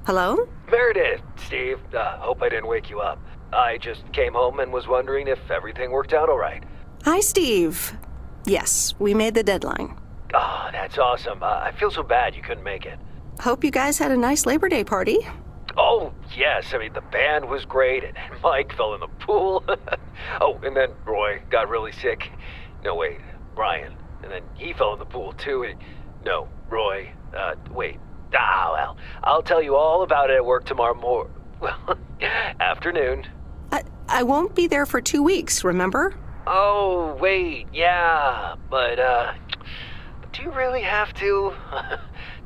Hello? Meredith, Steve. Hope I didn't wake you up. I just came home and was wondering if everything worked out all right. Hi, Steve. Yes, we made the deadline. Oh, that's awesome. I feel so bad you couldn't make it. Hope you guys had a nice Labor Day party. Oh, yes. I mean, the band was great, and Mike fell in the pool. Oh, and then Roy got really sick. No, wait, Brian. And then he fell in the pool, too. No, Roy. Wait. Well, I'll tell you all about it at work tomorrow afternoon. I won't be there for 2 weeks, remember? Oh, wait, yeah, but, do you really have to?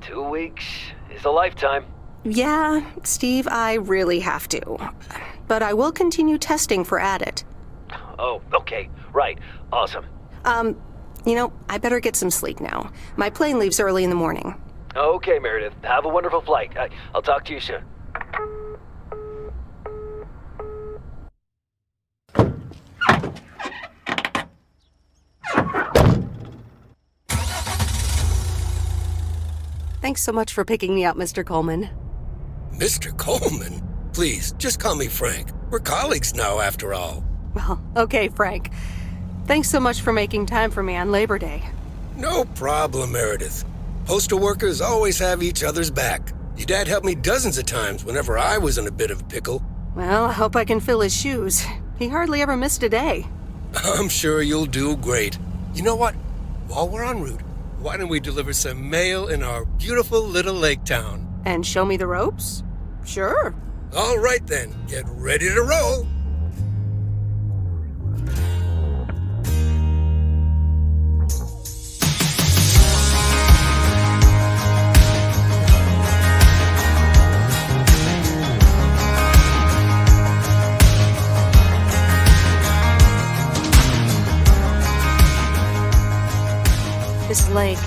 2 weeks is a lifetime. Yeah, Steve, I really have to. But I will continue testing for Addit. Oh, okay, right, awesome. I better get some sleep now. My plane leaves early in the morning. Okay, Meredith, have a wonderful flight. I'll talk to you soon. Thanks so much for picking me up, Mr. Coleman. Mr. Coleman? Please, just call me Frank. We're colleagues now, after all. Well, okay, Frank. Thanks so much for making time for me on Labor Day. No problem, Meredith. Postal workers always have each other's back. Your dad helped me dozens of times whenever I was in a bit of a pickle. Well, I hope I can fill his shoes. He hardly ever missed a day. I'm sure you'll do great. You know what? While we're en route, why don't we deliver some mail in our beautiful little lake town? And show me the ropes? Sure. All right then, get ready to roll. This lake,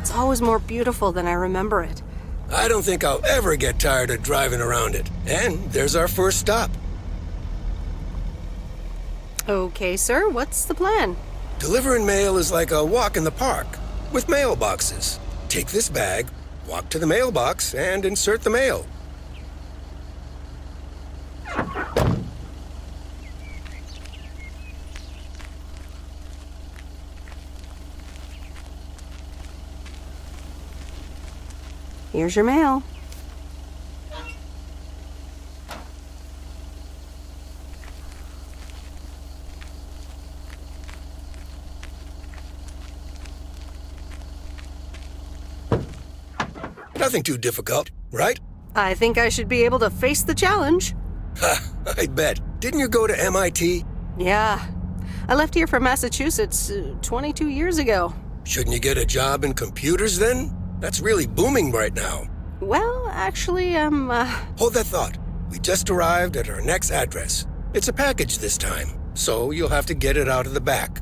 it's always more beautiful than I remember it. I don't think I'll ever get tired of driving around it. And there's our first stop. Okay, sir, what's the plan? Delivering mail is like a walk in the park, with mailboxes. Take this bag, walk to the mailbox, and insert the mail. Here's your mail. Nothing too difficult, right? I think I should be able to face the challenge. Ha, I bet. Didn't you go to MIT? Yeah. I left here from Massachusetts 22 years ago. Shouldn't you get a job in computers then? That's really booming right now. Well, actually, Hold that thought. We just arrived at our next address. It's a package this time, so you'll have to get it out of the back.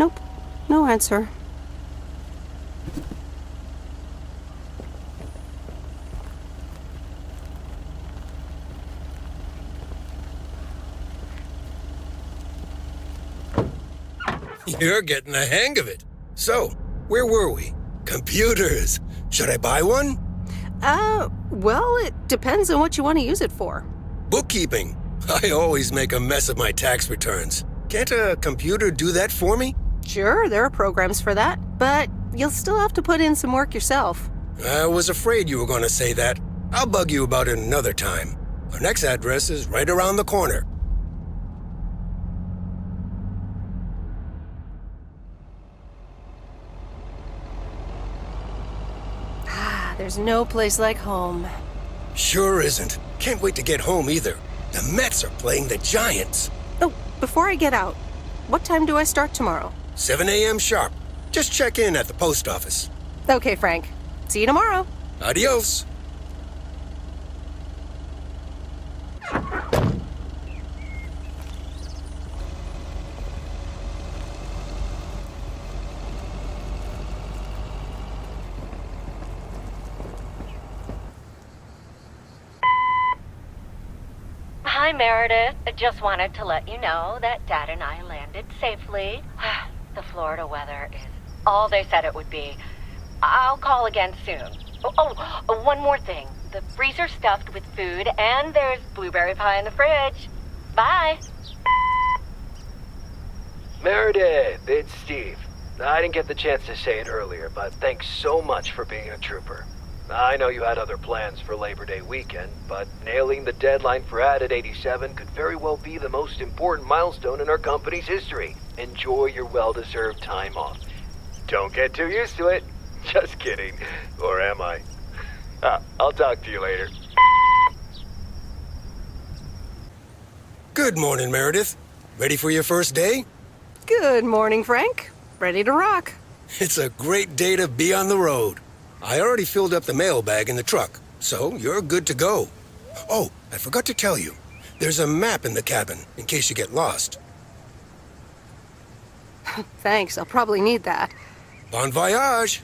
nope, no answer. You're getting the hang of it. So, where were we? Computers. Should I buy one? Well, it depends on what you want to use it for. Bookkeeping. I always make a mess of my tax returns. Can't a computer do that for me? Sure, there are programs for that, but you'll still have to put in some work yourself. I was afraid you were going to say that. I'll bug you about it another time. Our next address is right around the corner. There's no place like home. Sure isn't. Can't wait to get home either. The Mets are playing the Giants. Oh, before I get out, what time do I start tomorrow? 7 a.m. sharp. Just check in at the post office. Okay, Frank. See you tomorrow. Adios. Hi, Meredith. I just wanted to let you know that Dad and I landed safely. The Florida weather is all they said it would be. I'll call again soon. One more thing. The freezer's stuffed with food, and there's blueberry pie in the fridge. Bye. Meredith, it's Steve. I didn't get the chance to say it earlier, but thanks so much for being a trooper. I know you had other plans for Labor Day weekend, but nailing the deadline for Added 87 could very well be the most important milestone in our company's history. Enjoy your well-deserved time off. Don't get too used to it. Just kidding. Or am I? I'll talk to you later. Good morning, Meredith. Ready for your first day? Good morning, Frank. Ready to rock. It's a great day to be on the road. I already filled up the mailbag in the truck, so you're good to go. Oh, I forgot to tell you. There's a map in the cabin, in case you get lost. Thanks, I'll probably need that. Bon voyage!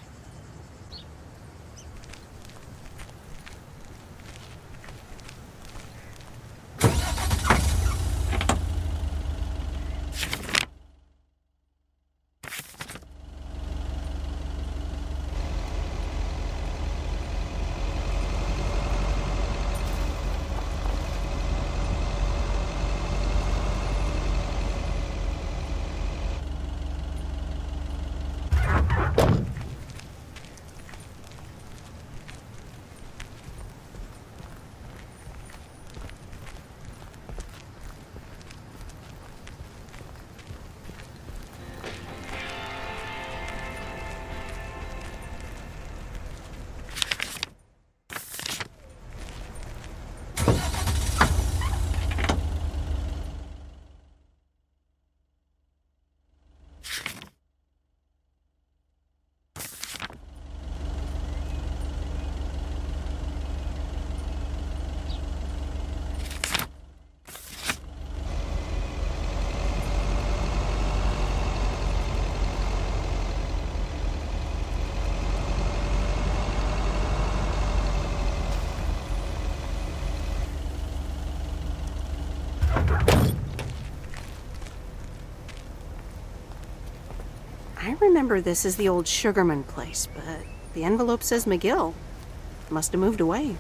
I remember this as the old Sugarman place, but the envelope says McGill. Must have moved away.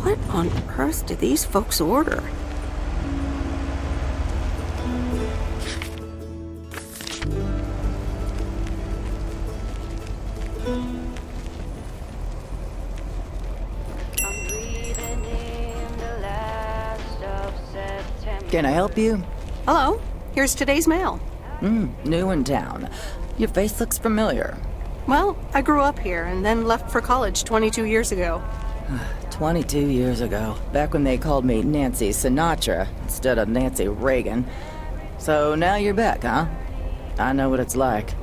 What on earth did these folks order? Can I help you? Hello, here's today's mail. New in town. Your face looks familiar. Well, I grew up here and then left for college 22 years ago. 22 years ago, back when they called me Nancy Sinatra instead of Nancy Reagan. So now you're back, huh? I know what it's like.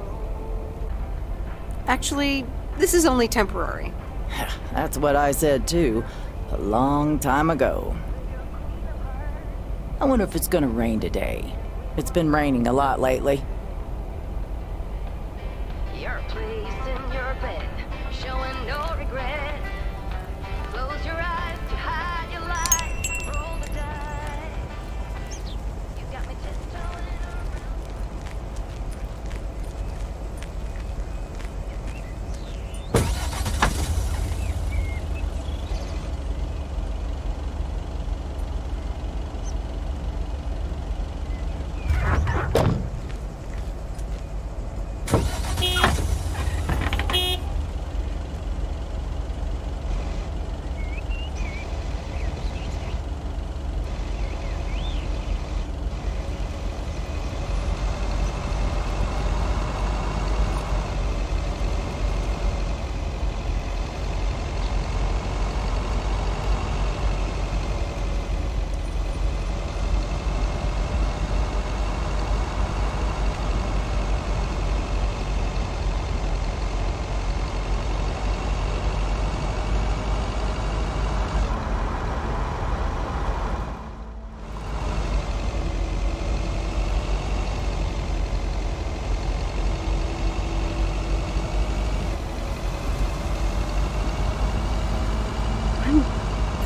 Actually, this is only temporary. That's what I said too, a long time ago. I wonder if it's gonna rain today. It's been raining a lot lately. Your place in your bed, showing no regret. Close your eyes to hide your light. Roll the dice. You got me tiptoeing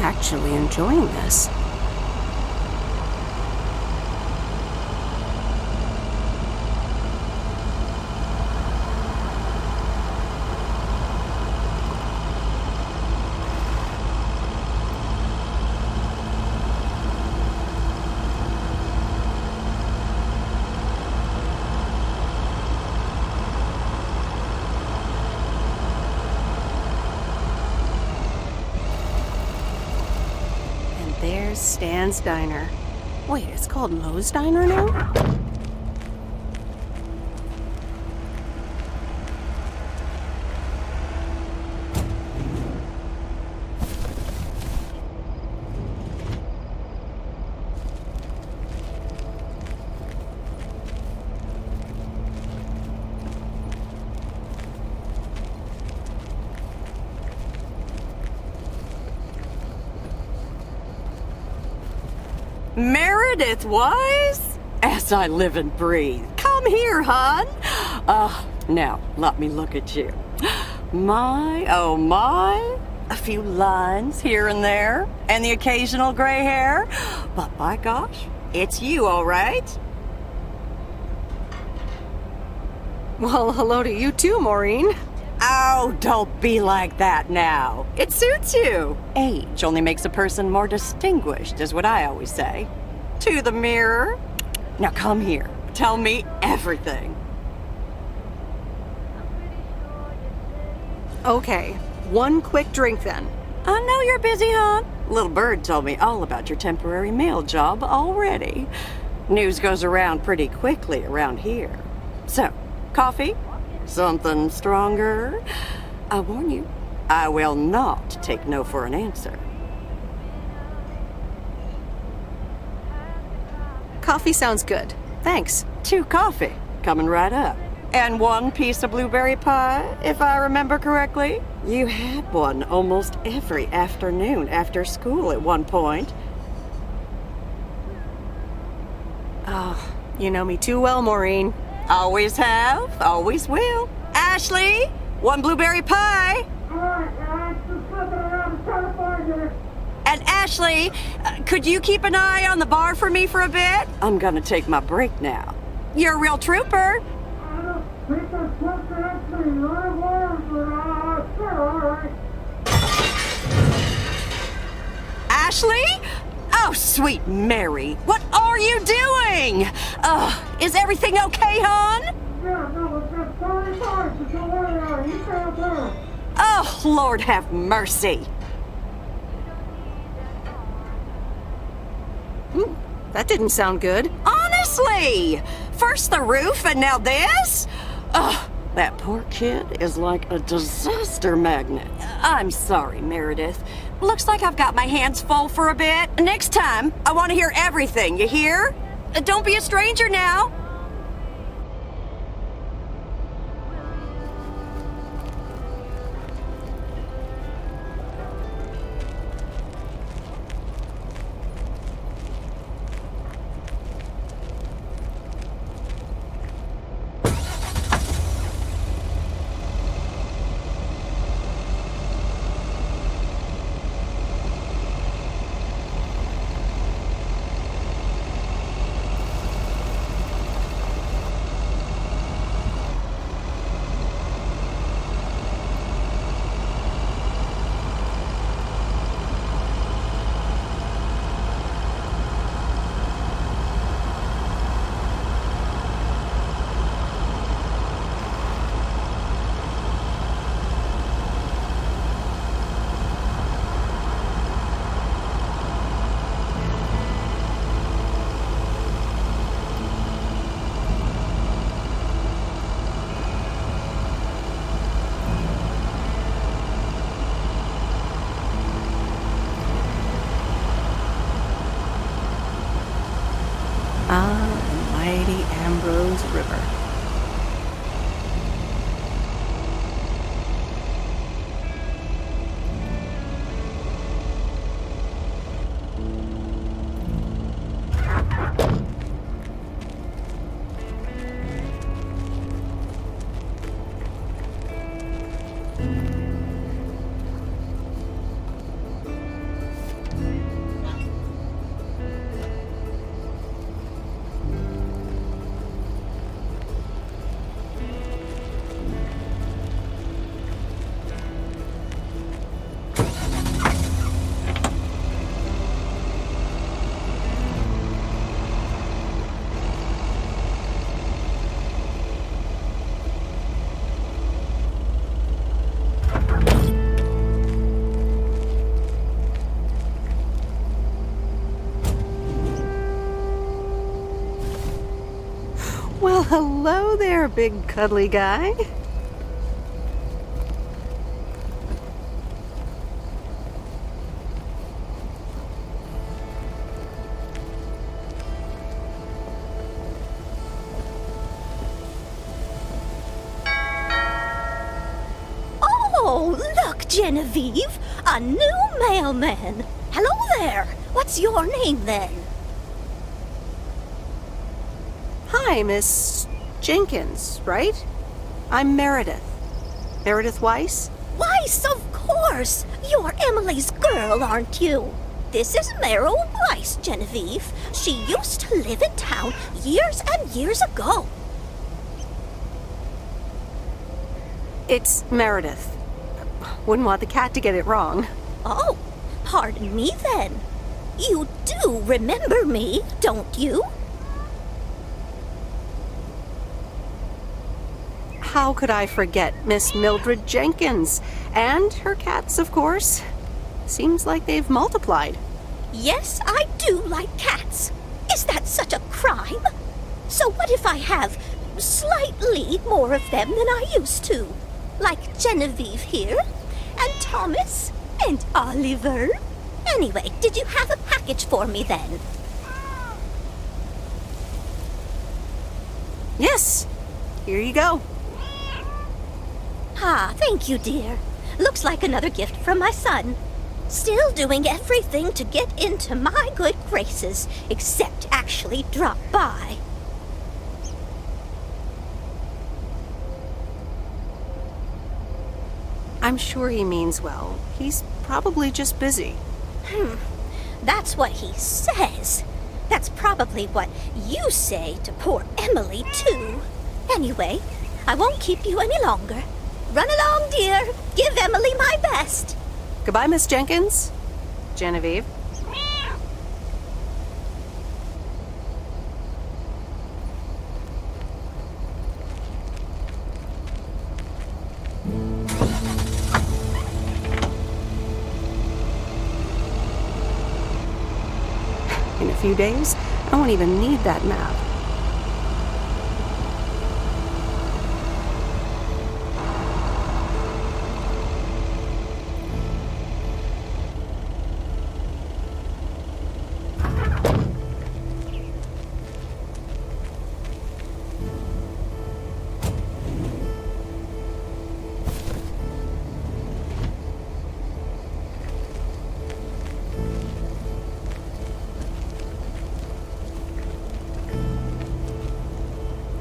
Actually enjoying this. There's Stan's Diner. Wait, it's called Moe's Diner now? Meredith Wise? As I live and breathe. Come here, hon. Now, let me look at you. My, oh my. A few lines here and there, and the occasional gray hair. But by gosh, it's you, all right? Well, hello to you too, Maureen. Oh, don't be like that now. It suits you. Age only makes a person more distinguished, is what I always say. To the mirror. Now come here. Tell me everything. Okay, one quick drink then. I know you're busy, hon. Little Bird told me all about your temporary mail job already. News goes around pretty quickly around here. So, coffee? Something stronger? I warn you, I will not take no for an answer. Coffee sounds good. Thanks. 2 coffee, coming right up. And 1 piece of blueberry pie, if I remember correctly. You had one almost every afternoon after school at one point. Oh, you know me too well, Maureen. Always have, always will. Ashley, 1 blueberry pie. And Ashley, could you keep an eye on the bar for me for a bit? I'm gonna take my break now. You're a real trooper. Ashley? Oh, sweet Mary, what are you doing? Is everything okay, hon? Oh, Lord have mercy. That didn't sound good. Honestly! First the roof and now this? Ugh, that poor kid is like a disaster magnet. I'm sorry, Meredith. Looks like I've got my hands full for a bit. Next time, I want to hear everything, you hear? Don't be a stranger now. Mighty Ambrose River. Well, hello there, big cuddly guy. Oh, look, Genevieve, a new mailman. Hello there. What's your name then? Hi, Miss Jenkins, right? I'm Meredith. Meredith Weiss? Weiss, of course. You're Emily's girl, aren't you? This is Meryl Weiss, Genevieve. She used to live in town years and years ago. It's Meredith. Wouldn't want the cat to get it wrong. Oh, pardon me then. You do remember me, don't you? How could I forget Miss Mildred Jenkins? And her cats, of course. Seems like they've multiplied. Yes, I do like cats. Is that such a crime? So what if I have slightly more of them than I used to? Like Genevieve here, and Thomas, and Oliver. Anyway, did you have a package for me then? Yes. Here you go. Ah, thank you, dear. Looks like another gift from my son. Still doing everything to get into my good graces, except actually drop by. I'm sure he means well. He's probably just busy. That's what he says. That's probably what you say to poor Emily, too. Anyway, I won't keep you any longer. Run along, dear. Give Emily my best. Goodbye, Miss Jenkins. Genevieve. In a few days, I won't even need that map.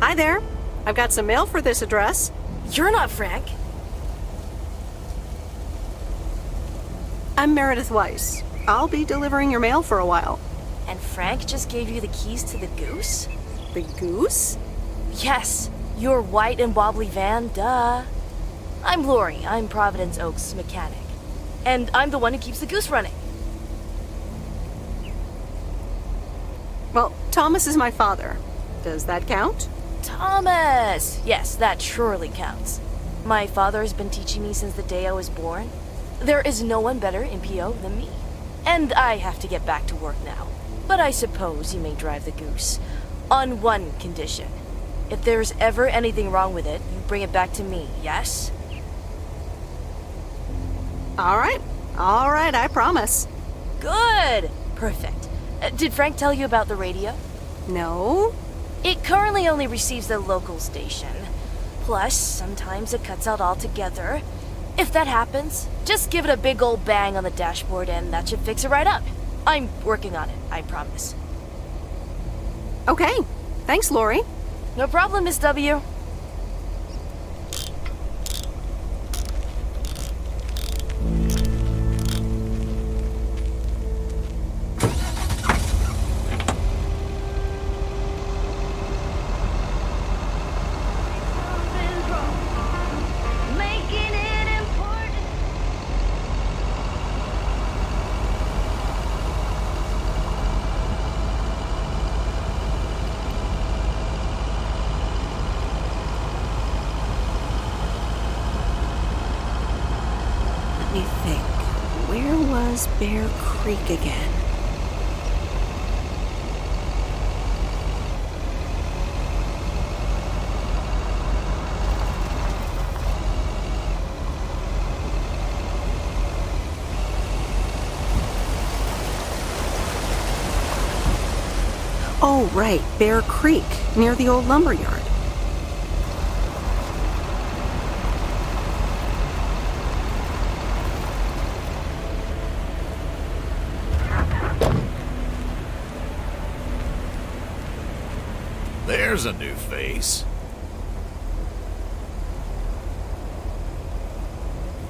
Hi there. I've got some mail for this address. You're not Frank. I'm Meredith Weiss. I'll be delivering your mail for a while. And Frank just gave you the keys to the goose? The goose? Yes, your white and wobbly van, duh. I'm Lori. I'm Провиденс Ok's mechanic. And I'm the one who keeps the goose running. Well, Thomas is my father. Does that count? Thomas! Yes, that surely counts. My father has been teaching me since the day I was born. There is no one better in PO than me. And I have to get back to work now. But I suppose you may drive the goose. On one condition. If there's ever anything wrong with it, you bring it back to me, yes? All right, I promise. Good! Perfect. Did Frank tell you about the radio? No? It currently only receives the local station. Plus, sometimes it cuts out altogether. If that happens, just give it a big old bang on the dashboard and that should fix it right up. I'm working on it, I promise. Okay, thanks, Lori. No problem, Miss W. Making it important. Let me think. Where was Bear Creek again? Oh, right, Bear Creek, near the old lumber yard. There's a new face.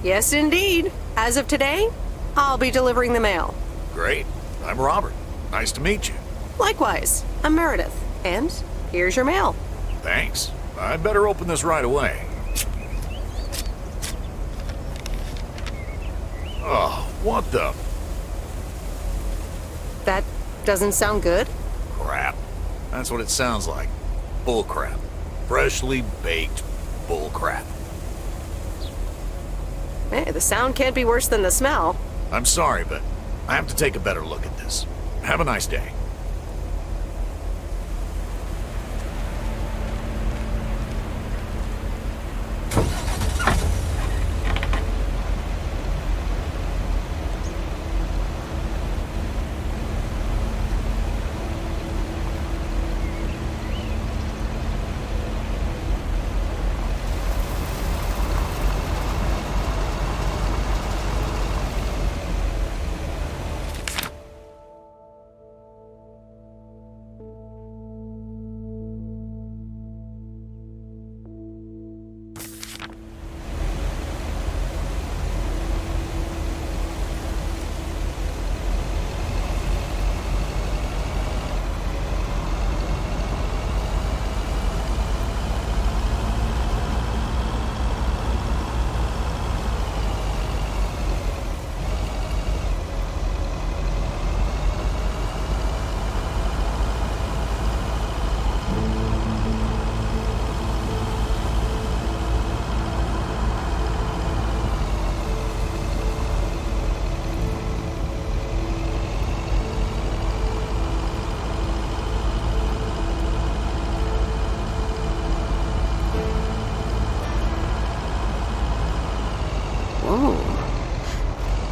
Yes, indeed. As of today, I'll be delivering the mail. Great. I'm Robert. Nice to meet you. Likewise, I'm Meredith, and here's your mail. Thanks. I'd better open this right away. Oh, what the That doesn't sound good. crap? That's what it sounds like. Bull crap. Freshly baked bull crap. Hey, the sound can't be worse than the smell. I'm sorry, but I have to take a better look at this. Have a nice day.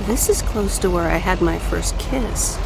This is close to where I had my first kiss.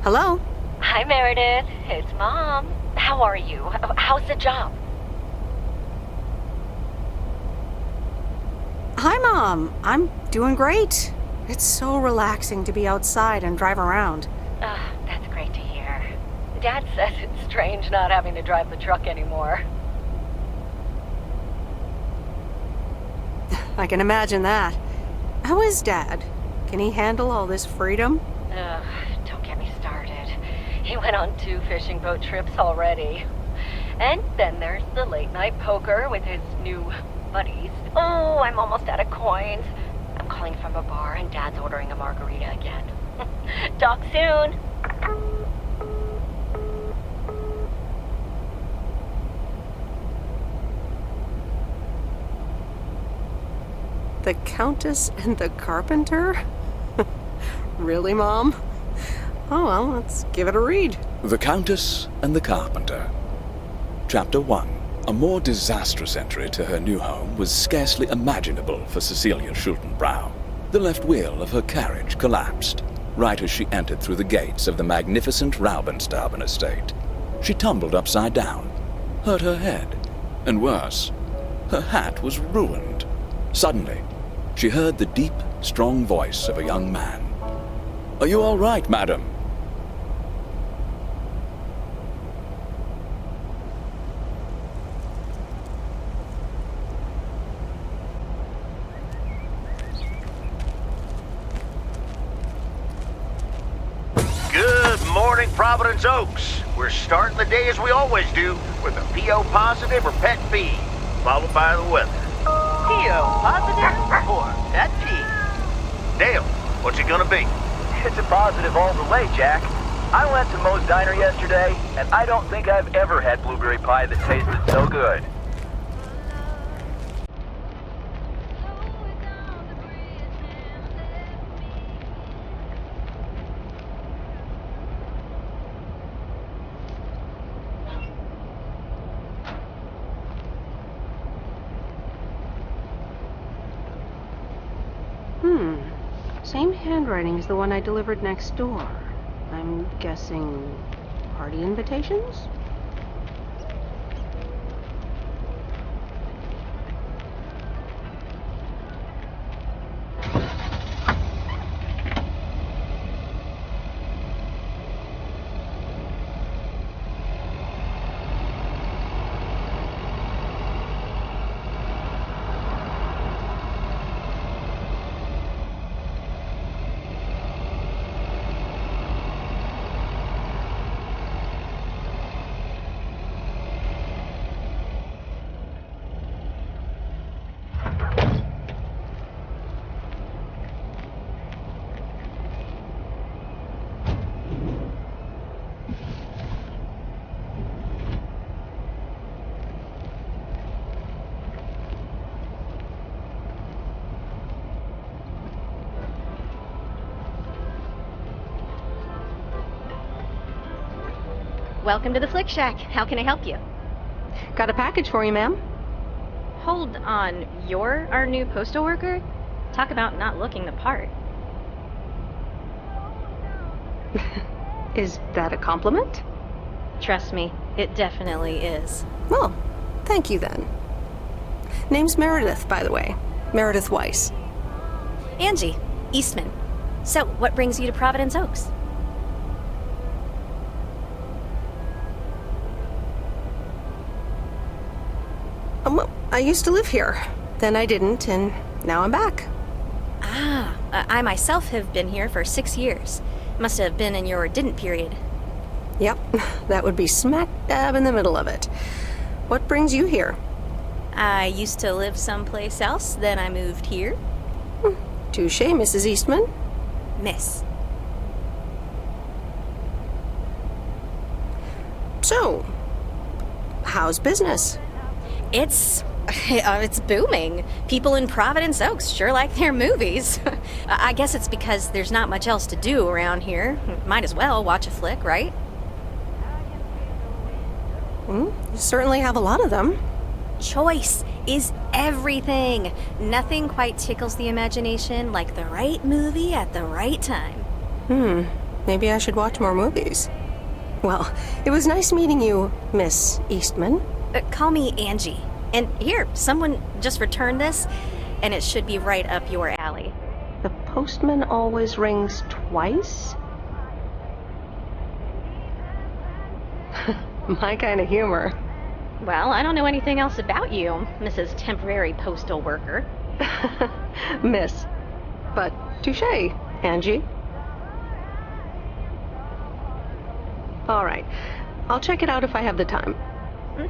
Hello? Hi, Meredith. It's Mom. How are you? How's the job? Hi, Mom. I'm doing great. It's so relaxing to be outside and drive around. That's great to hear. Dad says it's strange not having to drive the truck anymore. I can imagine that. How is Dad? Can he handle all this freedom? Don't get me started. He went on 2 fishing boat trips already. And then there's the late night poker with his new buddies. Oh, I'm almost out of coins. I'm calling from a bar and Dad's ordering a margarita again. Talk soon. The Countess and the Carpenter? Really, Mom? Oh, well, let's give it a read. The Countess and the Carpenter. Chapter 1. A more disastrous entry to her new home was scarcely imaginable for Cecilia Schultenbrow. The left wheel of her carriage collapsed, right as she entered through the gates of the magnificent Raubenstaben estate. She tumbled upside down, hurt her head, and worse, her hat was ruined. Suddenly, she heard the deep, strong voice of a young man. "Are you all right, madam?" Good morning, Провиденс Okes. We're starting the day as we always do, with a PO positive or pet peeve, followed by the weather. PO positive or pet peeve? Dale, what's it gonna be? It's a positive all the way, Jack. I went to Moe's Diner yesterday, and I don't think I've ever had blueberry pie that tasted so good. Same handwriting as the one I delivered next door. I'm guessing party invitations? Welcome to the Flick Shack. How can I help you? Got a package for you, ma'am. Hold on, you're our new postal worker? Talk about not looking the part. Is that a compliment? Trust me, it definitely is. Well, thank you then. Name's Meredith, by the way. Meredit Waiss. Angie, Eastman. So, what brings you to Провиденс Окс? Well, I used to live here. Then I didn't, and now I'm back. I myself have been here for 6 years. Must have been in your didn't period. Yep, that would be smack dab in the middle of it. What brings you here? I used to live someplace else, then I moved here. Touché, Mrs. Eastman. Miss. So, how's business? It's booming. People in Провиденс Окс sure like their movies. I guess it's because there's not much else to do around here. Might as well watch a flick, right? You certainly have a lot of them. Choice is everything. Nothing quite tickles the imagination like the right movie at the right time. Maybe I should watch more movies. Well, it was nice meeting you, Miss Eastman. Call me Angie. And here, someone just returned this, and it should be right up your alley. The postman always rings twice? My kind of humor. Well, I don't know anything else about you, Mrs. Temporary Postal Worker. Miss. But touché, Angie. All right. I'll check it out if I have the time.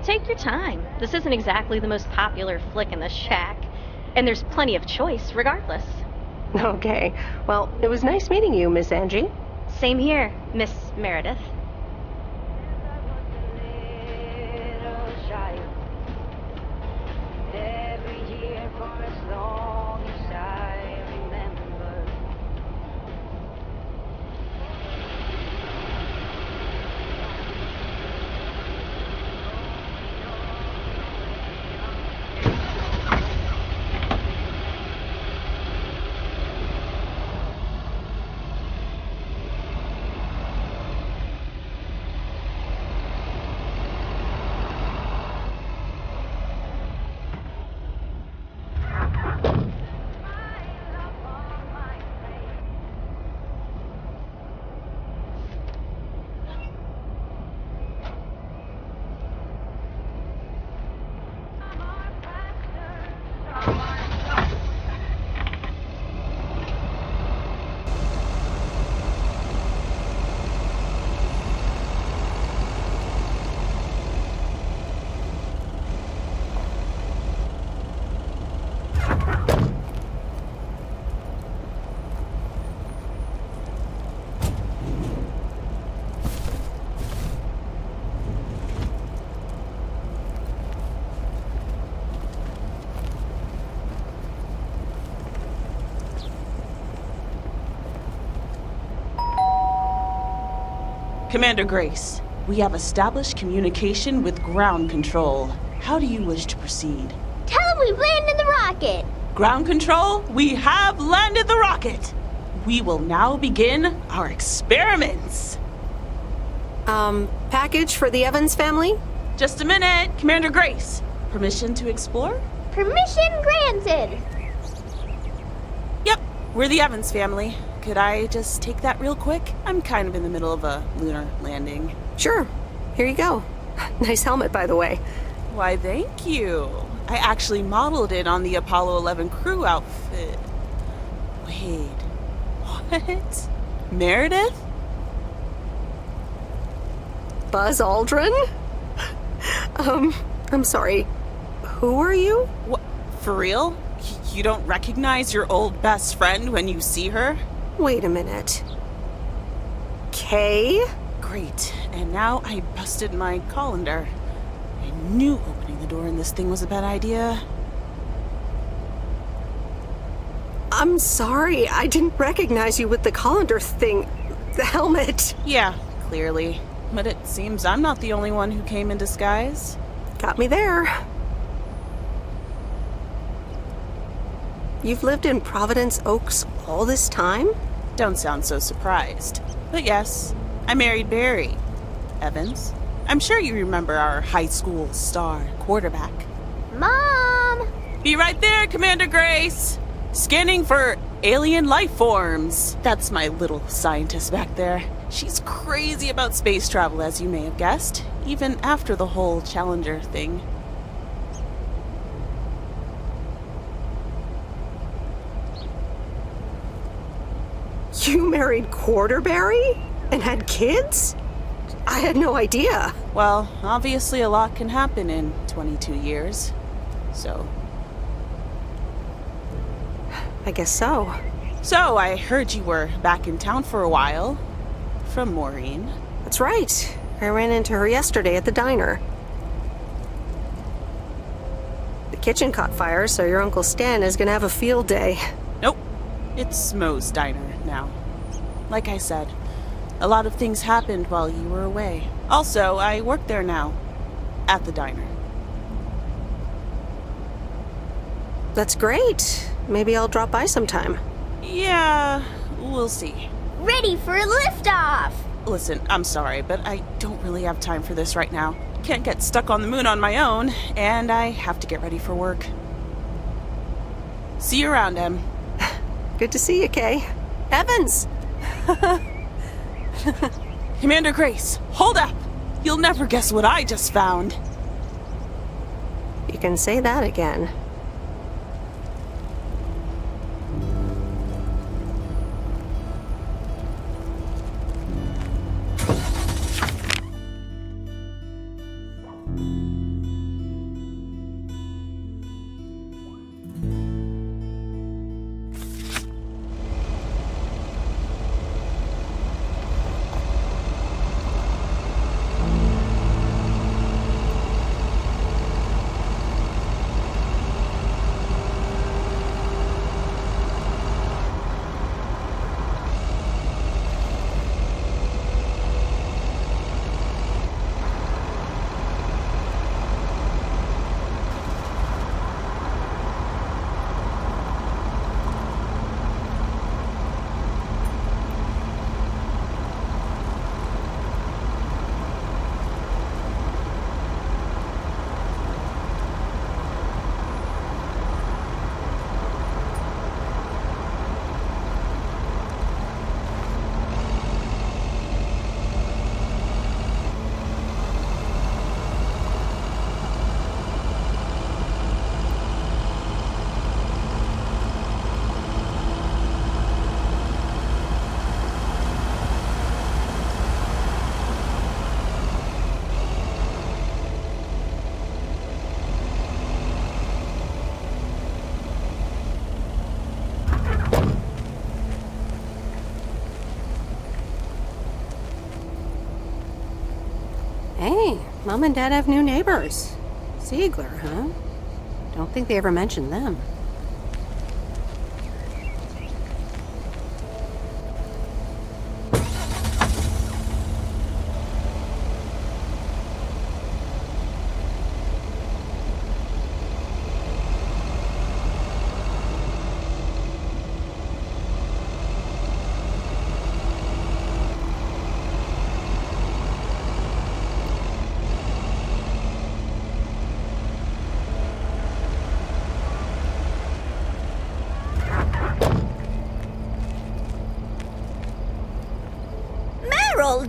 Take your time. This isn't exactly the most popular flick in the shack, and there's plenty of choice regardless. Okay. Well, it was nice meeting you, Miss Angie. Same here, Miss Meredith. Commander Grace, we have established communication with ground control. How do you wish to proceed? Tell them we've landed the rocket. Ground control, we have landed the rocket. We will now begin our experiments. Package for the Evans family? Just a minute, Commander Grace. Permission to explore? Permission granted. Yep, we're the Evans family. Could I just take that real quick? I'm kind of in the middle of a lunar landing. Sure. Here you go. Nice helmet, by the way. Why, thank you. I actually modeled it on the Apollo 11 crew outfit. Wait, what? Meredith? Buzz Aldrin? I'm sorry. Who are you? What? For real? You don't recognize your old best friend when you see her? Wait a minute. Kay? Great. And now I busted my colander. I knew opening the door in this thing was a bad idea. I'm sorry. I didn't recognize you with the colander thing. The helmet. Yeah, clearly. but it seems I'm not the only one who came in disguise. Got me there. You've lived in Провиденс Ok's all this time? Don't sound so surprised. But yes, I married Barry. Evans. I'm sure you remember our high school star quarterback. Mom! Be right there, Commander Grace! Scanning for alien life forms. That's my little scientist back there. She's crazy about space travel, as you may have guessed, even after the whole Challenger thing. You married Quarterberry? And had kids? I had no idea. Well, obviously a lot can happen in 22 years. So... I guess so. So, I heard you were back in town for a while. From Maureen. That's right. I ran into her yesterday at the diner. The kitchen caught fire, so your Uncle Stan is gonna have a field day. Nope. It's Mo's diner now. Like I said, a lot of things happened while you were away. Also, I work there now. At the diner. That's great. Maybe I'll drop by sometime. Yeah, we'll see. Ready for a liftoff! Listen, I'm sorry, but I don't really have time for this right now. Can't get stuck on the moon on my own, and I have to get ready for work. See you around, Em. Good to see you, Kay. Evans! Commander Grace, hold up! You'll never guess what I just found. You can say that again. Hey, Mom and Dad have new neighbors. Ziegler, huh? Don't think they ever mentioned them.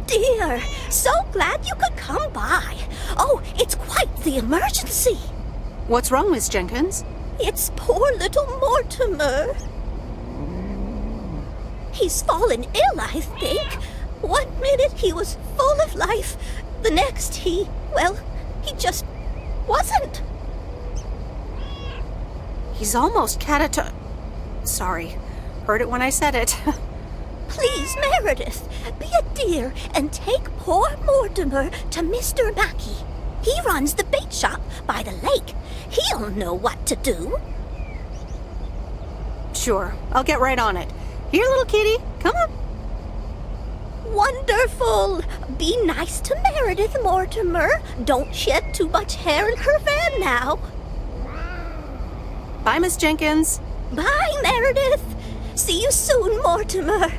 Dear, so glad you could come by. Oh, it's quite the emergency. What's wrong, Miss Jenkins? It's poor little Mortimer. He's fallen ill, I think. 1 minute he was full of life. The next he just wasn't. He's almost Sorry. Heard it when I said it. Please, Meredith, be a dear and take poor Mortimer to Mr. Mackey. He runs the bait shop by the lake. He'll know what to do. Sure, I'll get right on it. Here, little kitty, come on. Wonderful! Be nice to Meredith, Mortimer. Don't shed too much hair in her van now. Bye, Miss Jenkins. Bye, Meredith. See you soon, Mortimer.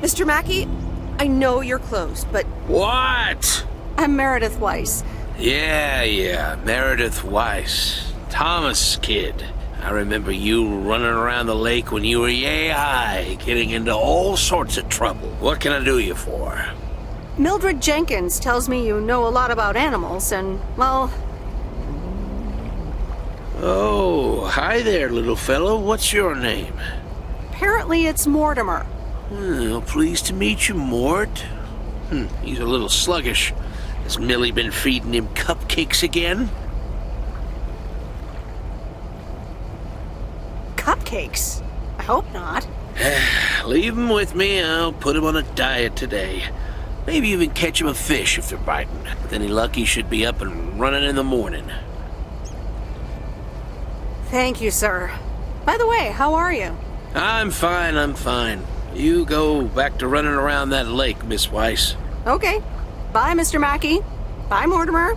Mr. Mackey, I know you're closed, but What? I'm Meredith Weiss. Yeah, Meredith Weiss. Thomas' kid. I remember you running around the lake when you were yay high, getting into all sorts of trouble. What can I do you for? Mildred Jenkins tells me you know a lot about animals, and, well... Oh, hi there, little fellow. What's your name? Apparently it's Mortimer. Well, pleased to meet you, Mort. He's a little sluggish. Has Millie been feeding him cupcakes again? Cupcakes? I hope not. Leave him with me. I'll put him on a diet today. Maybe even catch him a fish if they're biting. With any luck, he should be up and running in the morning. Thank you, sir. By the way, how are you? I'm fine. You go back to running around that lake, Miss Weiss. Okay. Bye, Mr. Mackey. Bye, Mortimer.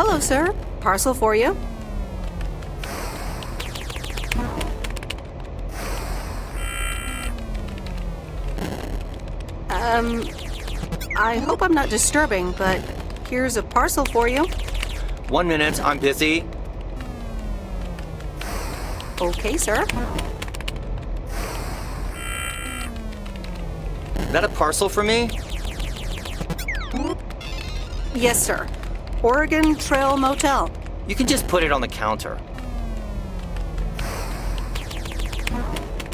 Hello, sir. Parcel for you. I hope I'm not disturbing, but here's a parcel for you. 1 minute, I'm busy. Okay, sir. Is that a parcel for me? Yes, sir. Oregon Trail Motel. You can just put it on the counter.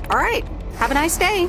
All right. Have a nice day.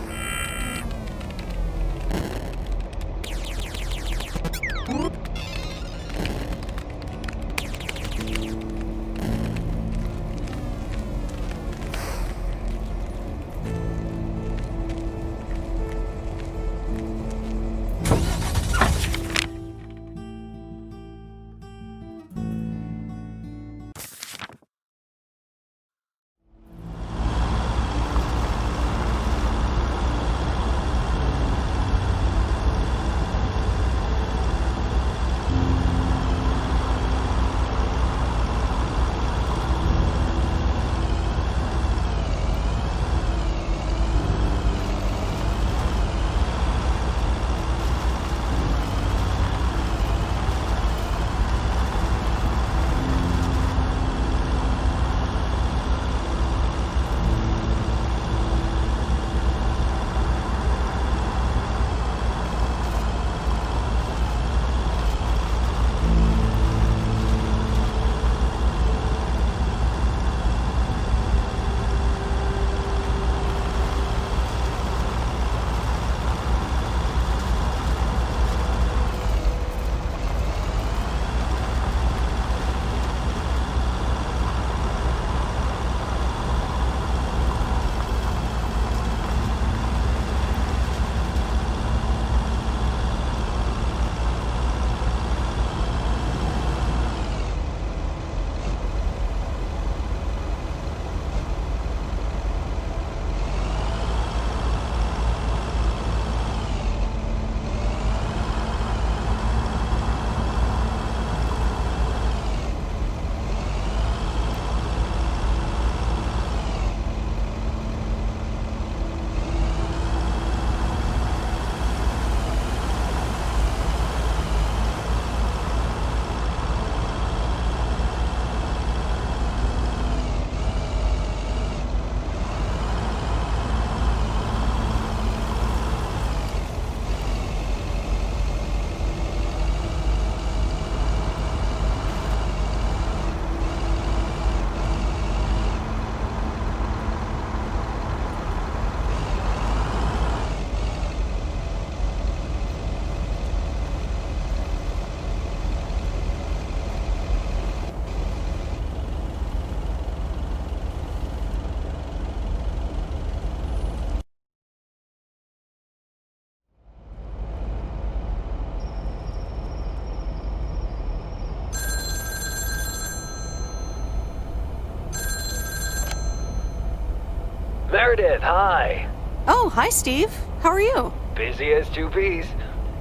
Meredith, hi. Oh, hi, Steve. How are you? Busy as two peas.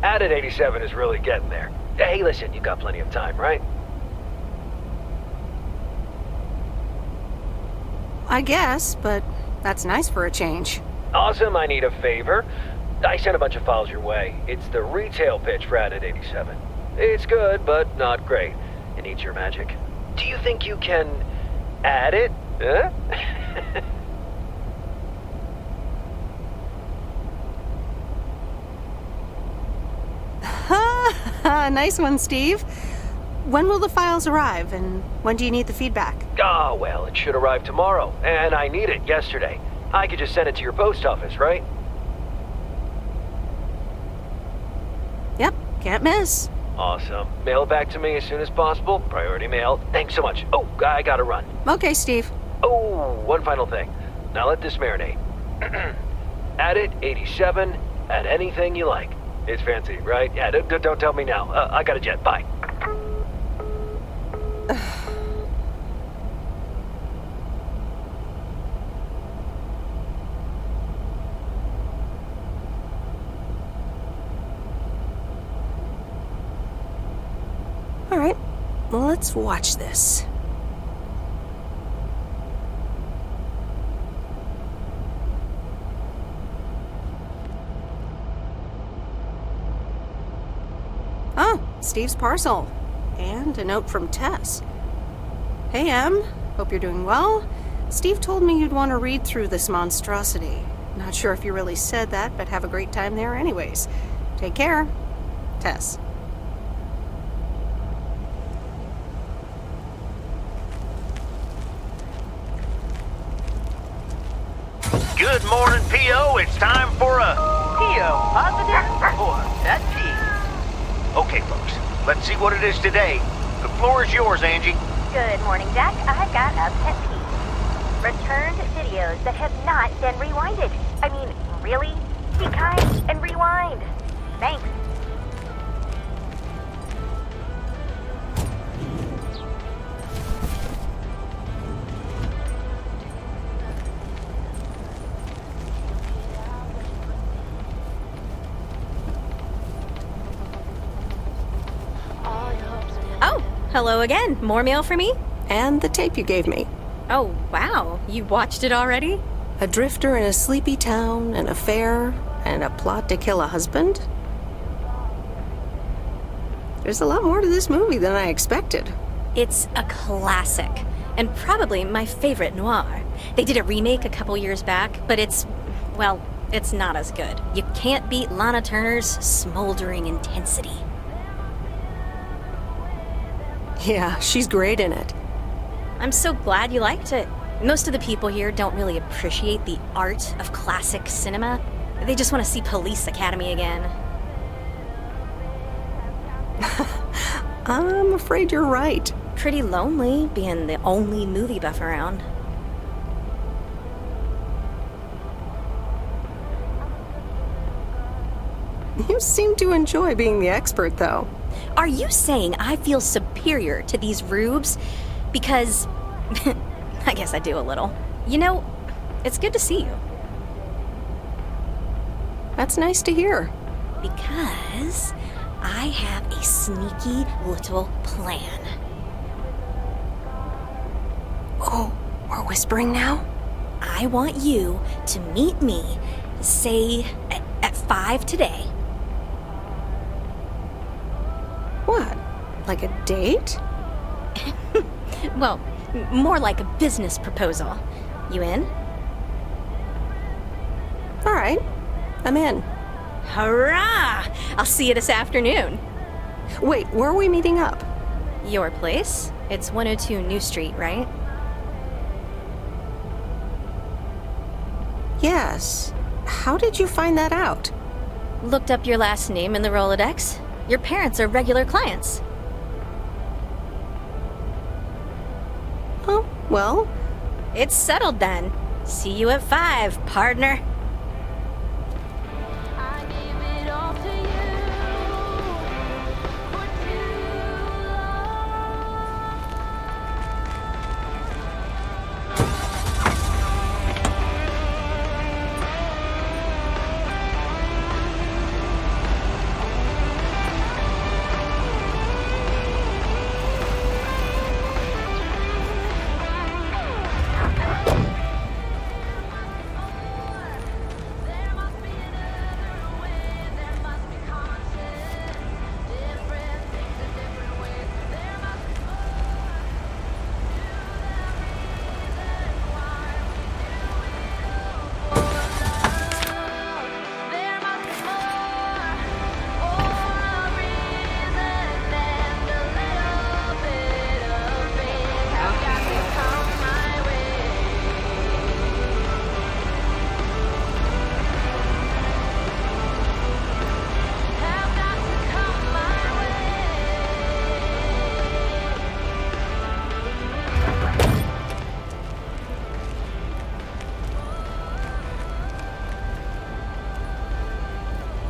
Added 87 is really getting there. Hey, listen, you got plenty of time, right? I guess, but that's nice for a change. Awesome, I need a favor. I sent a bunch of files your way. It's the retail pitch for Added 87. It's good, but not great. It needs your magic. Do you think you can add it? Huh? Nice one, Steve. When will the files arrive, and when do you need the feedback? Oh, well, it should arrive tomorrow, and I need it yesterday. I could just send it to your post office, right? Yep, can't miss. Awesome. Mail it back to me as soon as possible. Priority mail. Thanks so much. Oh, I gotta run. Okay, Steve. Oh, one final thing. Now let this marinate. Add it, 87, add anything you like. It's fancy, right? Yeah, don't tell me now. I got a jet. Bye. All right. let's watch this. Oh, Steve's parcel. And a note from Tess. Hey, Em. Hope you're doing well. Steve told me you'd want to read through this monstrosity. Not sure if you really said that, but have a great time there anyways. Take care. Tess. Good morning, P.O. It's time for a... P.O. Positive or pet peeve? Okay, folks, let's see what it is today. The floor is yours, Angie. Good morning, Jack. I've got a pet peeve. Returned videos that have not been rewinded. I mean, really? Be kind and rewind. Thanks. Oh, hello again. More mail for me? And the tape you gave me. Oh, wow. You watched it already? A drifter in a sleepy town, an affair, and a plot to kill a husband? There's a lot more to this movie than I expected. It's a classic, and probably my favorite noir. They did a remake a couple years back, but it's not as good. You can't beat Lana Turner's smoldering intensity. Yeah, she's great in it. I'm so glad you liked it. Most of the people here don't really appreciate the art of classic cinema. They just want to see Police Academy again. I'm afraid you're right. Pretty lonely being the only movie buff around. You seem to enjoy being the expert, though. Are you saying I feel superior to these rubes? Because... I guess I do a little. You know, it's good to see you. That's nice to hear. Because I have a sneaky little plan. Oh, we're whispering now? I want you to meet me, say, at 5 today. What? Like a date? Well, more like a business proposal. You in? All right, I'm in. Hurrah! I'll see you this afternoon. Wait, where are we meeting up? Your place? It's 102 New Street, right? Yes. How did you find that out? Looked up your last name in the Rolodex. Your parents are regular clients. Oh, well... It's settled then. See you at 5, partner.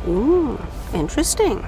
Ooh, interesting.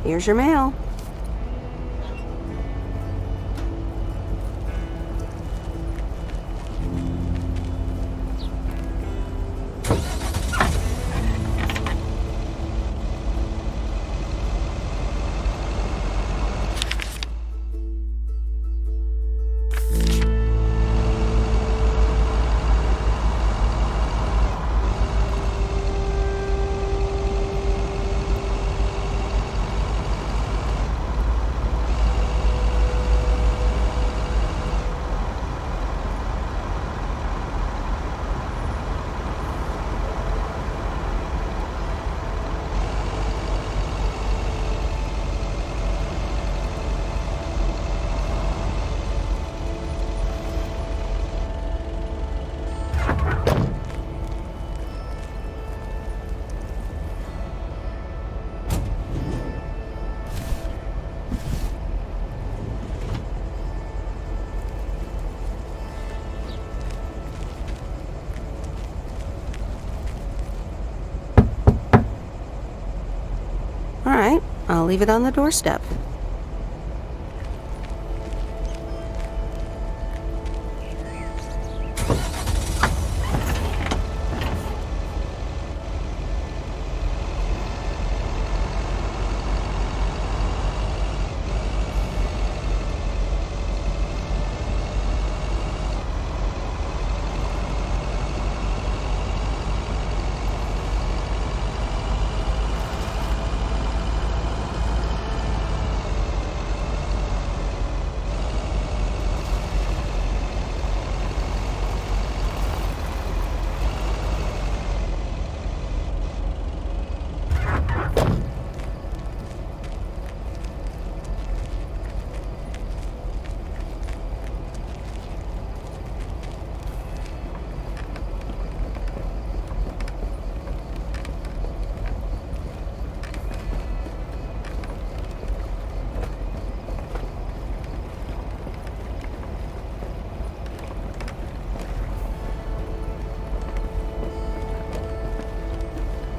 Here's your mail. All right, I'll leave it on the doorstep.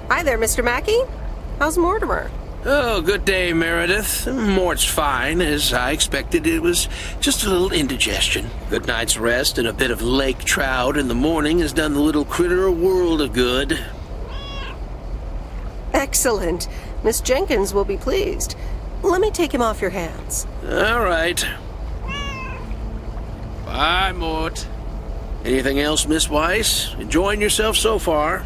Hi there, Mr. Mackey. How's Mortimer? Oh, good day, Meredith. Mort's fine. As I expected, it was just a little indigestion. Good night's rest and a bit of lake trout in the morning has done the little critter a world of good. Excellent. Miss Jenkins will be pleased. Let me take him off your hands. All right. Bye, Mort. Anything else, Miss Weiss? Enjoying yourself so far?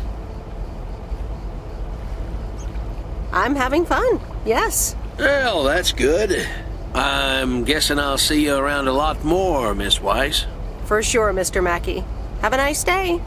I'm having fun, yes. Well, that's good. I'm guessing I'll see you around a lot more, Miss Weiss. For sure, Mr. Mackey. Have a nice day.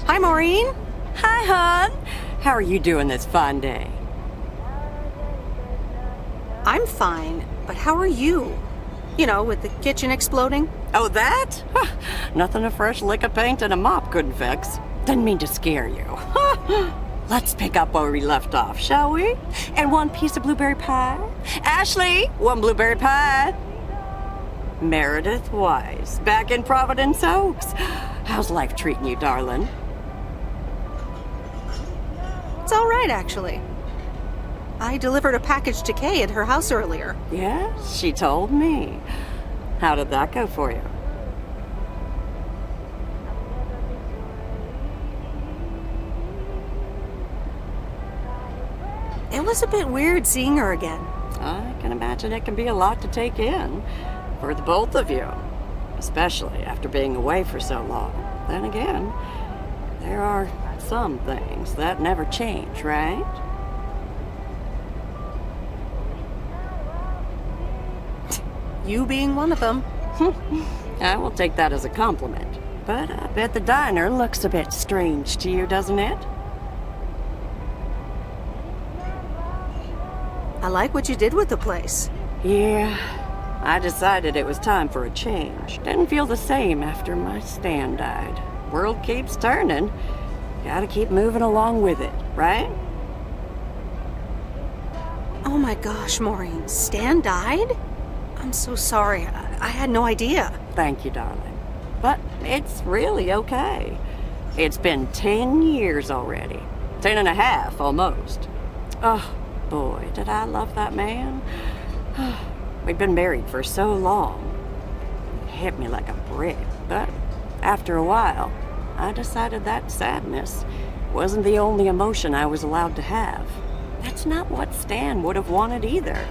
Hi, Maureen. Hi, hon. How are you doing this fine day? I'm fine, but how are you? You know, with the kitchen exploding? Oh, that? Nothing a fresh lick of paint and a mop couldn't fix. Didn't mean to scare you. let's pick up where we left off, shall we? And one piece of blueberry pie? Ashley, one blueberry pie. Meredith Wise, back in Провиденс Okс. How's life treating you, darling? It's all right, actually. I delivered a package to Kay at her house earlier. Yes, she told me. How did that go for you? It was a bit weird seeing her again. I can imagine it can be a lot to take in for the both of you, especially after being away for so long. Then again, there are some things that never change, right? You being one of them. I will take that as a compliment. But I bet the diner looks a bit strange to you, doesn't it? I like what you did with the place. Yeah, I decided it was time for a change. Didn't feel the same after my Stan died. World keeps turning. Gotta keep moving along with it, right? Oh my gosh, Maureen, Stan died? I'm so sorry. I had no idea. Thank you, darling. But it's really okay. It's been 10 years already. 10 and a half, almost. Oh, boy, did I love that man. We'd been married for so long. It hit me like a brick. But after a while, I decided that sadness wasn't the only emotion I was allowed to have. That's not what Stan would have wanted either.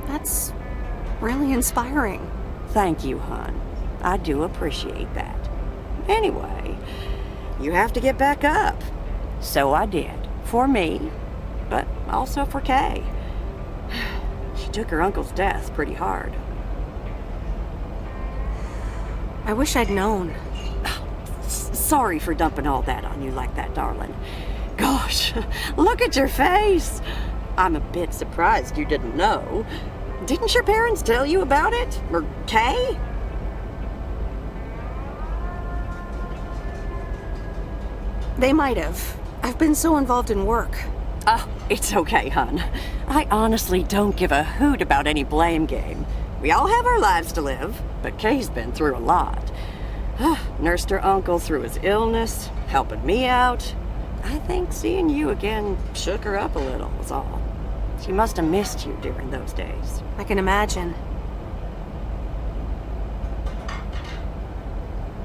That's really inspiring. Thank you, hon. I do appreciate that. Anyway, you have to get back up. So I did. For me, but also for Kay. She took her uncle's death pretty hard. I wish I'd known. Sorry for dumping all that on you like that, darling. Gosh, look at your face. I'm a bit surprised you didn't know. Didn't your parents tell you about it? Or Kay? They might have. I've been so involved in work. Oh, it's okay, hon. I honestly don't give a hoot about any blame game. We all have our lives to live, but Kay's been through a lot. Nursed her uncle through his illness, helping me out. I think seeing you again shook her up a little, was all. She must have missed you during those days. I can imagine.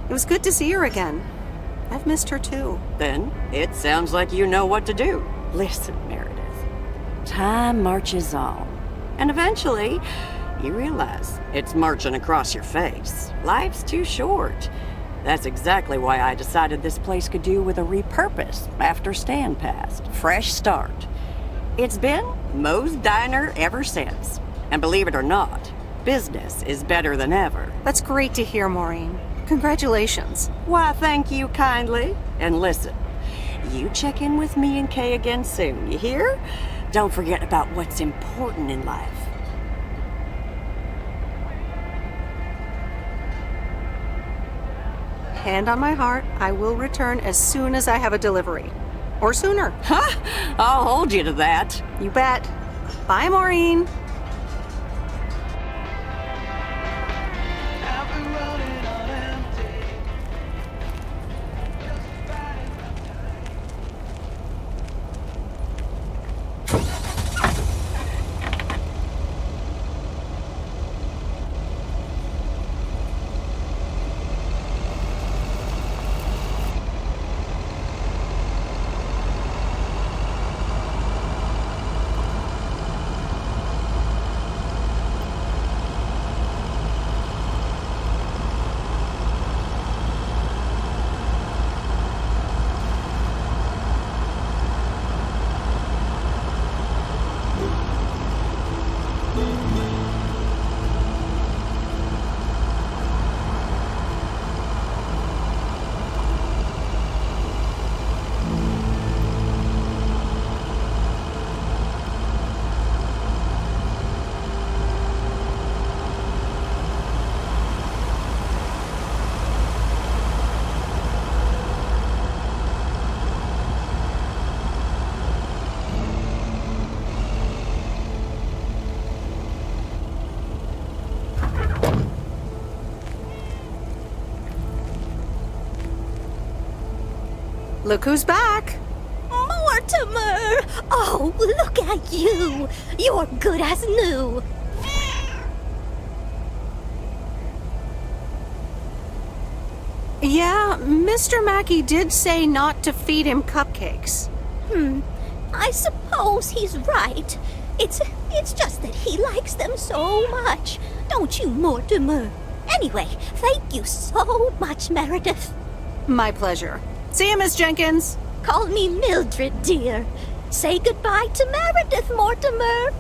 It was good to see her again. I've missed her too. Then it sounds like you know what to do. Listen, Meredith. Time marches on. And eventually, you realize it's marching across your face. Life's too short. That's exactly why I decided this place could do with a repurpose after Stan passed. Fresh start. It's been Moe's Diner ever since. And believe it or not, business is better than ever. That's great to hear, Maureen. Congratulations. Why, thank you kindly. And listen, you check in with me and Kay again soon, you hear? Don't forget about what's important in life. Hand on my heart, I will return as soon as I have a delivery. Or sooner. Huh? I'll hold you to that. You bet. Bye, Maureen. Look who's back. Mortimer! Oh, look at you! You're good as new. Yeah, Mr. Mackey did say not to feed him cupcakes. I suppose he's right. It's just that he likes them so much. Don't you, Mortimer? Anyway, thank you so much, Meredith. My pleasure. See you, Miss Jenkins. Call me Mildred, dear. Say goodbye to Meredith, Mortimer.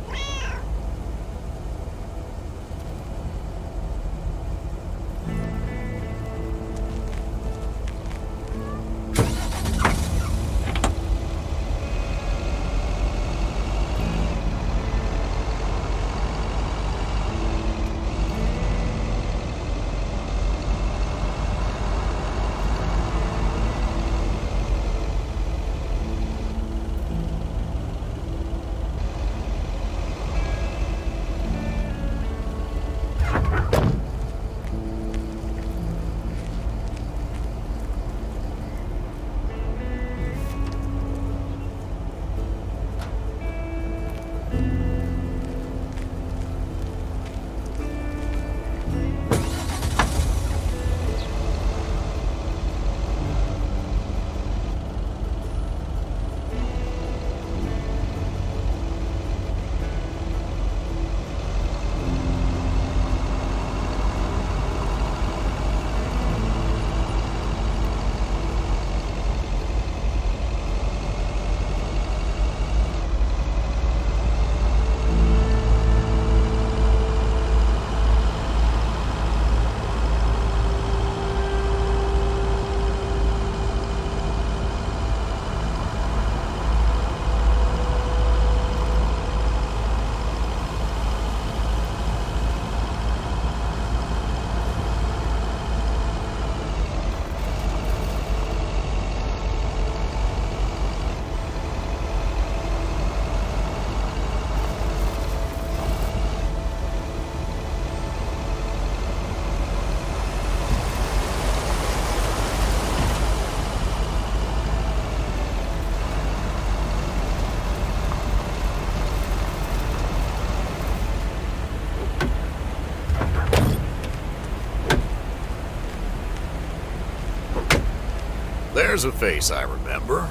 There's a face I remember.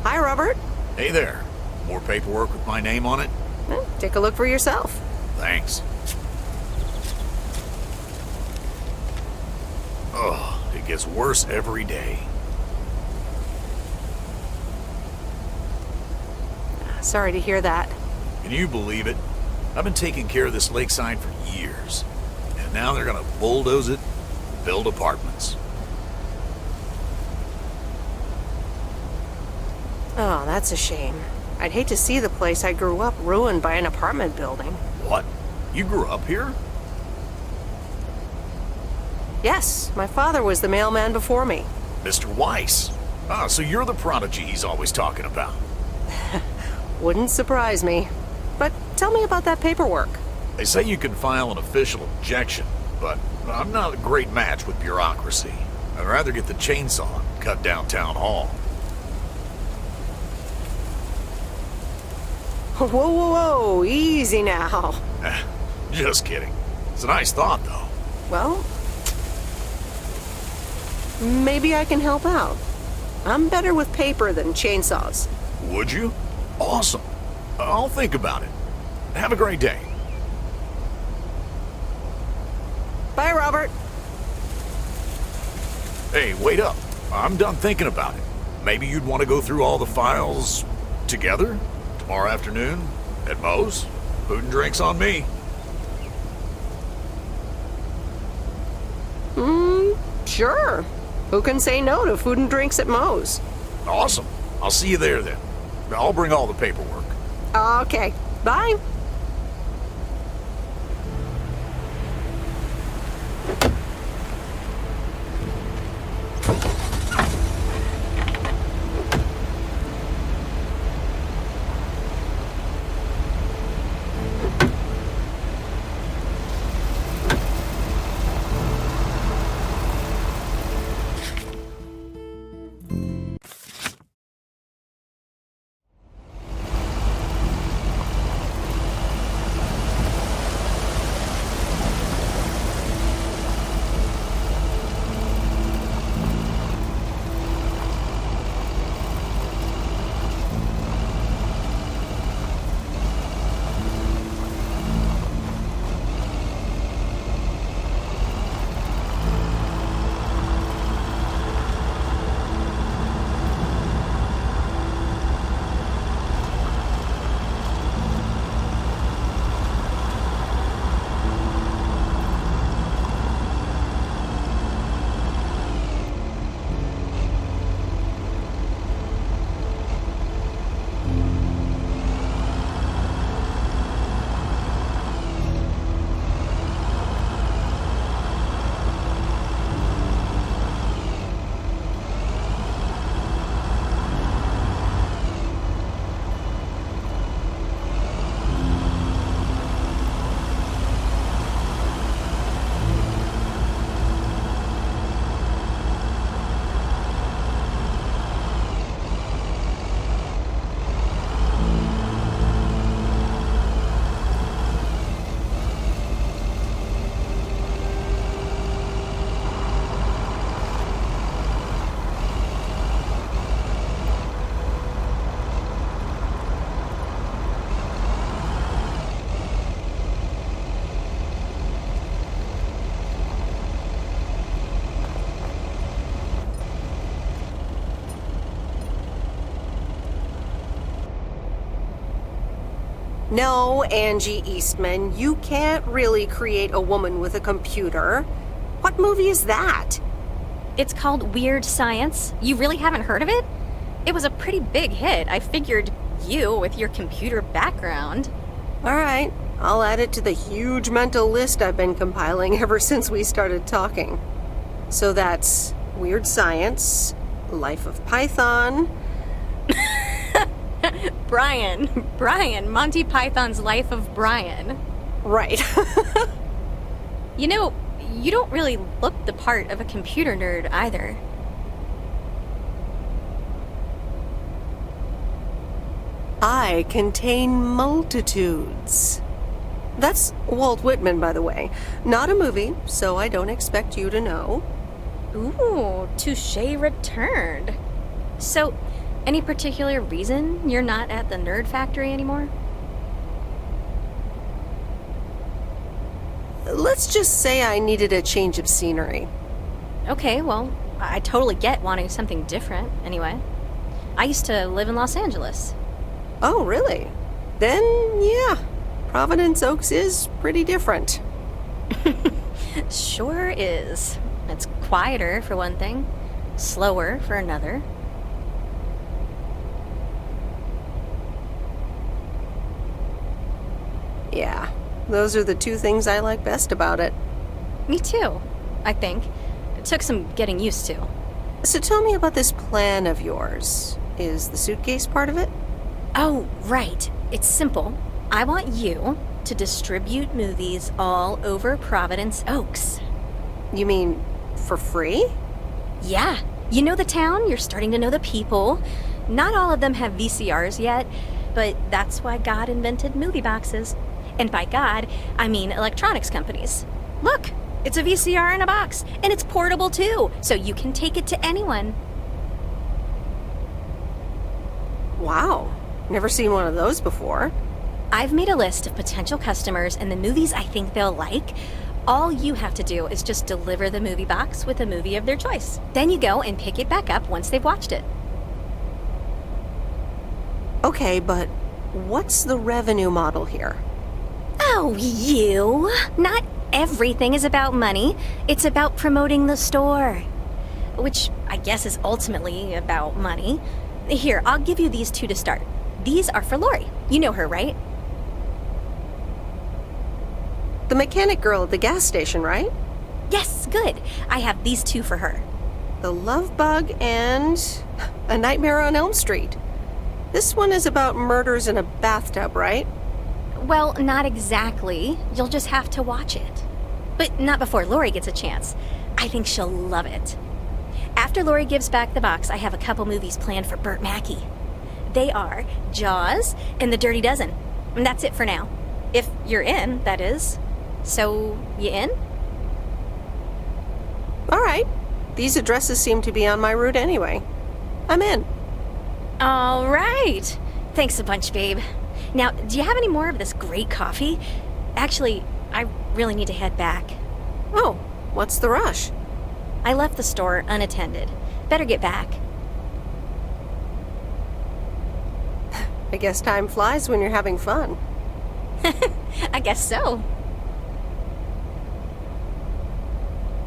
Hi, Robert. Hey there. More paperwork with my name on it? Take a look for yourself. Thanks. Oh, it gets worse every day. Sorry to hear that. Can you believe it? I've been taking care of this lakeside for years. And now they're gonna bulldoze it, build apartments. Oh, that's a shame. I'd hate to see the place I grew up ruined by an apartment building. What? You grew up here? Yes, my father was the mailman before me. Mr. Weiss. Ah, so you're the prodigy he's always talking about. Wouldn't surprise me. But tell me about that paperwork. They say you can file an official objection, but I'm not a great match with bureaucracy. I'd rather get the chainsaw and cut down town hall. Whoa, whoa, whoa, easy now. Just kidding. It's a nice thought, though. Well, maybe I can help out. I'm better with paper than chainsaws. Would you? Awesome. I'll think about it. Have a great day. Bye, Robert. Hey, wait up. I'm done thinking about it. Maybe you'd want to go through all the files together? Tomorrow afternoon? At Moe's? Food and drinks on me. Sure. Who can say no to food and drinks at Moe's? Awesome. I'll see you there then. I'll bring all the paperwork. Okay. Bye. No, Angie Eastman, you can't really create a woman with a computer. What movie is that? It's called Weird Science. You really haven't heard of it? It was a pretty big hit. I figured you, with your computer background. All right, I'll add it to the huge mental list I've been compiling ever since we started talking. So that's Weird Science, Life of Python. Brian, Monty Python's Life of Brian. Right. You know, you don't really look the part of a computer nerd either. I contain multitudes. That's Walt Whitman, by the way. Not a movie, so I don't expect you to know. Ooh, touche returned. So, any particular reason you're not at the Nerd Factory anymore? Let's just say I needed a change of scenery. Okay, well, I totally get wanting something different, anyway. I used to live in Los Angeles. Oh, really? Then, yeah, Провиденс Okes is pretty different. Sure is. It's quieter, for one thing. Slower, for another. Yeah, those are the two things I like best about it. Me too, I think. It took some getting used to. So tell me about this plan of yours. Is the suitcase part of it? Oh, right. It's simple. I want you to distribute movies all over Провиденс Окс. You mean for free? Yeah. You know the town, you're starting to know the people. Not all of them have VCRs yet, but that's why God invented movie boxes. And by God, I mean electronics companies. Look, it's a VCR in a box, and it's portable too, so you can take it to anyone. Wow, never seen one of those before. I've made a list of potential customers and the movies I think they'll like. All you have to do is just deliver the movie box with a movie of their choice. Then you go and pick it back up once they've watched it. Okay, but what's the revenue model here? Oh, you! Not everything is about money. It's about promoting the store. Which I guess is ultimately about money. Here, I'll give you these two to start. These are for Lori. You know her, right? The mechanic girl at the gas station, right? Yes, good. I have these two for her. The Love Bug and A Nightmare on Elm Street. This one is about murders in a bathtub, right? Well, not exactly. You'll just have to watch it. But not before Lori gets a chance. I think she'll love it. After Lori gives back the box, I have a couple movies planned for Burt Mackey. They are Jaws and The Dirty Dozen. And that's it for now. If you're in, that is. So, you in? All right. These addresses seem to be on my route anyway. I'm in. All right. Thanks a bunch, babe. Now, do you have any more of this great coffee? Actually, I really need to head back. Oh, what's the rush? I left the store unattended. Better get back. I guess time flies when you're having fun. I guess so.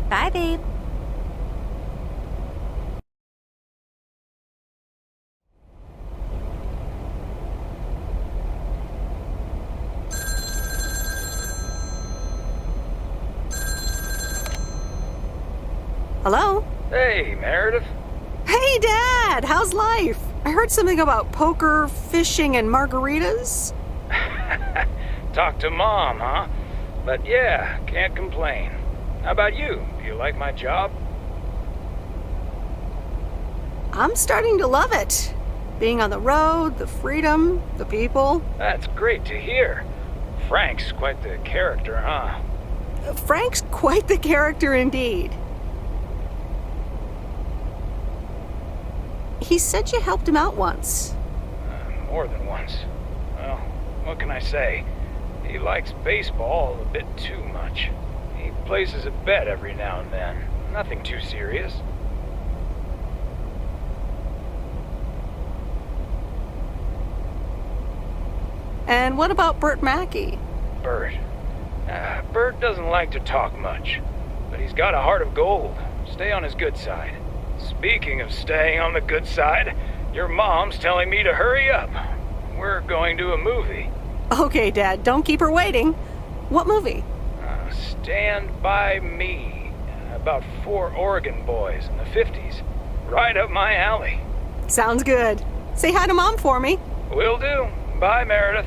Bye, babe. Hello? Hey, Meredith. Hey, Dad! How's life? I heard something about poker, fishing, and margaritas. Talk to Mom, huh? But yeah, can't complain. How about you? Do you like my job? I'm starting to love it. Being on the road, the freedom, the people. That's great to hear. Frank's quite the character, huh? Frank's quite the character indeed. He said you helped him out once. More than once. Well, what can I say? He likes baseball a bit too much. He places a bet every now and then. Nothing too serious. And what about Bert Mackey? Bert. Bert doesn't like to talk much, but he's got a heart of gold. Stay on his good side. Speaking of staying on the good side, your mom's telling me to hurry up. We're going to a movie. Okay, Dad, don't keep her waiting. What movie? Stand By Me. About 4 Oregon boys in the 50s. Right up my alley. Sounds good. Say hi to Mom for me. Will do. Bye, Meredith.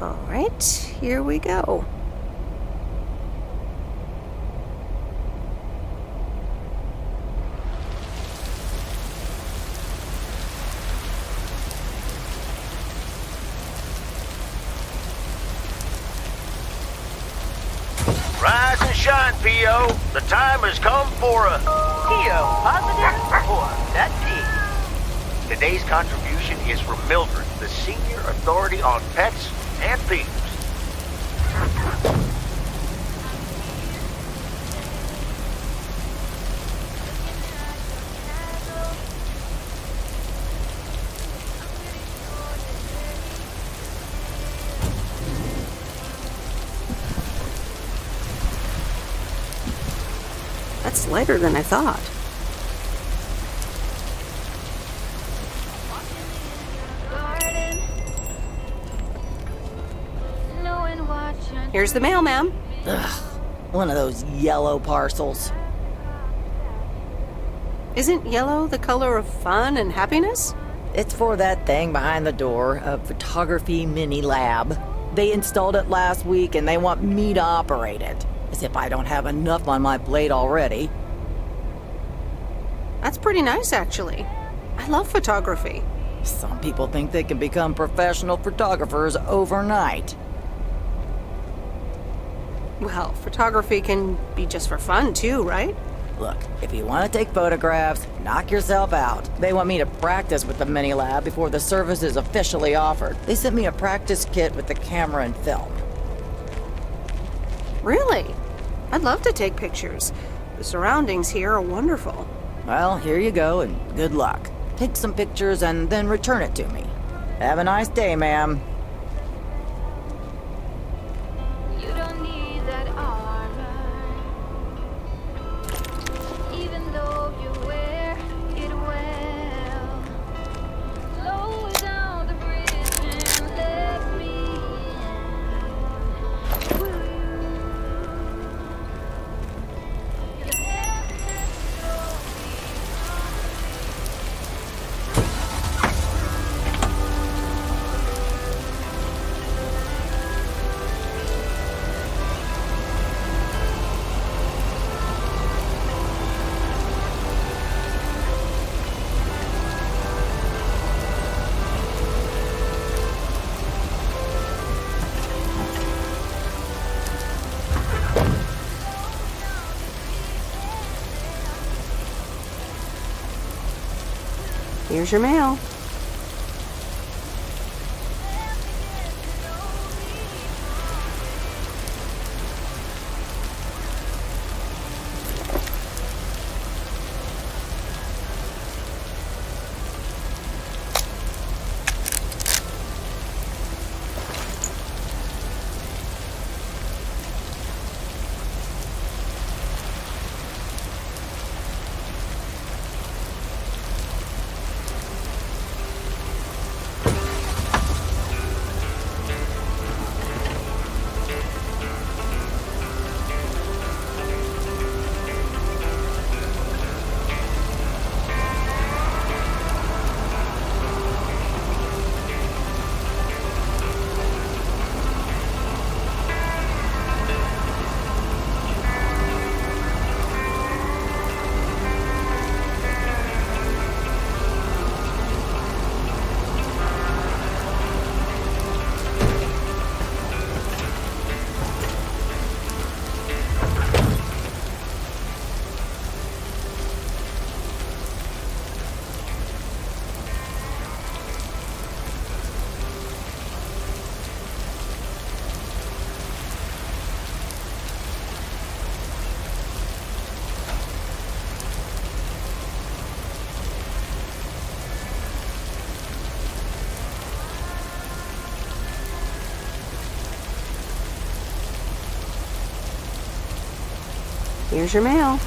All right, here we go. Rise and shine, P.O. The time has come for a P.O. positive or that P. Today's contribution is from Mildred, the senior authority on pets and thieves. That's lighter than I thought. Here's the mail, ma'am. Ugh, one of those yellow parcels. Isn't yellow the color of fun and happiness? It's for that thing behind the door, a photography mini lab. They installed it last week and they want me to operate it. As if I don't have enough on my plate already. That's pretty nice, actually. I love photography. Some people think they can become professional photographers overnight. Well, photography can be just for fun, too, right? Look, if you want to take photographs, knock yourself out. They want me to practice with the mini lab before the service is officially offered. They sent me a practice kit with the camera and film. Really? I'd love to take pictures. The surroundings here are wonderful. Well, here you go, and good luck. Take some pictures and then return it to me. Have a nice day, ma'am. You don't need that armor, even though you wear it well. Slow down the bridge and let me in. Will you? Here's your mail. Here's your mail.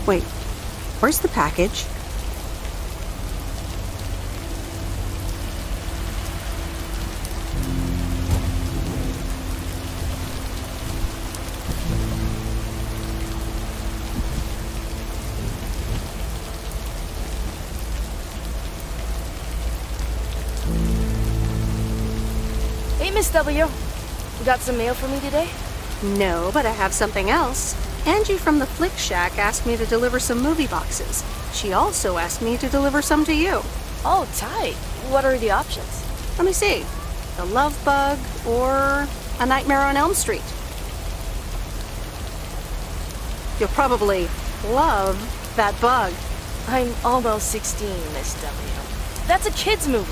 Wait, where's the package? Miss W. Got some mail for me today? No, but I have something else. Angie from the Flick Shack asked me to deliver some movie boxes. She also asked me to deliver some to you. Oh, tight. What are the options? Let me see. The Love Bug or A Nightmare on Elm Street. You'll probably love that bug. I'm almost 16, Miss W. That's a kid's movie.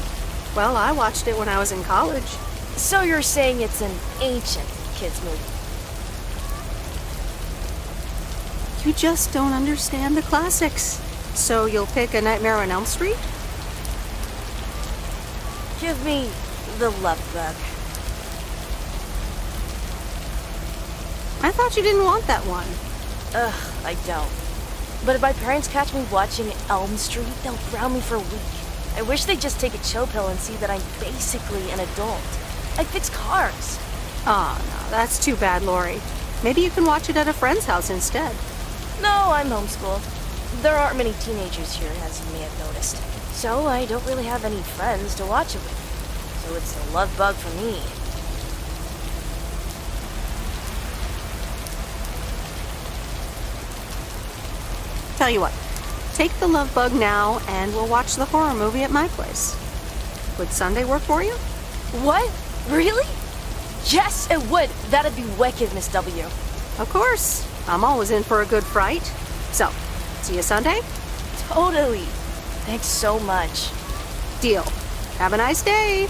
Well, I watched it when I was in college. So you're saying it's an ancient kid's movie? You just don't understand the classics. So you'll pick A Nightmare on Elm Street? Give me the Love Bug. I thought you didn't want that one. Ugh, I don't. But if my parents catch me watching Elm Street, they'll ground me for a week. I wish they'd just take a chill pill and see that I'm basically an adult. I fix cars. Oh, no, that's too bad, Lori. Maybe you can watch it at a friend's house instead. No, I'm homeschooled. There aren't many teenagers here, as you may have noticed. So I don't really have any friends to watch it with. So it's a love bug for me. Tell you what, take the Love Bug now and we'll watch the horror movie at my place. Would Sunday work for you? What? Really? Yes, it would. That'd be wicked, Miss W. Of course. I'm always in for a good fright. So, see you Sunday? Totally. Thanks so much. Deal. Have a nice day.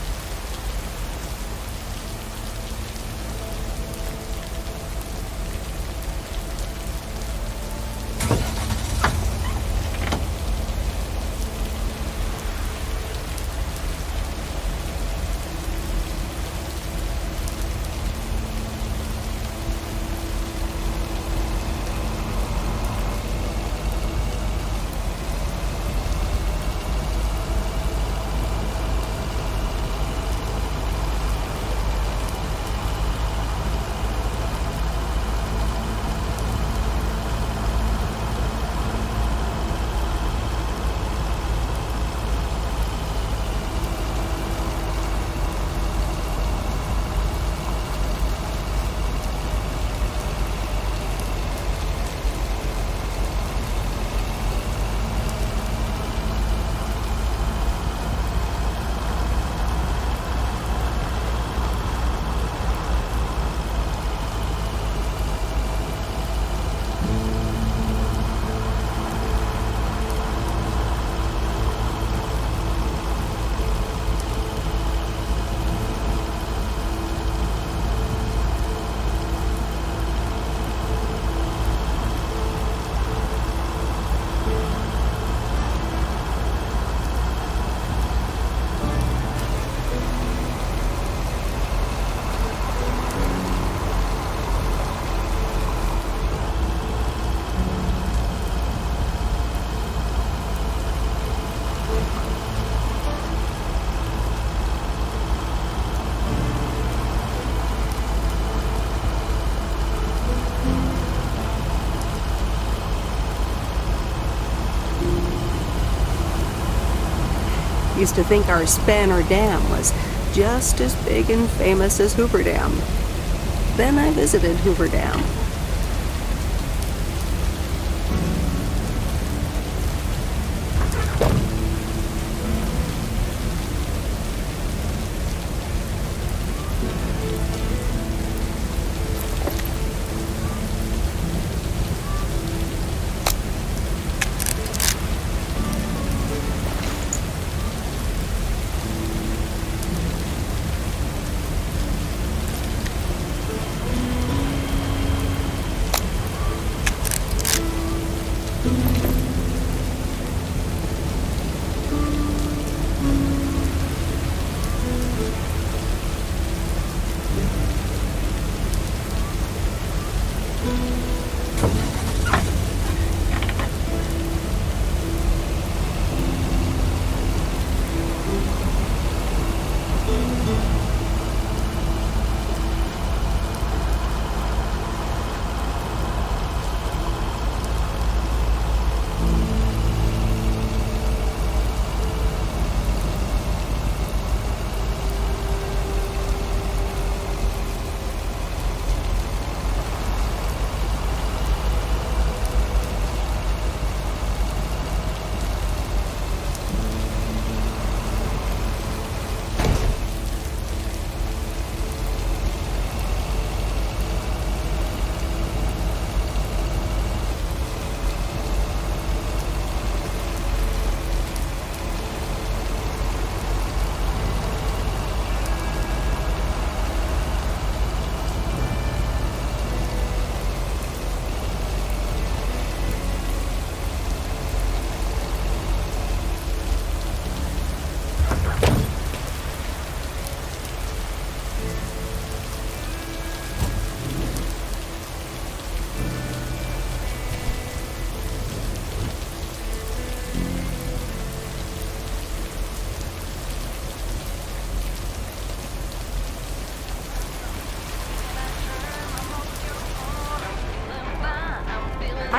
Used to think our Spanner Dam was just as big and famous as Hoover Dam. Then I visited Hoover Dam.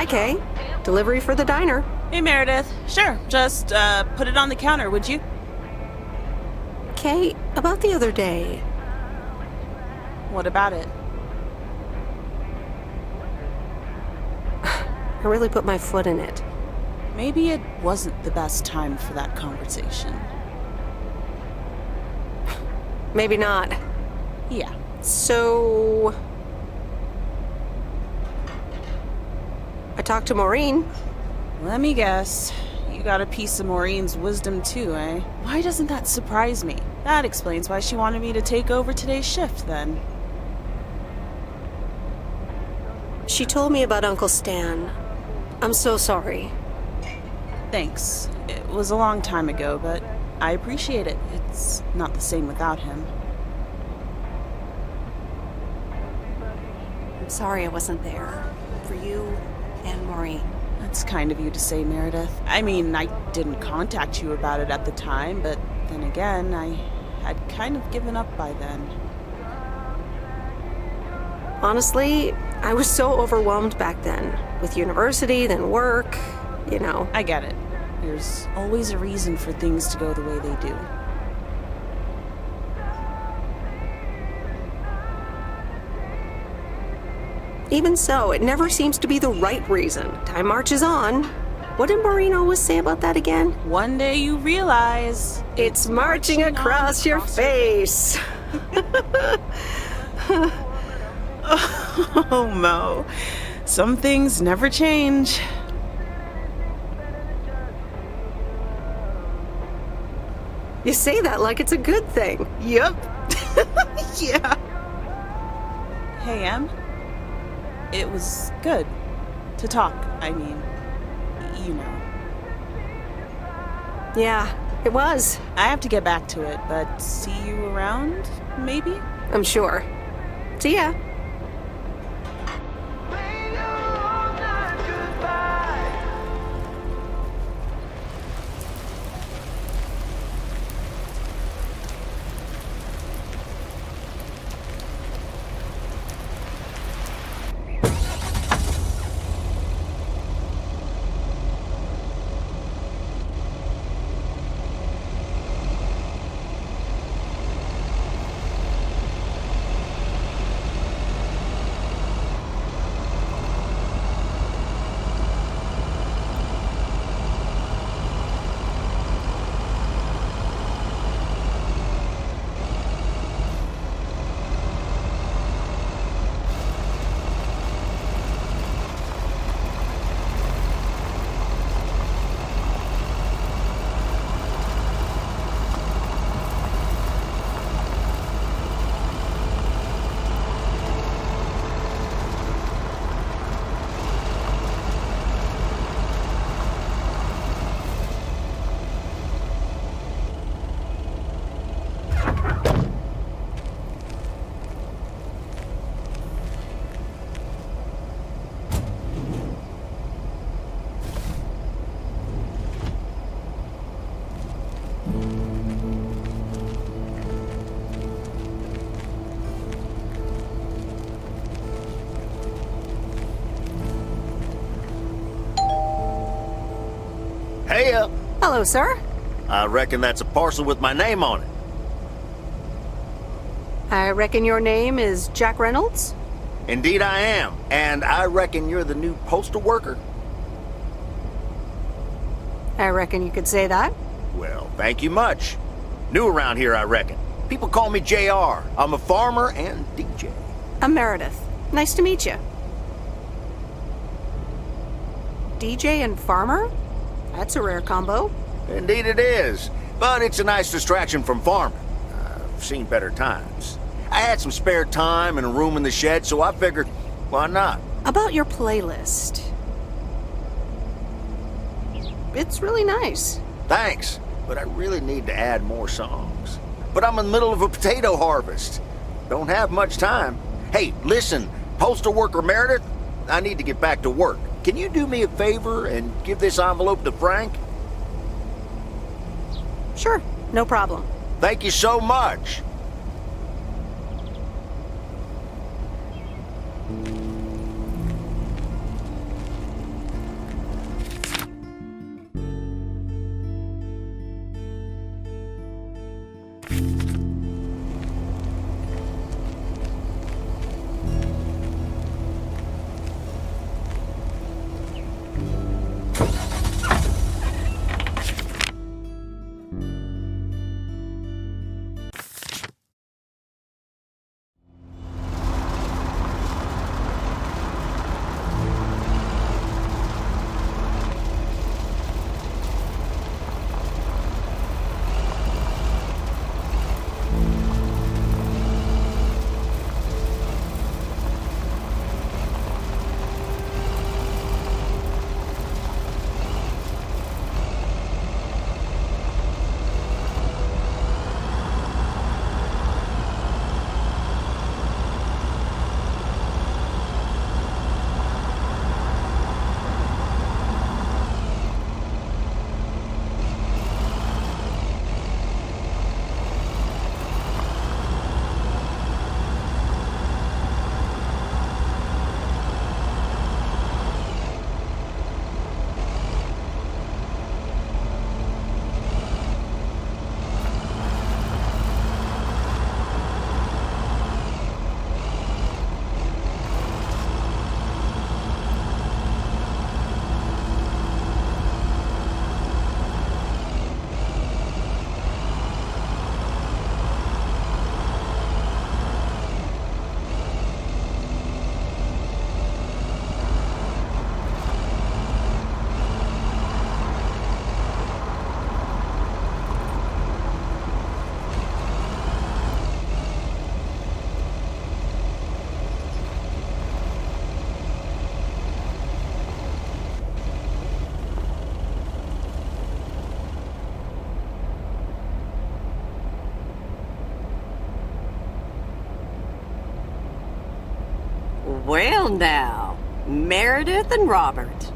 Hi, Kay. Delivery for the diner. Hey, Meredith. Sure, just put it on the counter, would you? Kay, about the other day. What about it? I really put my foot in it. Maybe it wasn't the best time for that conversation. Maybe not. Yeah. So... I talked to Maureen. Let me guess. You got a piece of Maureen's wisdom too, eh? Why doesn't that surprise me? That explains why she wanted me to take over today's shift, then. She told me about Uncle Stan. I'm so sorry. Thanks. It was a long time ago, but I appreciate it. It's not the same without him. I'm sorry I wasn't there. For you and Maureen. That's kind of you to say, Meredith. I mean, I didn't contact you about it at the time, but then again, I had kind of given up by then. Honestly, I was so overwhelmed back then. With university, then work, you know. I get it. There's always a reason for things to go the way they do. Even so, it never seems to be the right reason. Time marches on. What did Maureen always say about that again? One day you realize... It's marching across your face. Oh, Mo. Some things never change. You say that like it's a good thing. Yep. Yeah. Hey, Em. It was good to talk. I mean, you know. Yeah, it was. I have to get back to it, but see you around, maybe? I'm sure. See ya. Hey, Hello, sir. I reckon that's a parcel with my name on it. I reckon your name is Jack Reynolds? Indeed I am. And I reckon you're the new postal worker? I reckon you could say that. Well, thank you much. New around here, I reckon. People call me JR. I'm a farmer and DJ. I'm Meredith. Nice to meet you. DJ and farmer? That's a rare combo. Indeed it is. But it's a nice distraction from farming. I've seen better times. I had some spare time and a room in the shed, so I figured, why not? About your playlist. It's really nice. Thanks, but I really need to add more songs. But I'm in the middle of a potato harvest. Don't have much time. Hey, listen, postal worker Meredith, I need to get back to work. Can you do me a favor and give this envelope to Frank? Sure, no problem. Thank you so much. Well now, Meredith and Robert.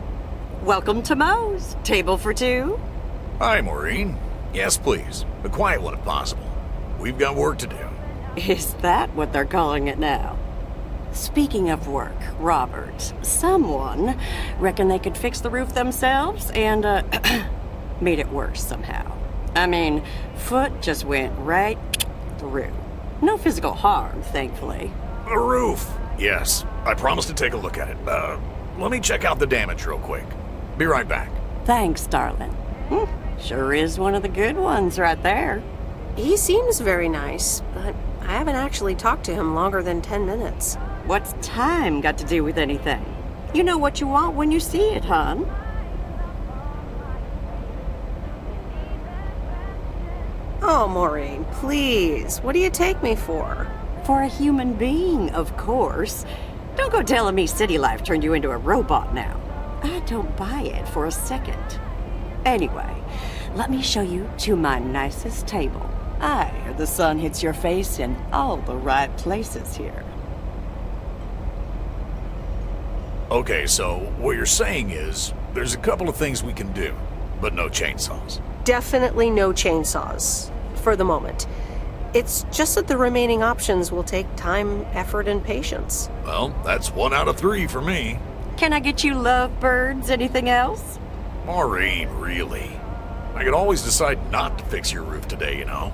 Welcome to Moe's. Table for two? Hi, Maureen. Yes, please. A quiet one if possible. We've got work to do. Is that what they're calling it now? Speaking of work, Robert, someone reckoned they could fix the roof themselves and, made it worse somehow. I mean, foot just went right through. No physical harm, thankfully. The roof! Yes, I promised to take a look at it. Let me check out the damage real quick. Be right back. Thanks, darling. Sure is one of the good ones right there. He seems very nice, but I haven't actually talked to him longer than 10 minutes. What's time got to do with anything? You know what you want when you see it, hon. Oh, Maureen, please. What do you take me for? For a human being, of course. Don't go telling me city life turned you into a robot now. I don't buy it for a second. Anyway, let me show you to my nicest table. The sun hits your face in all the right places here. Okay, so what you're saying is there's a couple of things we can do, but no chainsaws. Definitely no chainsaws, for the moment. It's just that the remaining options will take time, effort, and patience. Well, that's 1 out of 3 for me. Can I get you lovebirds? Anything else? Maureen, really? I could always decide not to fix your roof today, you know?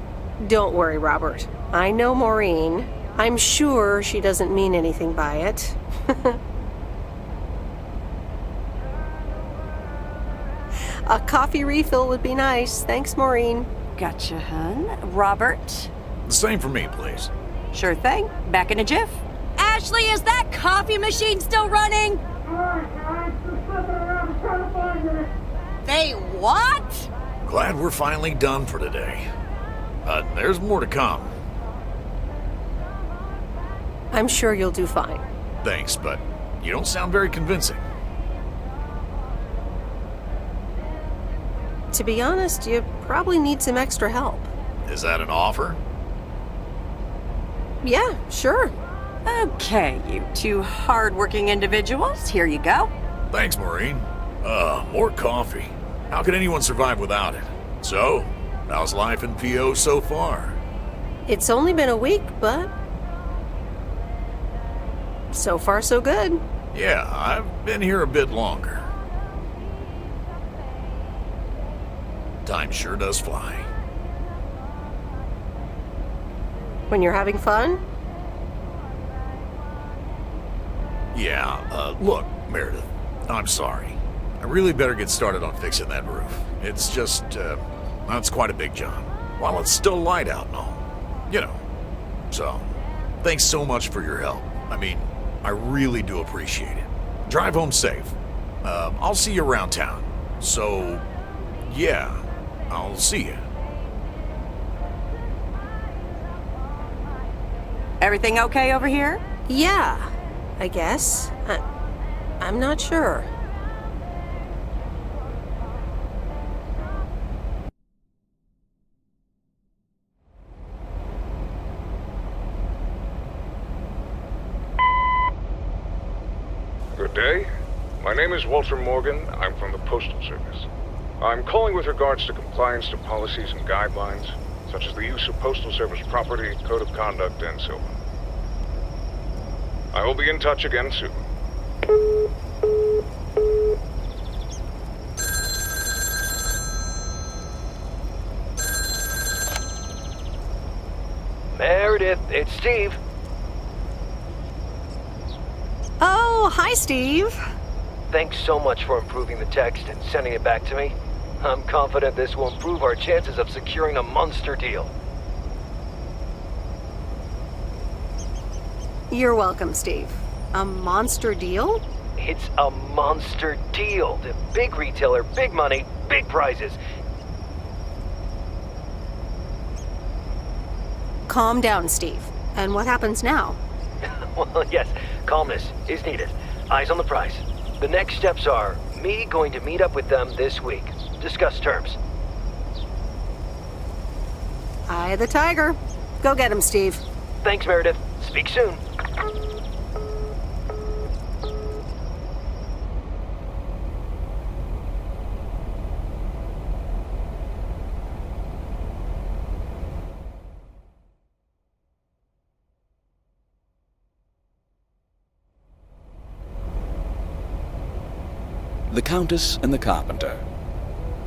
Don't worry, Robert. I know Maureen. I'm sure she doesn't mean anything by it. A coffee refill would be nice. Thanks, Maureen. Gotcha, hun. Robert? The same for me, please. Sure thing. Back in a jiff. Ashley, is that coffee machine still running? They what? Glad we're finally done for today. There's more to come. I'm sure you'll do fine. Thanks, but you don't sound very convincing. To be honest, you probably need some extra help. Is that an offer? Yeah, sure. Okay, you two hard-working individuals, here you go. Thanks, Maureen. More coffee. How could anyone survive without it? So, how's life in PO so far? It's only been a week, but so far so good. Yeah, I've been here a bit longer. Time sure does fly. When you're having fun? Yeah, look, Meredith, I'm sorry. I really better get started on fixing that roof. It's just, that's quite a big job. While it's still light out and all. You know. So, thanks so much for your help. I mean, I really do appreciate it. Drive home safe. I'll see you around town. So, yeah, I'll see you. Everything okay over here? Yeah, I guess. I'm not sure. Good day. My name is Walter Morgan. I'm from the Postal Service. I'm calling with regards to compliance to policies and guidelines, such as the use of Postal Service property, code of conduct, and so on. I will be in touch again soon. Meredith, it's Steve. Oh, hi, Steve. Thanks so much for improving the text and sending it back to me. I'm confident this will improve our chances of securing a monster deal. You're welcome, Steve. A monster deal? It's a monster deal. The big retailer, big money, big prizes. Calm down, Steve. And what happens now? Well, yes, calmness is needed. Eyes on the prize. The next steps are me going to meet up with them this week. Discuss terms. Eye of the tiger. Go get him, Steve. Thanks, Meredith. Speak soon. The Countess and the Carpenter.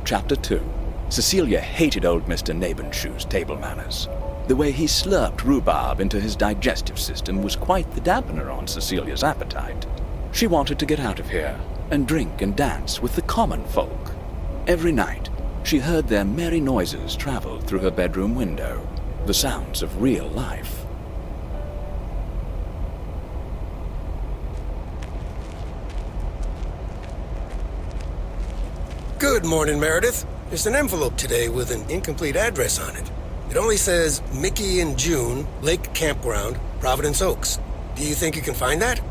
Chapter 2. Cecilia hated old Mr. Nabenshoe's table manners. The way he slurped rhubarb into his digestive system was quite the dampener on Cecilia's appetite. She wanted to get out of here and drink and dance with the common folk. Every night, she heard their merry noises travel through her bedroom window, the sounds of real life. Good morning, Meredith. There's an envelope today with an incomplete address on it. It only says Mickey and June, Lake Campground, Провиденс Ok's. Do you think you can find that?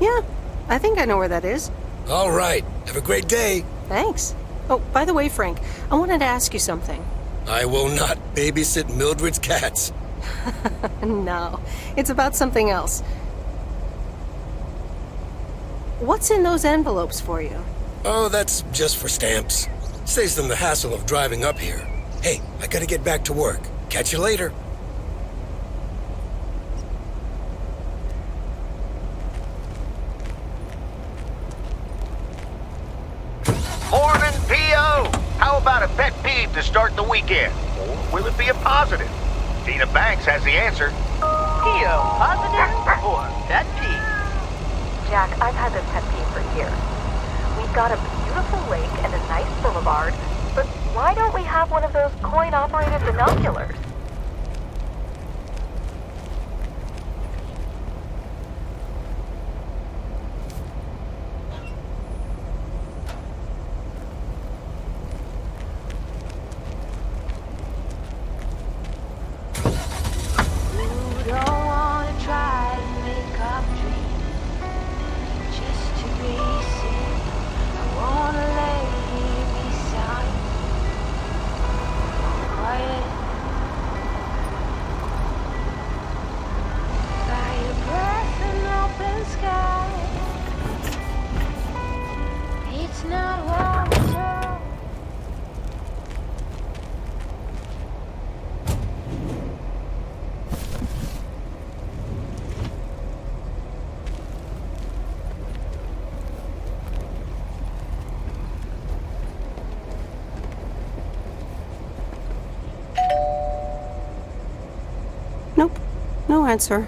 Yeah, I think I know where that is. All right. Have a great day. Thanks. Oh, by the way, Frank, I wanted to ask you something. I will not babysit Mildred's cats. No, it's about something else. What's in those envelopes for you? Oh, that's just for stamps. Saves them the hassle of driving up here. Hey, I gotta get back to work. Catch you later. Morning, P.O. How about a pet peeve to start the weekend? Or will it be a positive? Tina Banks has the answer. P.O. Positive or pet peeve? Jack, I've had this pet peeve for years. We've got a beautiful lake and a nice boulevard, but why don't we have one of those coin-operated binoculars? Nope, no answer.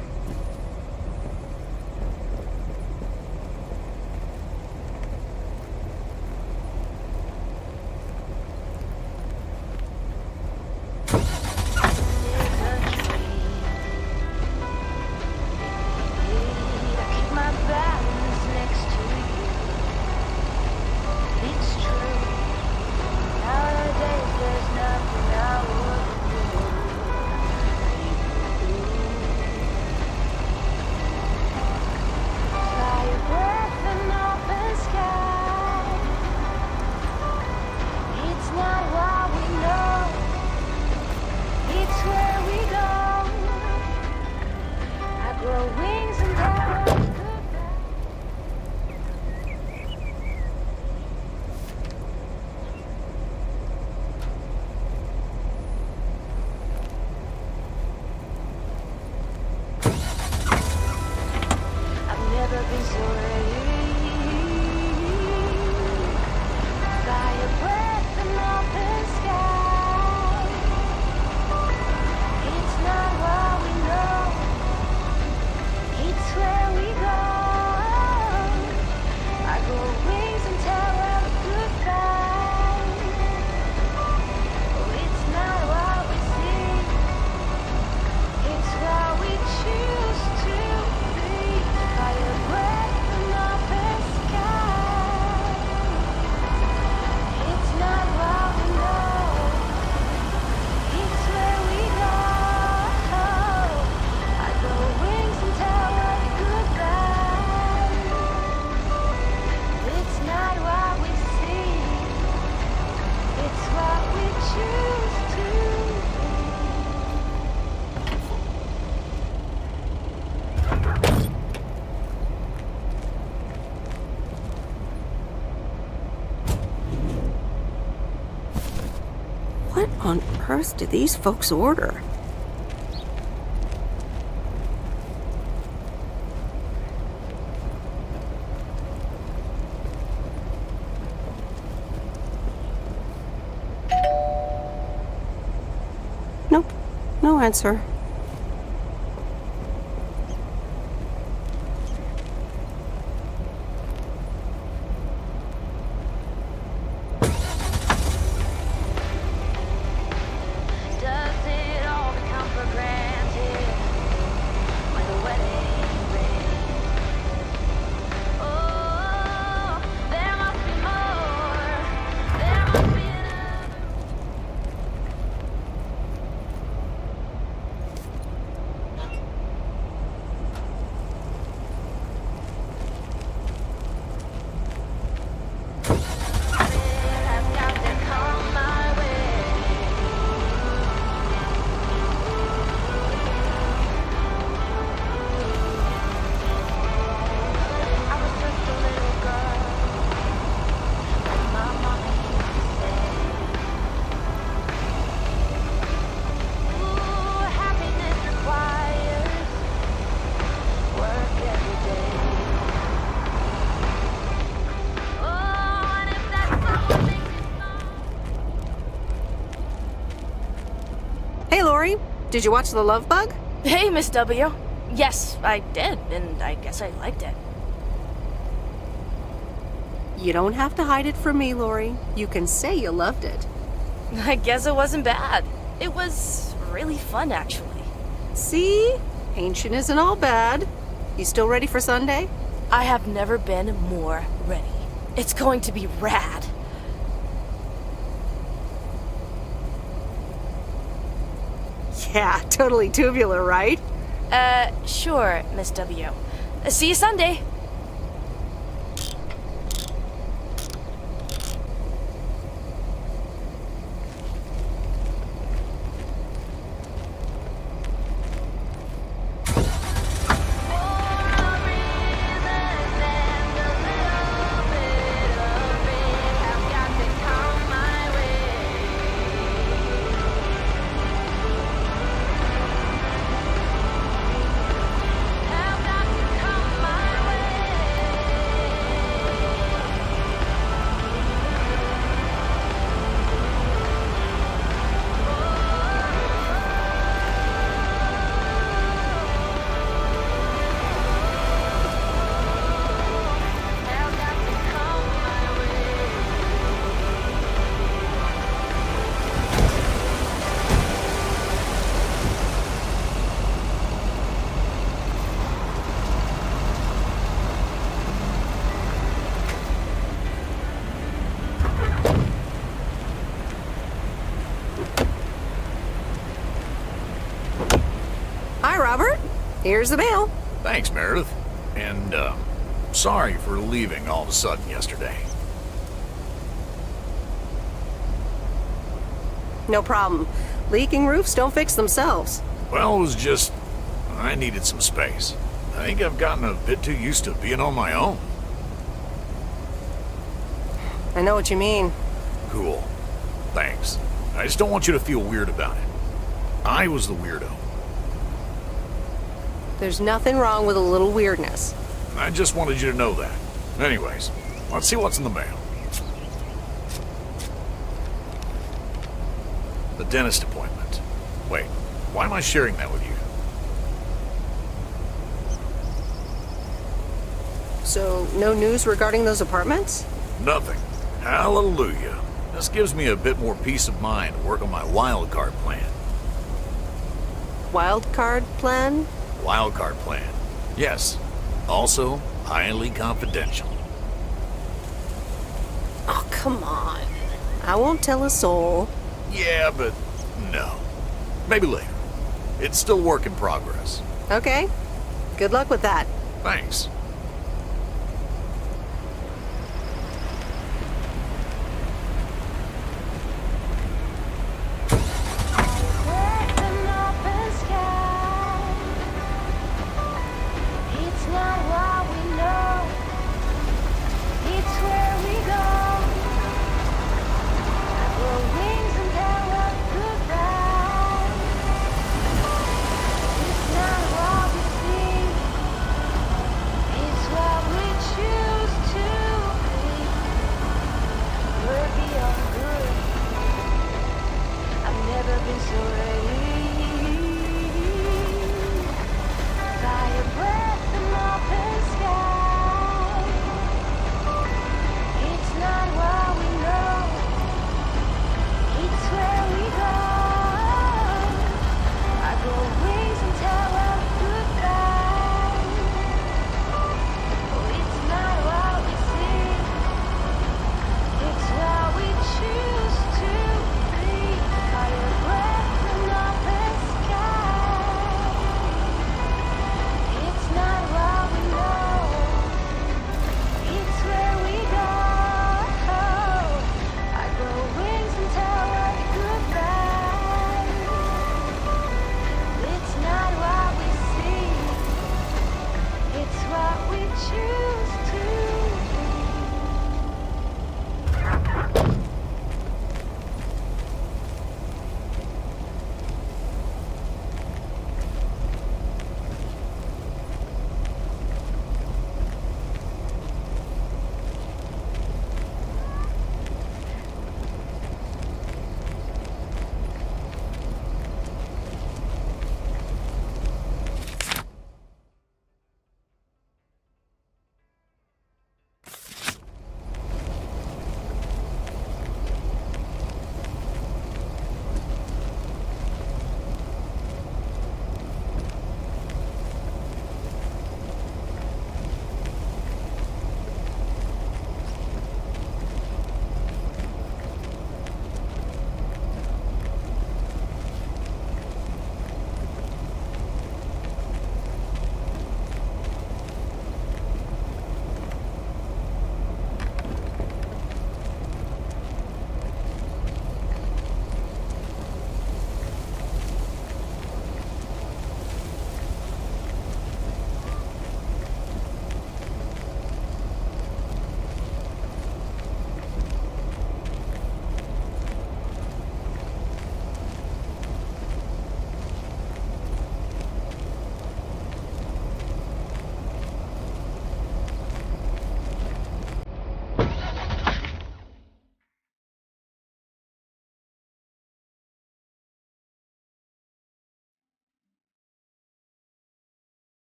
What on earth do these folks order? answer. Does it all become for granted when the wedding rings? Oh, there must be more. There must be Hey, Lori. Did you watch The Love Bug? Hey, Miss W. Yes, I did, and I guess I liked it. You don't have to hide it from me, Lori. You can say you loved it. I guess it wasn't bad. It was really fun, actually. See? Ancient isn't all bad. You still ready for Sunday? I have never been more ready. It's going to be rad. Yeah, totally tubular, right? Sure, Miss W. See you Sunday. Hi, Robert. Here's the mail. Thanks, Meredith. And, sorry for leaving all of a sudden yesterday. No problem. Leaking roofs don't fix themselves. Well, it was just... I needed some space. I think I've gotten a bit too used to being on my own. I know what you mean. Cool. Thanks. I just don't want you to feel weird about it. I was the weirdo. There's nothing wrong with a little weirdness. I just wanted you to know that. Anyways, let's see what's in the mail. The dentist appointment. Wait, why am I sharing that with you? So, no news regarding those apartments? Nothing. Hallelujah. This gives me a bit more peace of mind to work on my wild card plan. Wild card plan? Wild card plan. Yes. Also, highly confidential. Oh, come on. I won't tell a soul. Yeah, but no. Maybe later. It's still work in progress. Okay. Good luck with that. Thanks.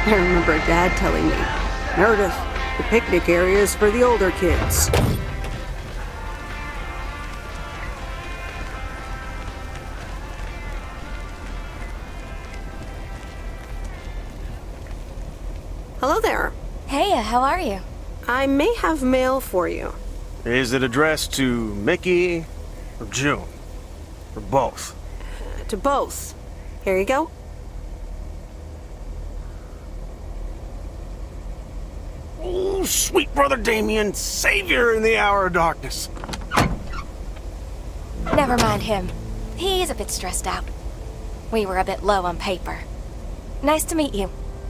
I remember Dad telling me, Meredith, the picnic area is for the older kids. Hello there. Hey, how are you? I may have mail for you. Is it addressed to Mickey or June? Or both? To both. Here you go. Oh, sweet brother Damien, savior in the hour of darkness. Never mind him. He's a bit stressed out. We were a bit low on paper. Nice to meet you.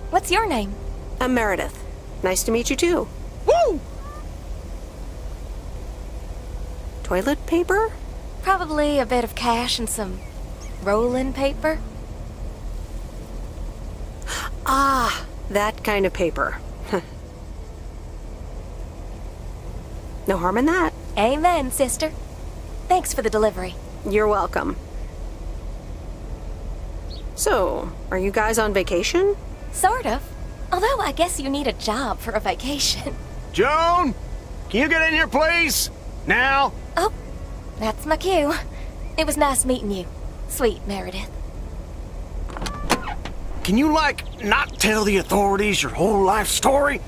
What's your name? I'm Meredith. Nice to meet you too. Woo! Toilet paper? Probably a bit of cash and some rolling paper. Ah, that kind of paper. No harm in that. Amen, sister. Thanks for the delivery. You're welcome. So, are you guys on vacation? Sort of. Although I guess you need a job for a vacation. Joan! Can you get in here, please? Now? Oh, that's my cue. It was nice meeting you. Sweet Meredith. Can you, not tell the authorities your whole life story?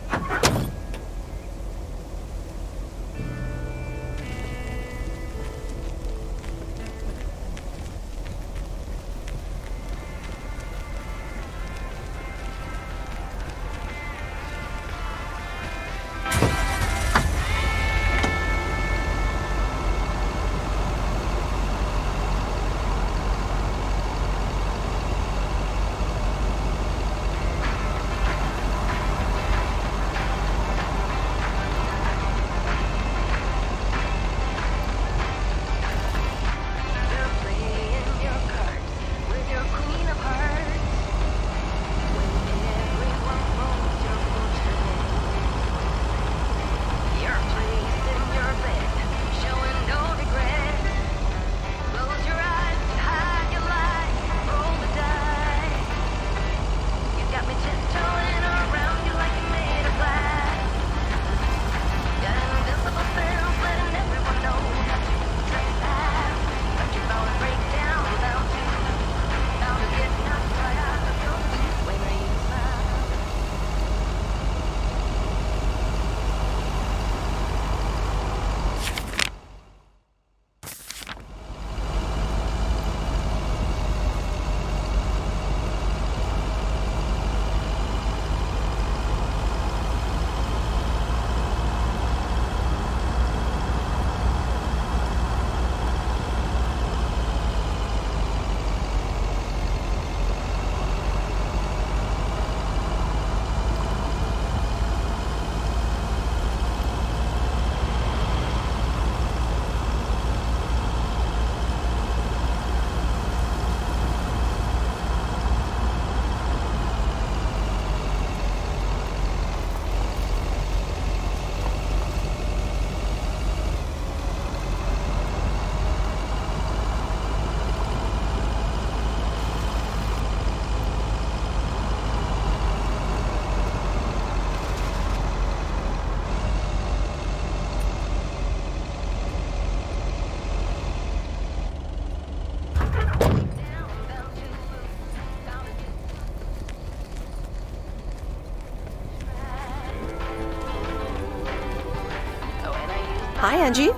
Hi, Angie.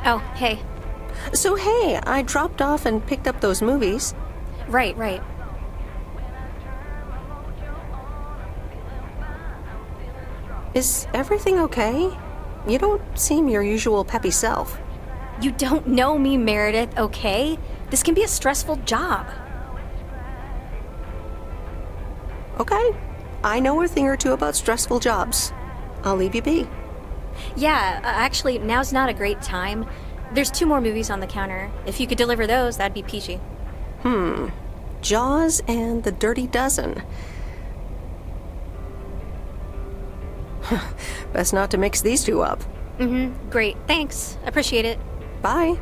Oh, hey. So, hey, I dropped off and picked up those movies. Right. Is everything okay? You don't seem your usual peppy self. You don't know me, Meredith, okay? This can be a stressful job. Okay. I know a thing or two about stressful jobs. I'll leave you be. Yeah, actually, now's not a great time. There's 2 more movies on the counter. If you could deliver those, that'd be peachy. Jaws and The Dirty Dozen. Best not to mix these 2 up. Great. Thanks. Appreciate it. Bye.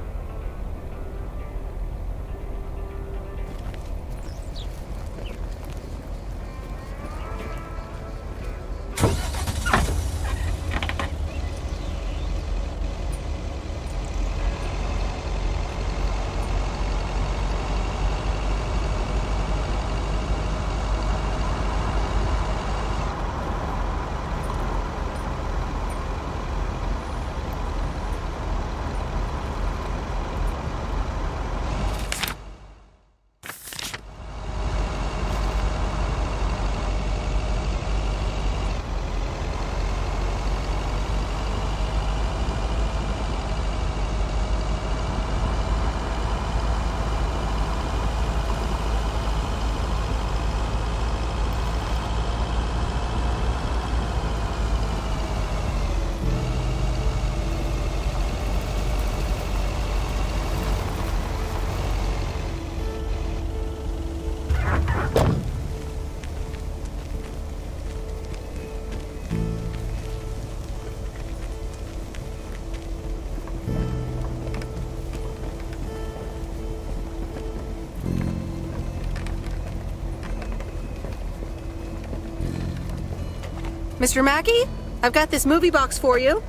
Mr. Mackey, I've got this movie box for you.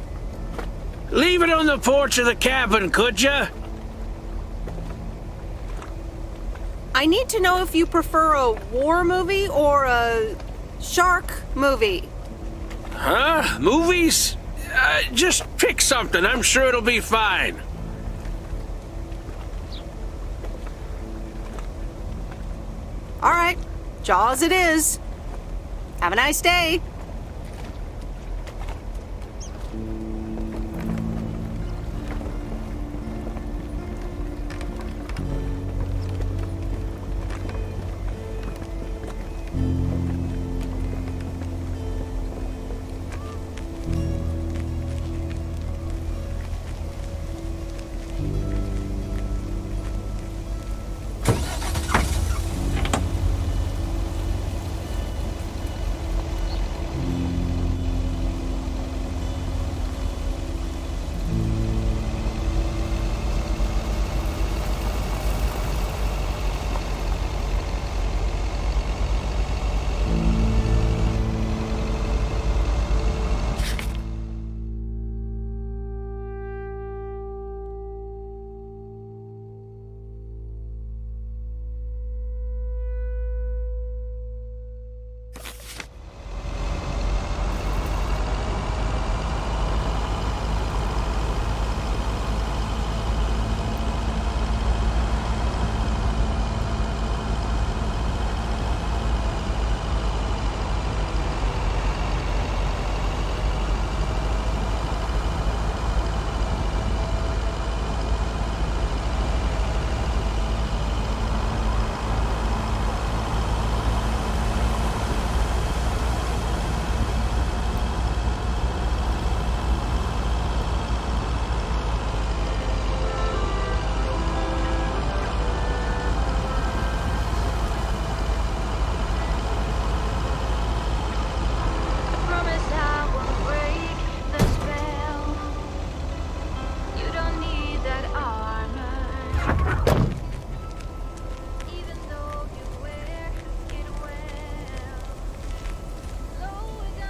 Leave it on the porch of the cabin, could ya? I need to know if you prefer a war movie or a shark movie. Huh? Movies? Just pick something. I'm sure it'll be fine. All right, Jaws it is. Have a nice day.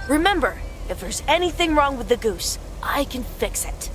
Remember, if there's anything wrong with the goose, I can fix it.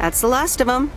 That's the last of them.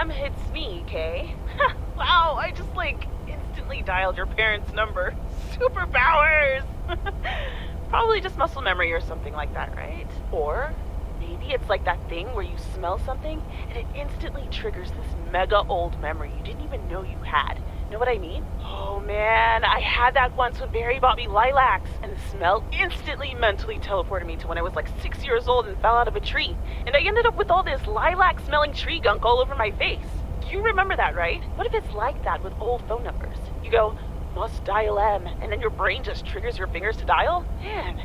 a.m., it's me, Kay. Wow, I just, instantly dialed your parents' number. Superpowers! Probably just muscle memory or something like that, right? Or maybe it's like that thing where you smell something and it instantly triggers this mega old memory you didn't even know you had. Know what I mean? Oh man, I had that once when Barry bought me lilacs, and the smell instantly mentally teleported me to when I was 6 years old and fell out of a tree. And I ended up with all this lilac-smelling tree gunk all over my face. You remember that, right? What if it's like that with old phone numbers? You go, must dial M, and then your brain just triggers your fingers to dial? Man.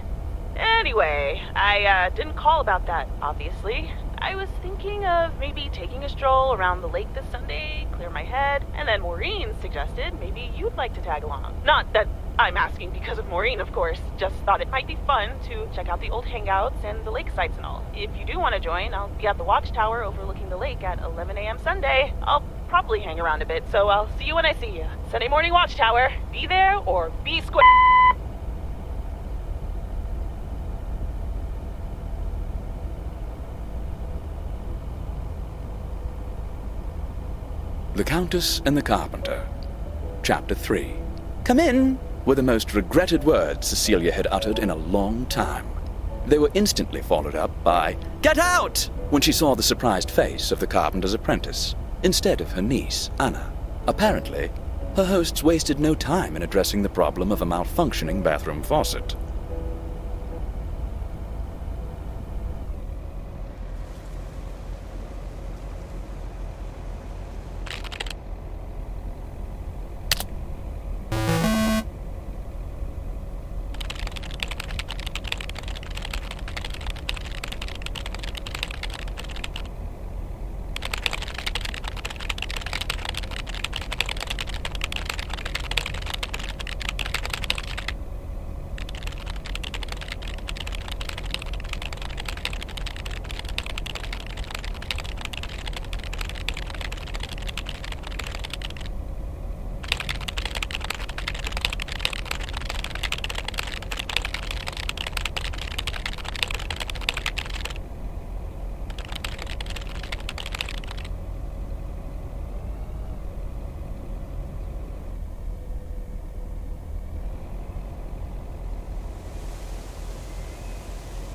Anyway, I didn't call about that, obviously. I was thinking of maybe taking a stroll around the lake this Sunday, clear my head, and then Maureen suggested maybe you'd like to tag along. Not that I'm asking because of Maureen, of course, just thought it might be fun to check out the old hangouts and the lake sites and all. If you do want to join, I'll be at the watchtower overlooking the lake at 11 a.m. Sunday. I'll probably hang around a bit, so I'll see you when I see you. Sunday morning watchtower. Be there or be square. The Countess and the Carpenter. Chapter 3. Come in, were the most regretted words Cecilia had uttered in a long time. They were instantly followed up by, "Get out!" when she saw the surprised face of the carpenter's apprentice, instead of her niece, Anna. Apparently, her hosts wasted no time in addressing the problem of a malfunctioning bathroom faucet.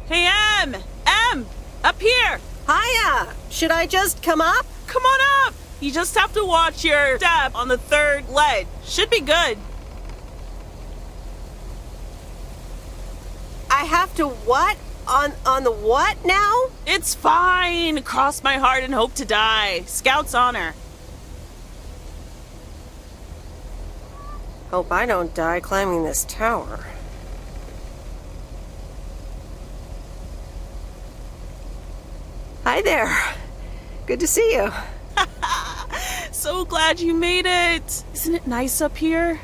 Hey, Em! Up here! Hiya! Should I just come up? Come on up! You just have to watch your step on the third ledge. Should be good. I have to what? On the what now? It's fine. Cross my heart and hope to die. Scout's honor. Hope I don't die climbing this tower. Hi there. Good to see you. So glad you made it. Isn't it nice up here?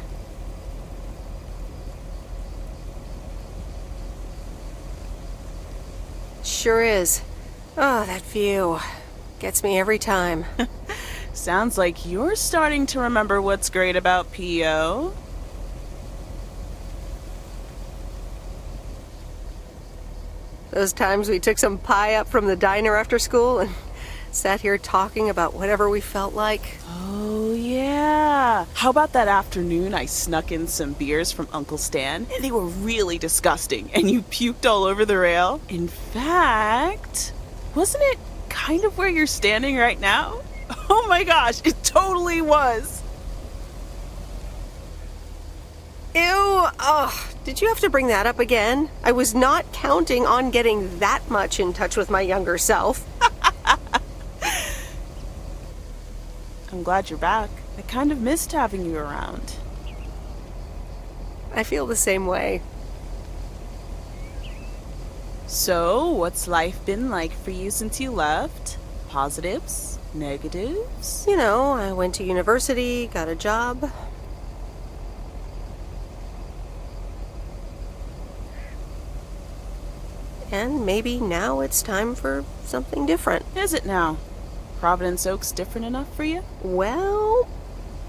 Sure is. Oh, that view. Gets me every time. Sounds like you're starting to remember what's great about P.O. Those times we took some pie up from the diner after school and sat here talking about whatever we felt like. Oh, yeah. How about that afternoon I snuck in some beers from Uncle Stan, and they were really disgusting, and you puked all over the rail? In fact, wasn't it kind of where you're standing right now? Oh my gosh, it totally was. Ew, ugh. Did you have to bring that up again? I was not counting on getting that much in touch with my younger self. I'm glad you're back. I kind of missed having you around. I feel the same way. So, what's life been like for you since you left? Positives? Negatives? You know, I went to university, got a job. And maybe now it's time for something different. Is it now? Провиденс Ok's different enough for you? Well,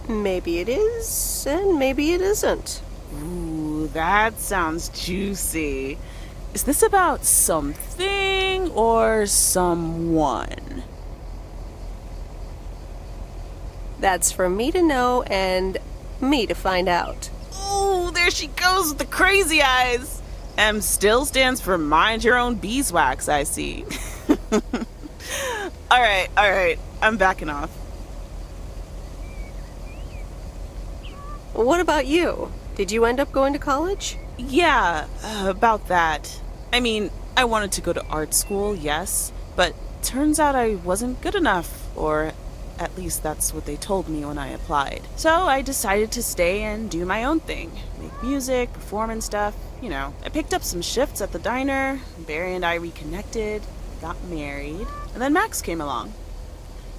maybe it is, and maybe it isn't. Ooh, that sounds juicy. Is this about something or someone? That's for me to know and me to find out. Oh, there she goes with the crazy eyes. M still stands for mind your own beeswax, I see. All right. I'm backing off. What about you? Did you end up going to college? Yeah, about that. I mean, I wanted to go to art school, yes, but turns out I wasn't good enough, or at least that's what they told me when I applied. So I decided to stay and do my own thing. Make music, perform and stuff, you know. I picked up some shifts at the diner, Barry and I reconnected, got married, and then Max came along.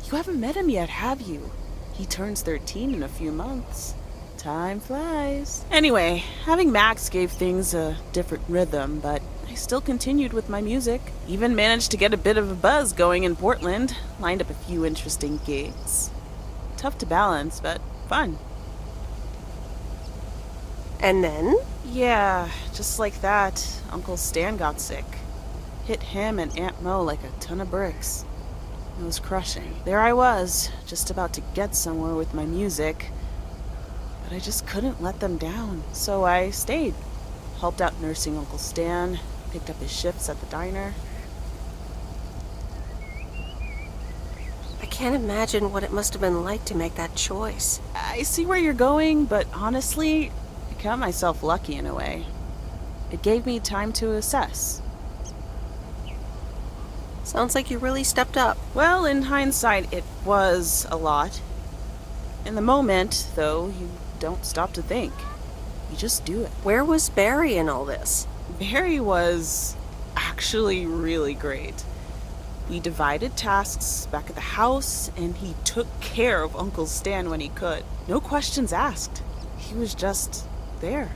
You haven't met him yet, have you? He turns 13 in a few months. Time flies. Anyway, having Max gave things a different rhythm, but I still continued with my music. Even managed to get a bit of a buzz going in Portland. Lined up a few interesting gigs. Tough to balance, but fun. And then? Yeah, just like that, Uncle Stan got sick. Hit him and Aunt Mo like a ton of bricks. It was crushing. There I was, just about to get somewhere with my music. But I just couldn't let them down, so I stayed. Helped out nursing Uncle Stan, picked up his shifts at the diner. I can't imagine what it must have been like to make that choice. I see where you're going, but honestly, I count myself lucky in a way. It gave me time to assess. Sounds like you really stepped up. Well, in hindsight, it was a lot. In the moment, though, you don't stop to think. You just do it. Where was Barry in all this? Barry was actually really great. We divided tasks back at the house, and he took care of Uncle Stan when he could. No questions asked. He was just there.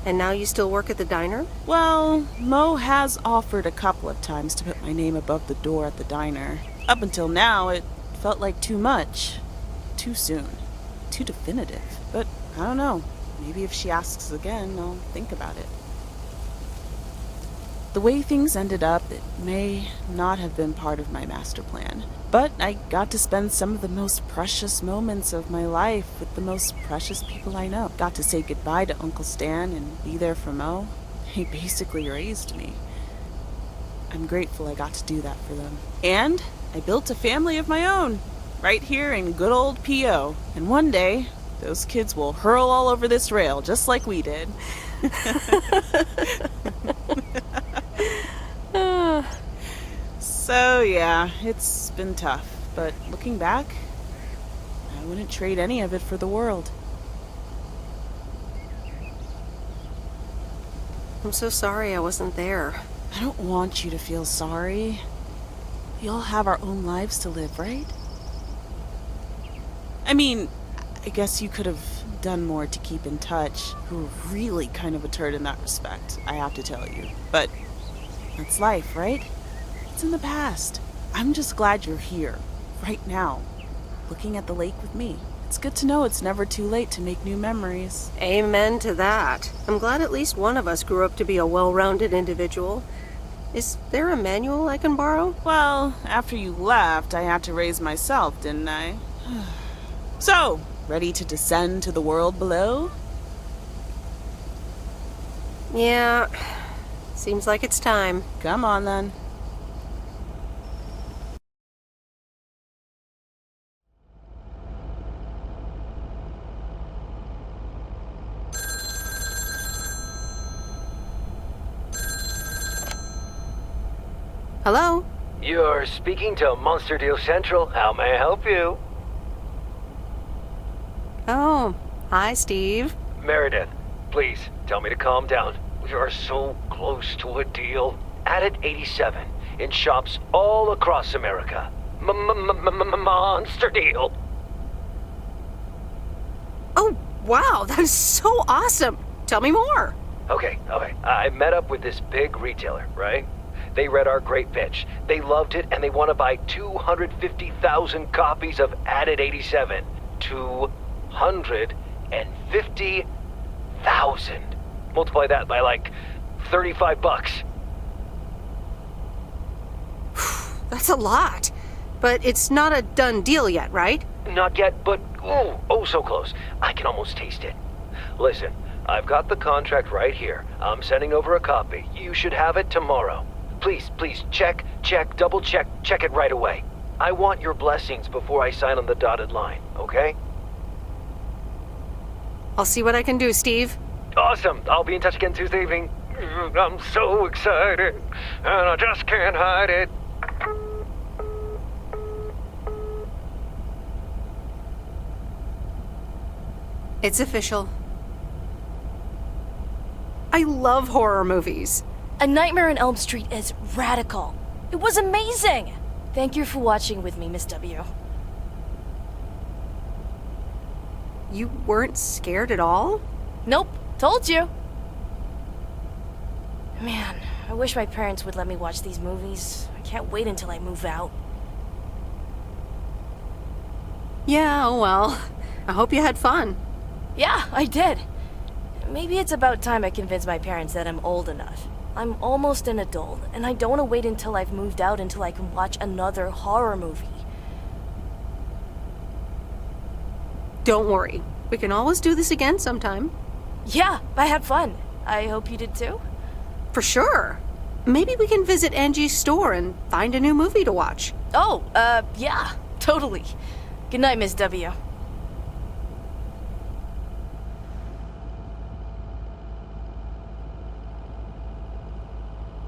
And now you still work at the diner? Well, Mo has offered a couple of times to put my name above the door at the diner. Up until now, it felt like too much. Too soon. Too definitive. But I don't know. Maybe if she asks again, I'll think about it. The way things ended up, it may not have been part of my master plan. But I got to spend some of the most precious moments of my life with the most precious people I know. Got to say goodbye to Uncle Stan and be there for Mo. He basically raised me. I'm grateful I got to do that for them. And I built a family of my own, right here in good old P.O. And one day, those kids will hurl all over this rail, just like we did. So yeah, it's been tough, but looking back, I wouldn't trade any of it for the world. I'm so sorry I wasn't there. I don't want you to feel sorry. We all have our own lives to live, right? I mean, I guess you could have done more to keep in touch. You were really kind of a turd in that respect, I have to tell you. But that's life, right? It's in the past. I'm just glad you're here, right now, looking at the lake with me. It's good to know it's never too late to make new memories. Amen to that. I'm glad at least one of us grew up to be a well-rounded individual. Is there a manual I can borrow? Well, after you left, I had to raise myself, didn't I? So, ready to descend to the world below? Yeah, seems like it's time. Come on, then. Hello? You're speaking to Monster Deal Central. How may I help you? Oh, hi, Steve. Meredith, please tell me to calm down. We are so close to a deal. Added 87 in shops all across America. Monster deal. Oh, wow, that is so awesome. Tell me more. Okay. I met up with this big retailer, right? They read our great pitch. They loved it, and they want to buy 250,000 copies of Added 87. 250,000. Multiply that by like $35. That's a lot. But it's not a done deal yet, right? Not yet, but oh so close. I can almost taste it. Listen, I've got the contract right here. I'm sending over a copy. You should have it tomorrow. Please, check, double check it right away. I want your blessings before I sign on the dotted line, okay? I'll see what I can do, Steve. Awesome. I'll be in touch again Tuesday evening. I'm so excited, and I just can't hide it. It's official. I love horror movies. A Nightmare on Elm Street is radical. It was amazing! Thank you for watching with me, Miss W. You weren't scared at all? Nope, told you. Man, I wish my parents would let me watch these movies. I can't wait until I move out. Yeah, oh well. I hope you had fun. Yeah, I did. Maybe it's about time I convince my parents that I'm old enough. I'm almost an adult, and I don't want to wait until I've moved out until I can watch another horror movie. Don't worry. We can always do this again sometime. Yeah, I had fun. I hope you did too. For sure. Maybe we can visit Angie's store and find a new movie to watch. Oh, yeah, totally. Good night, Miss W.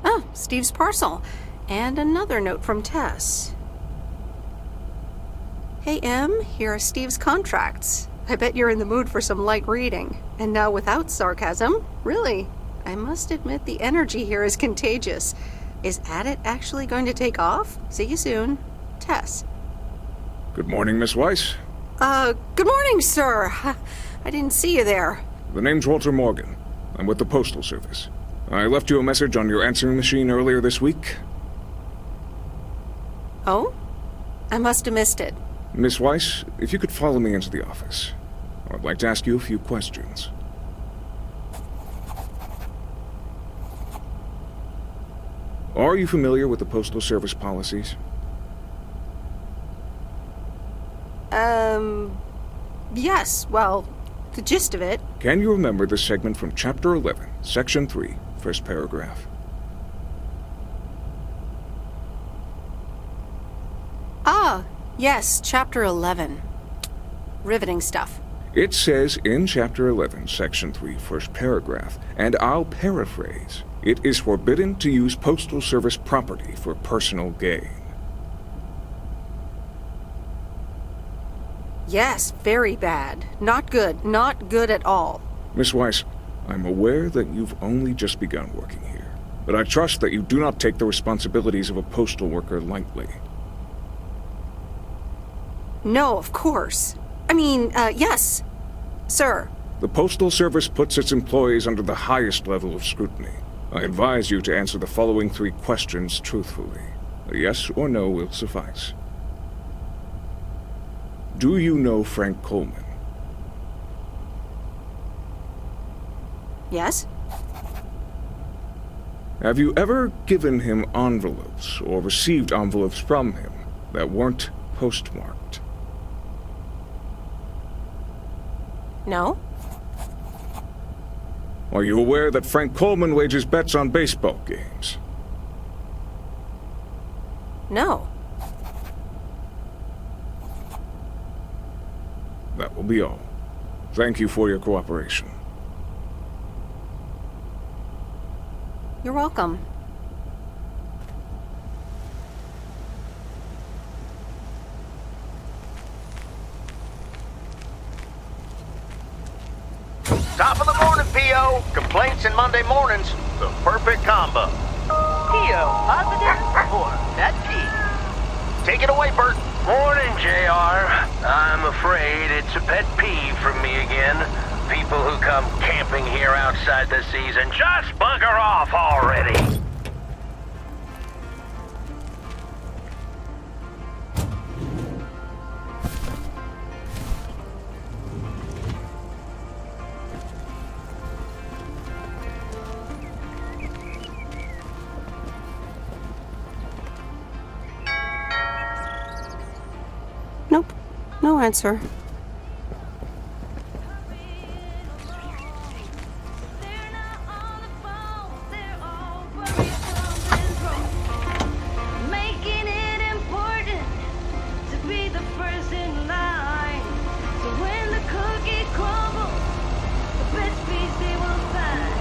Oh, Steve's parcel. And another note from Tess. Hey, Em, here are Steve's contracts. I bet you're in the mood for some light reading. And now without sarcasm, really. I must admit the energy here is contagious. Is Adit actually going to take off? See you soon. Tess. Good morning, Miss Weiss. Good morning, sir. I didn't see you there. The name's Walter Morgan. I'm with the Postal Service. I left you a message on your answering machine earlier this week. Oh? I must have missed it. Miss Weiss, if you could follow me into the office. I'd like to ask you a few questions. Are you familiar with the Postal Service policies? Yes, well, the gist of it. Can you remember the segment from Chapter 11, Section 3, first paragraph? Ah, yes, Chapter 11. Riveting stuff. It says in Chapter 11, Section 3, first paragraph, and I'll paraphrase, it is forbidden to use Postal Service property for personal gain. Yes, very bad. Not good. Not good at all. Miss Weiss, I'm aware that you've only just begun working here, but I trust that you do not take the responsibilities of a postal worker lightly. No, of course. I mean, yes, sir. The Postal Service puts its employees under the highest level of scrutiny. I advise you to answer the following 3 questions truthfully. A yes or no will suffice. Do you know Frank Coleman? Yes? Have you ever given him envelopes or received envelopes from him that weren't postmarked? No? Are you aware that Frank Coleman wagers bets on baseball games? No. That will be all. Thank you for your cooperation. You're welcome. Top of the morning, P.O. Complaints and Monday mornings, the perfect combo. P.O. positive or that P? Take it away, Bert. Morning, JR. I'm afraid it's a pet peeve from me again. People who come camping here outside the season, just bugger off already. No answer. Making it important to be the first in line. So when the cookie crumbles, the best piece they will find.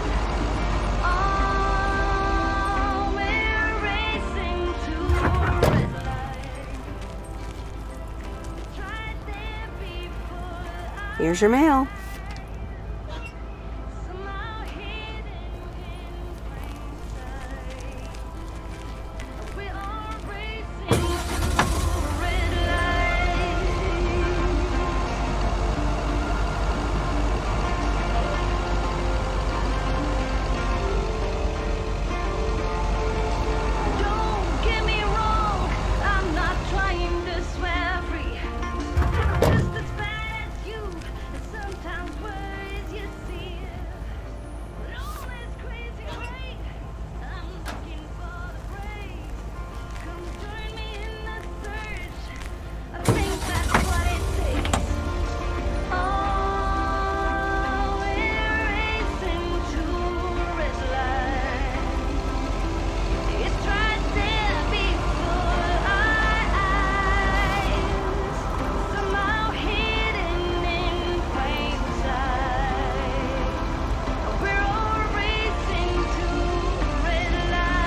Oh, we're racing to a red light. Tried there before. Here's your mail. Somehow hidden in plain sight. We are racing to a red light. Don't get me wrong, I'm not trying to swear free. Just as bad as you, and sometimes words you see. But all this crazy right, I'm looking for the praise. Come join me in the search. I think that's what it takes. Oh, we're racing to a red light. It's right there before our eyes, somehow hidden in plain sight. We're all racing to a red light.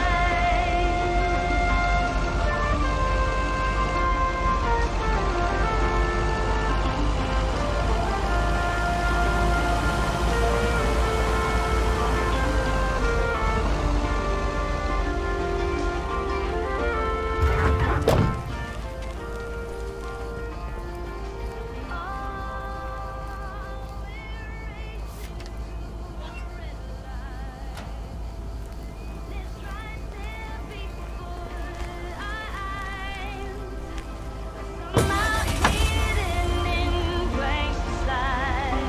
Somehow hidden in plain sight.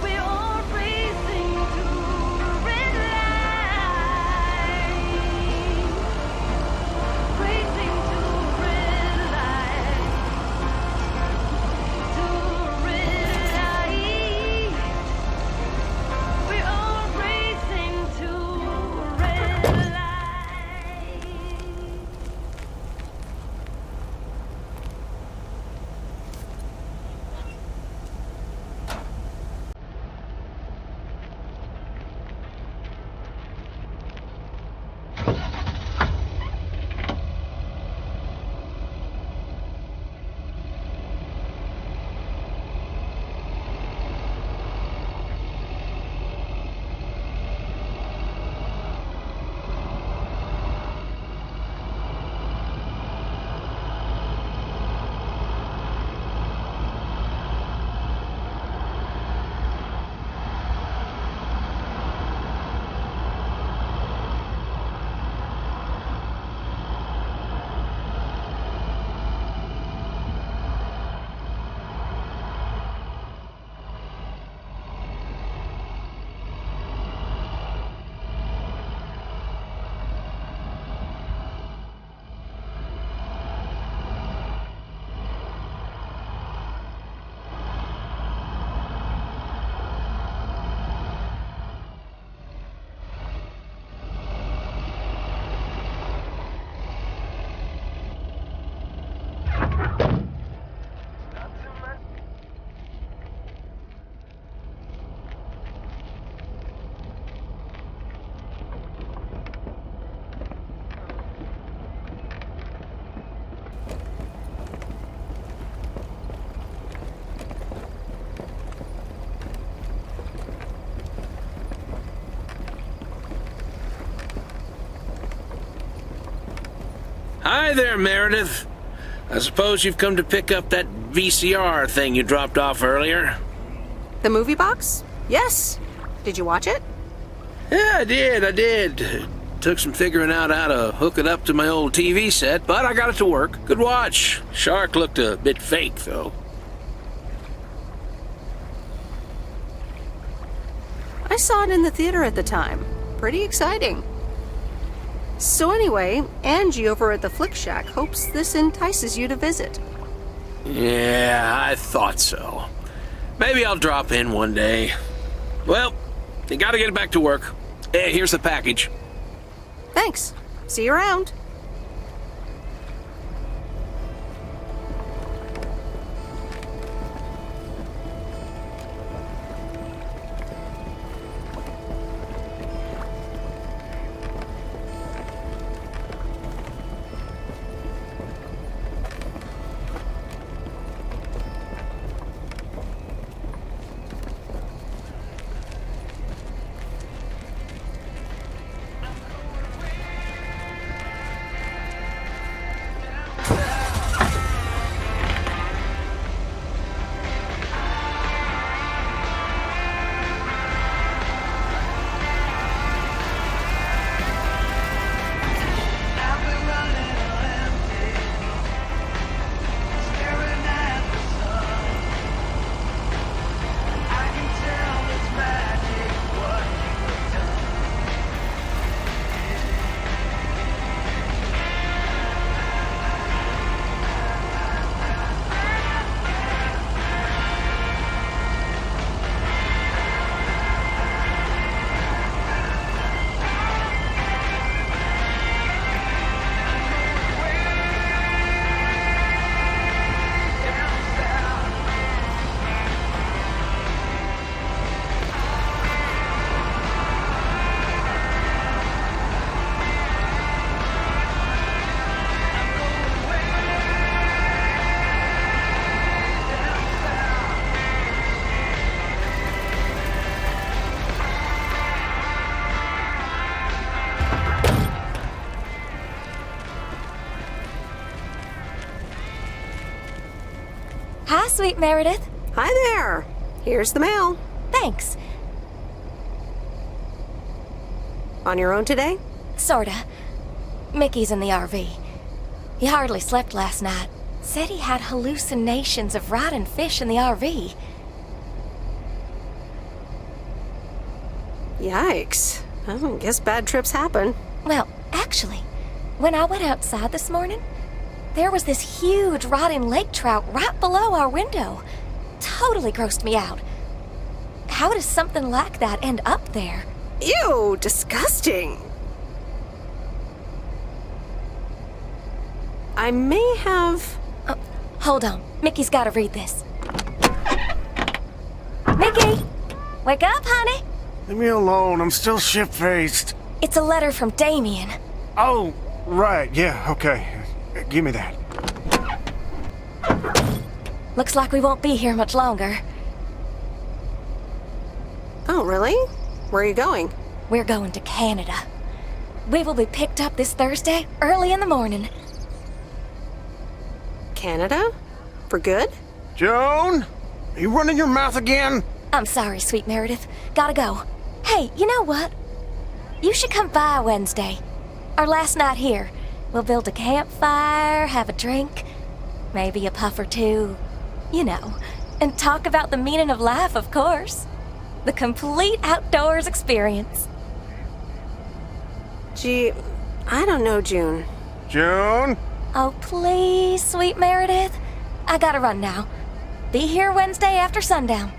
We're all racing to a red light. Racing to a red light. To a red light. We're all racing to a red light. Hi there, Meredith. I suppose you've come to pick up that VCR thing you dropped off earlier? The movie box? Yes. Did you watch it? Yeah, I did. Took some figuring out how to hook it up to my old TV set, but I got it to work. Good watch. Shark looked a bit fake, though. I saw it in the theater at the time. Pretty exciting. So anyway, Angie over at the Flick Shack hopes this entices you to visit. Yeah, I thought so. Maybe I'll drop in one day. Well, you gotta get back to work. Hey, here's the package. Thanks. See you around. Hi, sweet Meredith. Hi there. Here's the mail. Thanks. On your own today? Sorta. Mickey's in the RV. He hardly slept last night. Said he had hallucinations of riding fish in the RV. Yikes. I guess bad trips happen. Well, actually, when I went outside this morning, there was this huge rotting lake trout right below our window. Totally grossed me out. How does something like that end up there? Ew, disgusting. I may have... Hold on. Mickey's gotta read this. Mickey! Wake up, honey! Leave me alone. I'm still shit-faced. It's a letter from Damien. Oh, right. Yeah, okay. Give me that. Looks like we won't be here much longer. Oh, really? Where are you going? We're going to Canada. We will be picked up this Thursday, early in the morning. Canada? For good? Joan? Are you running your mouth again? I'm sorry, sweet Meredith. Gotta go. Hey, you know what? You should come by Wednesday. Our last night here. We'll build a campfire, have a drink, maybe a puff or two, you know, and talk about the meaning of life, of course. The complete outdoors experience. Gee, I don't know, June. June? Oh, please, sweet Meredith. I gotta run now. Be here Wednesday after sundown.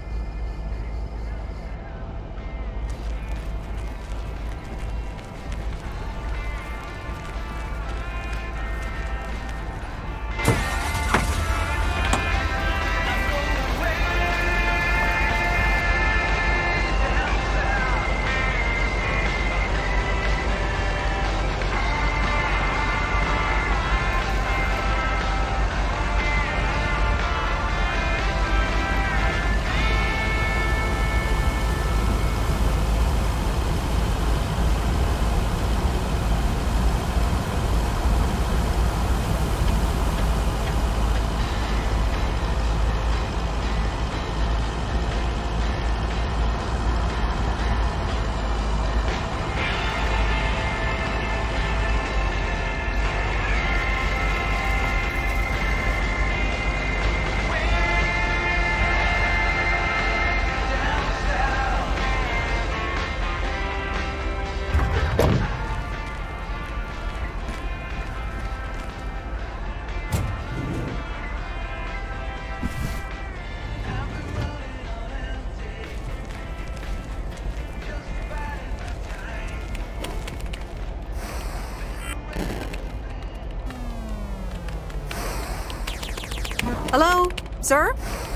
Hello? Sir?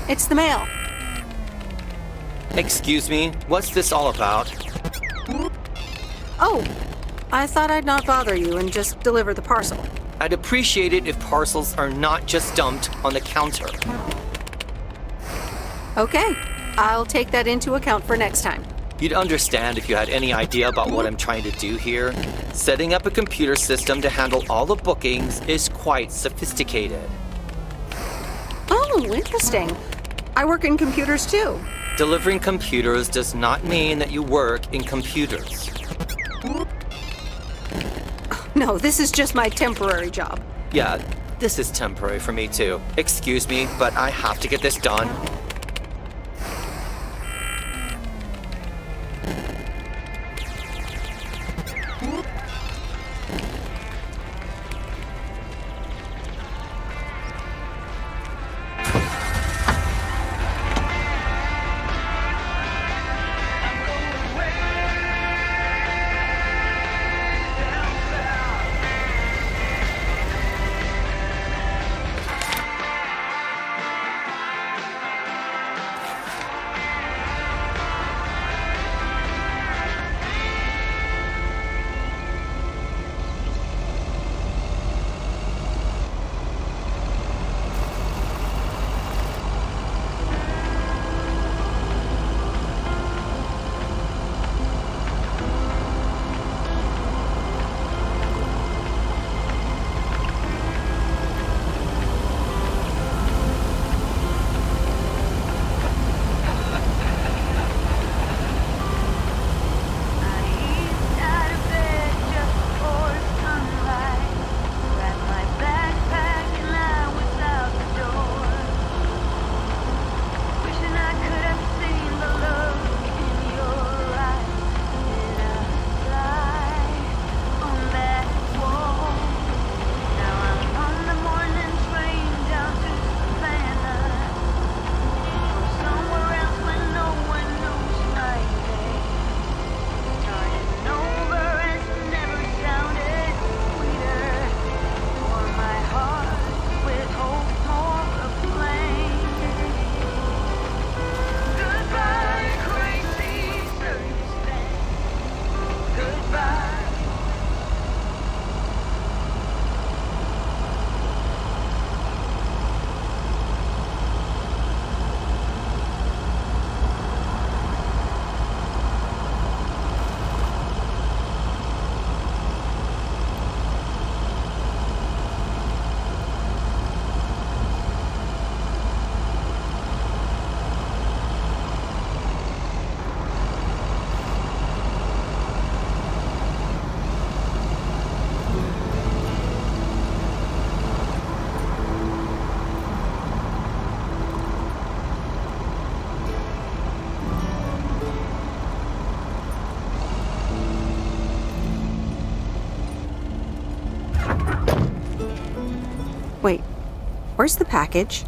It's the mail. Excuse me, what's this all about? Oh, I thought I'd not bother you and just deliver the parcel. I'd appreciate it if parcels are not just dumped on the counter. Okay, I'll take that into account for next time. You'd understand if you had any idea about what I'm trying to do here. Setting up a computer system to handle all the bookings is quite sophisticated. Oh, interesting. I work in computers too. Delivering computers does not mean that you work in computers. No, this is just my temporary job. Yeah, this is temporary for me too. Excuse me, but I have to get this done. Wait, where's the package?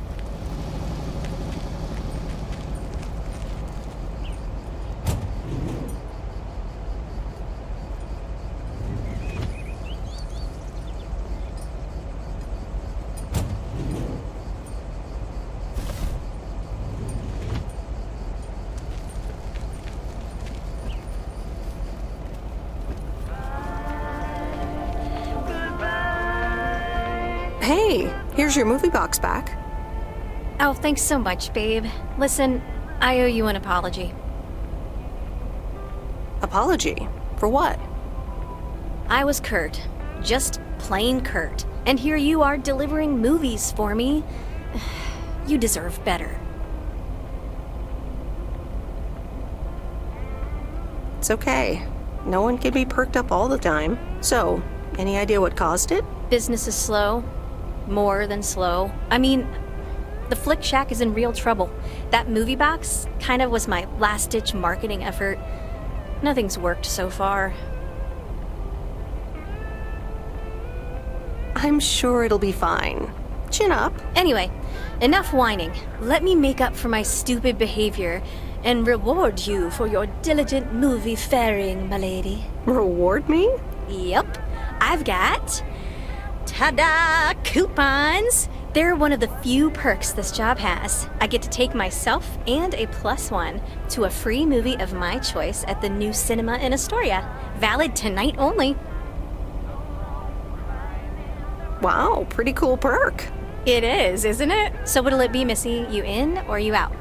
Hey, here's your movie box back. Oh, thanks so much, babe. Listen, I owe you an apology. Apology? For what? I was curt. Just plain curt. And here you are delivering movies for me. You deserve better. It's okay. No one can be perked up all the time. So, any idea what caused it? Business is slow. More than slow. I mean, the Flick Shack is in real trouble. That movie box kind of was my last-ditch marketing effort. Nothing's worked so far. I'm sure it'll be fine. Chin up. Anyway, enough whining. Let me make up for my stupid behavior and reward you for your diligent movie faring, my lady. Reward me? Yep. I've got... ta-da! Coupons! They're one of the few perks this job has. I get to take myself and a +1 to a free movie of my choice at the new cinema in Astoria. Valid tonight only. Wow, pretty cool perk. It is, isn't it? So what'll it be, Missy? You in or you out?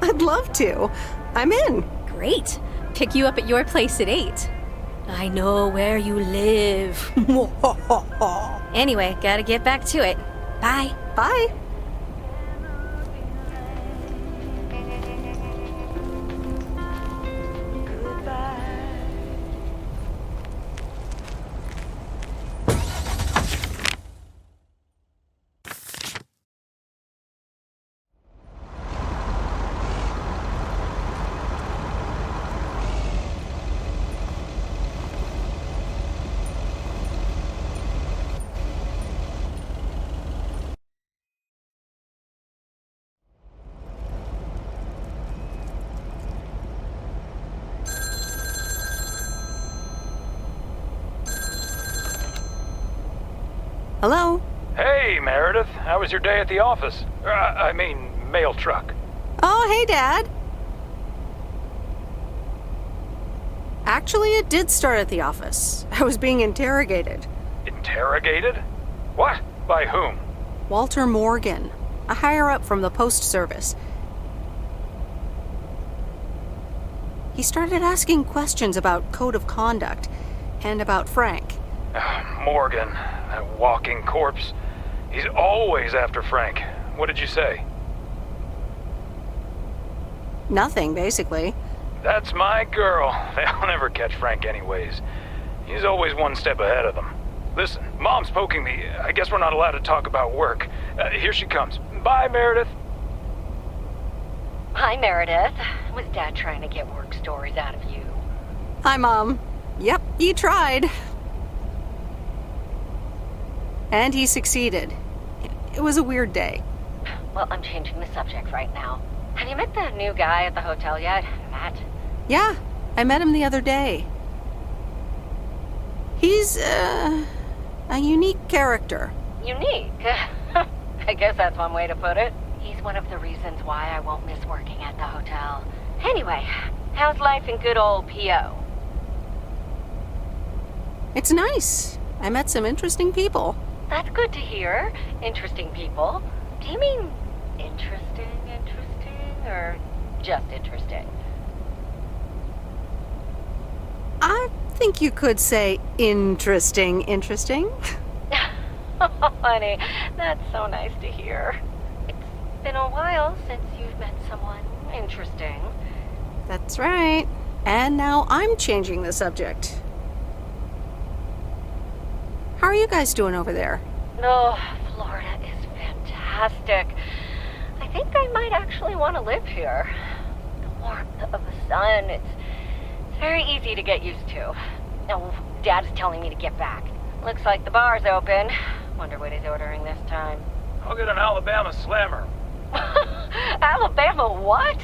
I'd love to. I'm in. Great. Pick you up at your place at 8. I know where you live. Anyway, gotta get back to it. Bye. Bye. Hello? Hey, Meredith. How was your day at the office? I mean, mail truck. Oh, hey, Dad. Actually, it did start at the office. I was being interrogated. Interrogated? What? By whom? Walter Morgan, a higher-up from the post service. He started asking questions about code of conduct and about Frank. Morgan, that walking corpse. He's always after Frank. What did you say? Nothing, basically. That's my girl. They'll never catch Frank anyways. He's always one step ahead of them. Listen, Mom's poking me. I guess we're not allowed to talk about work. Here she comes. Bye, Meredith. Hi, Meredith. Was Dad trying to get work stories out of you? Hi, Mom. Yep, he tried. And he succeeded. It was a weird day. Well, I'm changing the subject right now. Have you met the new guy at the hotel yet, Matt? Yeah, I met him the other day. He's, a unique character. Unique? I guess that's one way to put it. He's one of the reasons why I won't miss working at the hotel. Anyway, how's life in good old P.O.? It's nice. I met some interesting people. That's good to hear. Interesting people. Do you mean interesting, or just interesting? I think you could say interesting. Oh, honey, that's so nice to hear. It's been a while since you've met someone interesting. That's right. And now I'm changing the subject. How are you guys doing over there? Oh, Florida is fantastic. I think I might actually want to live here. The warmth of the sun, it's very easy to get used to. Oh, Dad is telling me to get back. Looks like the bar's open. Wonder what he's ordering this time. I'll get an Alabama Slammer. Alabama what?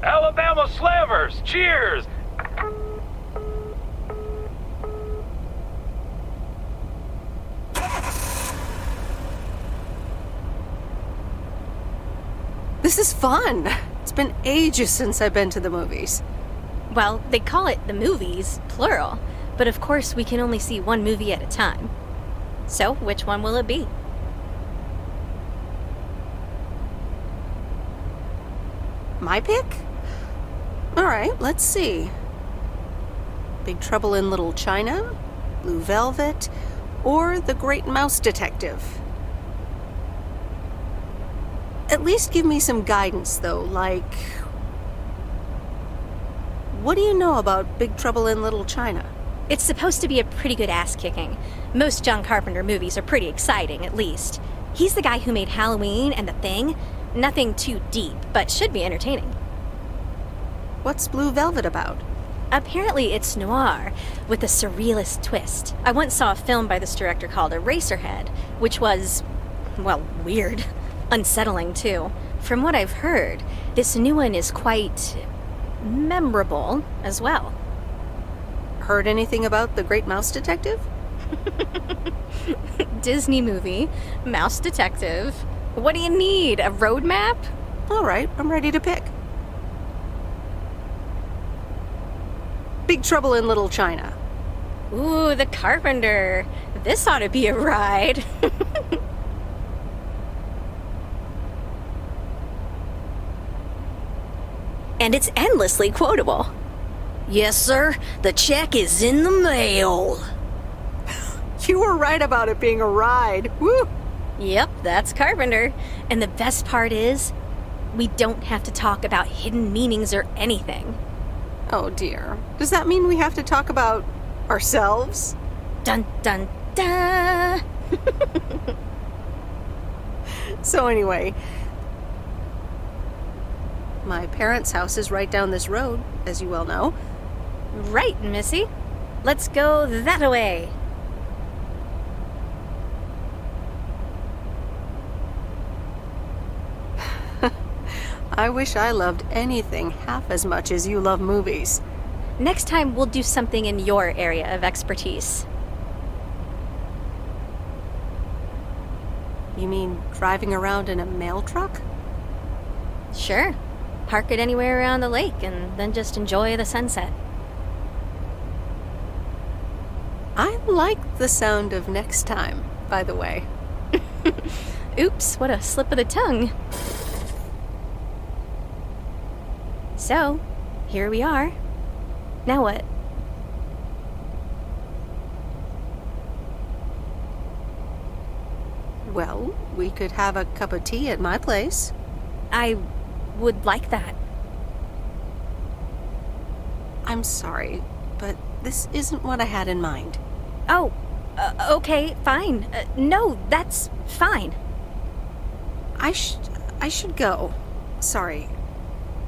Alabama Slammers! Cheers! This is fun. It's been ages since I've been to the movies. Well, they call it the movies, plural. But of course, we can only see one movie at a time. So, which one will it be? My pick? Alright, let's see. Big Trouble in Little China, Blue Velvet, or The Great Mouse Detective. At least give me some guidance, though, like... What do you know about Big Trouble in Little China? It's supposed to be a pretty good ass-kicking. Most John Carpenter movies are pretty exciting, at least. He's the guy who made Halloween and The Thing. Nothing too deep, but should be entertaining. What's Blue Velvet about? Apparently it's noir, with a surrealist twist. I once saw a film by this director called Eraserhead, which was, well, weird. Unsettling, too. From what I've heard, this new one is quite memorable as well. Heard anything about The Great Mouse Detective? Disney movie, mouse detective. What do you need? A road map? All right, I'm ready to pick. Big Trouble in Little China. Ooh, The Carpenter. This ought to be a ride. And it's endlessly quotable. Yes, sir. The check is in the mail. You were right about it being a ride. Woo! Yep, that's Carpenter. And the best part is, we don't have to talk about hidden meanings or anything. Oh dear. Does that mean we have to talk about ourselves? Dun dun dun! So anyway, my parents' house is right down this road, as you well know. Right, Missy. Let's go that-a-way. I wish I loved anything half as much as you love movies. Next time, we'll do something in your area of expertise. You mean driving around in a mail truck? Sure. Park it anywhere around the lake and then just enjoy the sunset. I like the sound of next time, by the way. Oops, what a slip of the tongue. So, here we are. Now what? Well, we could have a cup of tea at my place. I would like that. I'm sorry, but this isn't what I had in mind. Oh, okay, fine. No, that's fine. I should go. Sorry.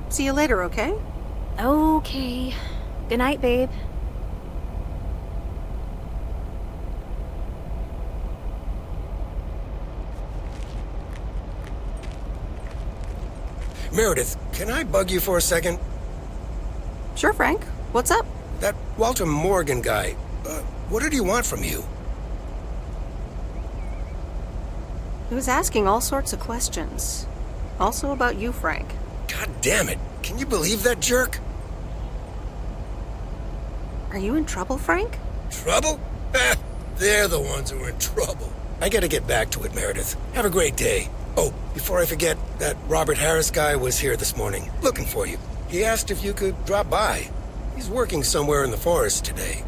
See you later, okay? Okay. Good night, babe. Meredith, can I bug you for a second? Sure, Frank. What's up? That Walter Morgan guy, what did he want from you? He was asking all sorts of questions. Also about you, Frank. God damn it. Can you believe that jerk? Are you in trouble, Frank? Trouble? They're the ones who are in trouble. I gotta get back to it, Meredith. Have a great day. Oh, before I forget, that Robert Harris guy was here this morning, looking for you. He asked if you could drop by. He's working somewhere in the forest today.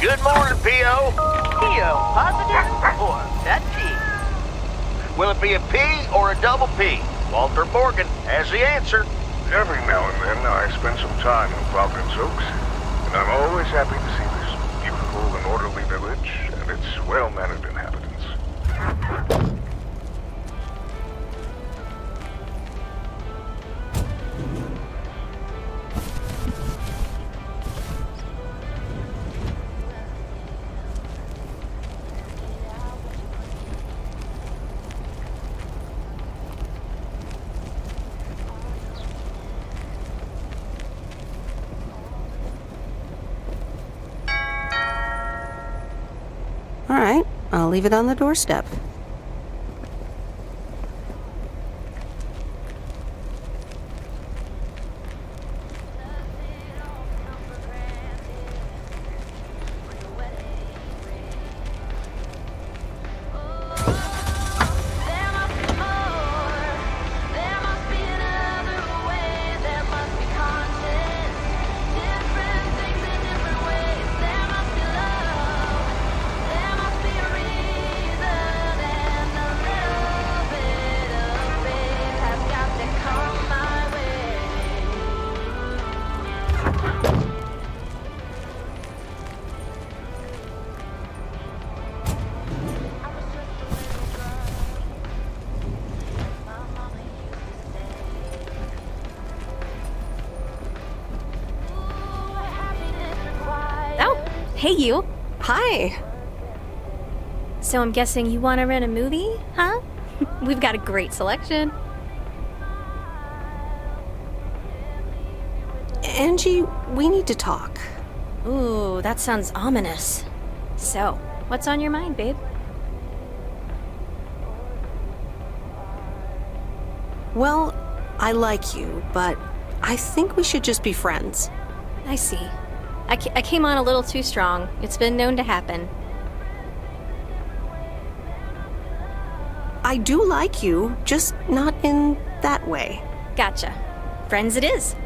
Good morning, P.O. P.O. Positive or that P? Will it be a P or a double P? Walter Morgan has the answer. Every now and then I spend some time in Провиденс Окс, and I'm always happy to see this beautiful and orderly village and its well-mannered inhabitants. All right, I'll leave it on the doorstep. Hey, you. Hi. So I'm guessing you want to rent a movie, huh? We've got a great selection. Angie, we need to talk. Ooh, that sounds ominous. So, what's on your mind, babe? Well, I like you, but I think we should just be friends. I see. I came on a little too strong. It's been known to happen. I do like you, just not in that way. Gotcha. Friends it is.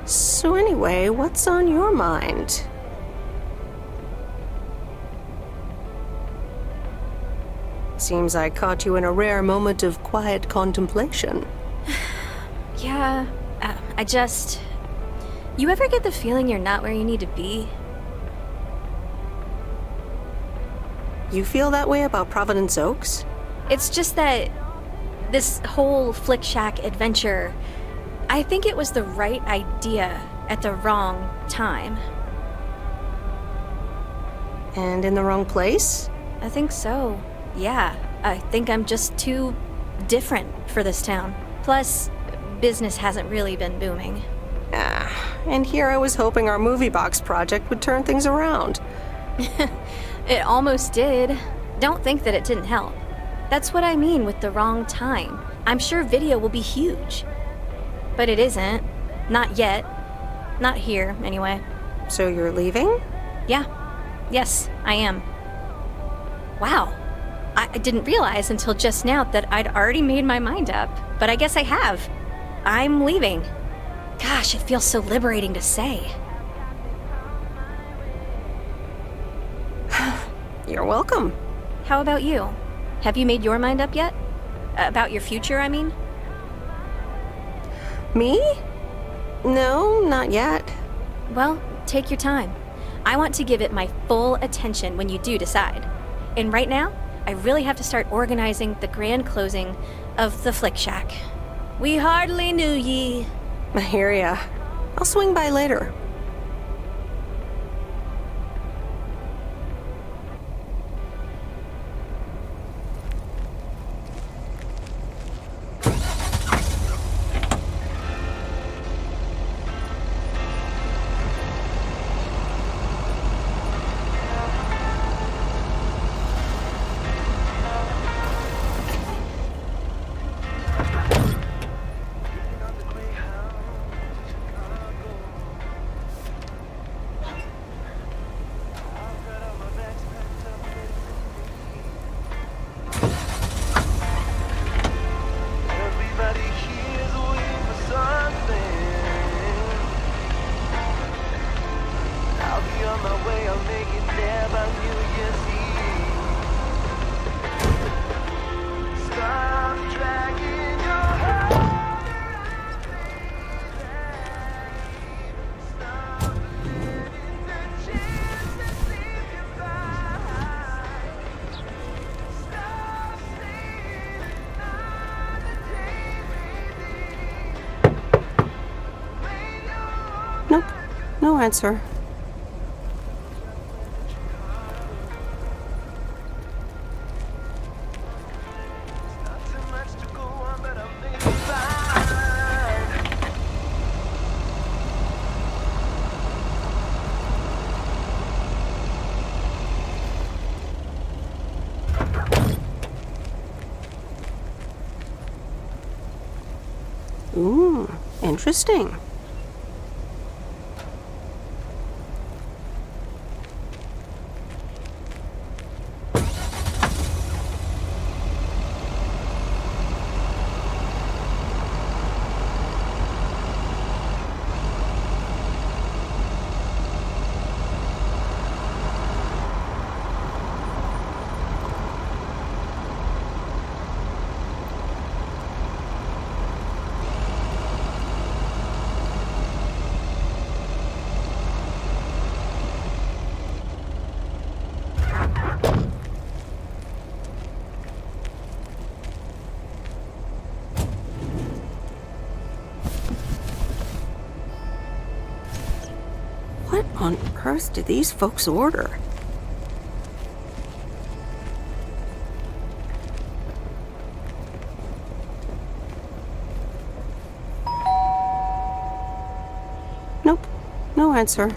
So anyway, what's on your mind? Seems I caught you in a rare moment of quiet contemplation. Yeah, You ever get the feeling you're not where you need to be? You feel that way about Провиденс Окс? It's just that this whole Flick Shack adventure, I think it was the right idea at the wrong time. And in the wrong place? I think so. Yeah, I think I'm just too different for this town. Plus, business hasn't really been booming. And here I was hoping our movie box project would turn things around. It almost did. Don't think that it didn't help. That's what I mean with the wrong time. I'm sure video will be huge. But it isn't. Not yet. Not here, anyway. So you're leaving? Yeah. Yes, I am. Wow. I didn't realize until just now that I'd already made my mind up. But I guess I have. I'm leaving. Gosh, it feels so liberating to say. You're welcome. How about you? Have you made your mind up yet? About your future, I mean? Me? No, not yet. Well, take your time. I want to give it my full attention when you do decide. And right now, I really have to start organizing the grand closing of the Flick Shack. We hardly knew ye. I hear ya. I'll swing by later. Nope, no answer. Ooh, interesting. What on earth did these folks order? Nope, answer.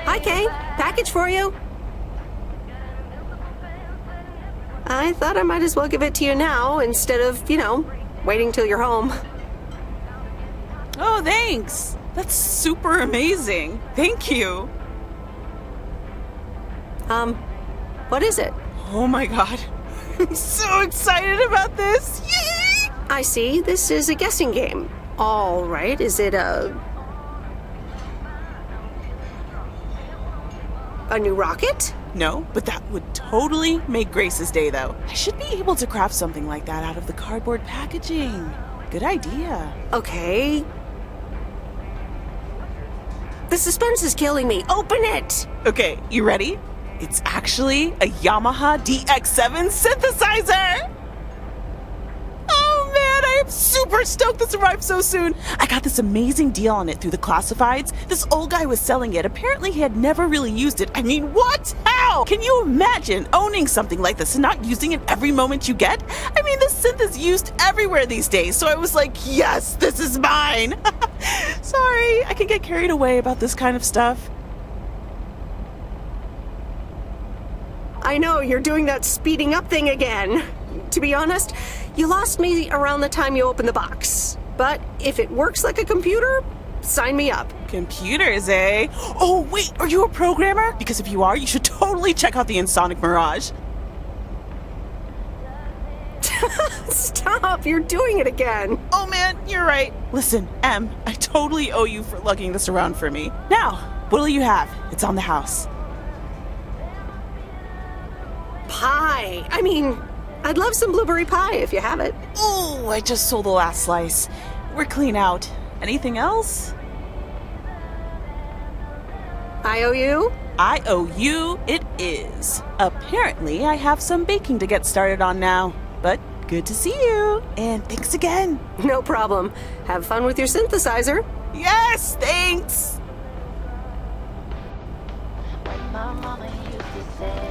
Hi, Kay. Package for you. I thought I might as well give it to you now instead of, waiting till you're home. Oh, thanks. That's super amazing. Thank you. What is it? Oh my god. I'm so excited about this. Yay! I see. This is a guessing game. All right. Is it a new rocket? No, but that would totally make Grace's day, though. I should be able to craft something like that out of the cardboard packaging. Good idea. Okay. The suspense is killing me. Open it! Okay, you ready? It's actually a Yamaha DX7 synthesizer! Oh man, I am super stoked this arrived so soon! I got this amazing deal on it through the classifieds. This old guy was selling it. Apparently he had never really used it. I mean, what? How? Can you imagine owning something like this and not using it every moment you get? I mean, this synth is used everywhere these days, so I was like, yes, this is mine! Sorry, I can get carried away about this kind of stuff. I know, you're doing that speeding up thing again. To be honest, you lost me around the time you opened the box. But if it works like a computer, sign me up. Computers, eh? Oh, wait, are you a programmer? Because if you are, you should totally check out the Insonic Mirage. Stop, you're doing it again. Oh man, you're right. Listen, Em, I totally owe you for lugging this around for me. Now, What'll you have? It's on the house. Pie. I mean, I'd love some blueberry pie if you have it. Oh, I just sold the last slice. We're clean out. Anything else? I owe you? I owe you it is. Apparently, I have some baking to get started on now. But good to see you. And thanks again. No problem. Have fun with your synthesizer. Yes, thanks. My mama used to say.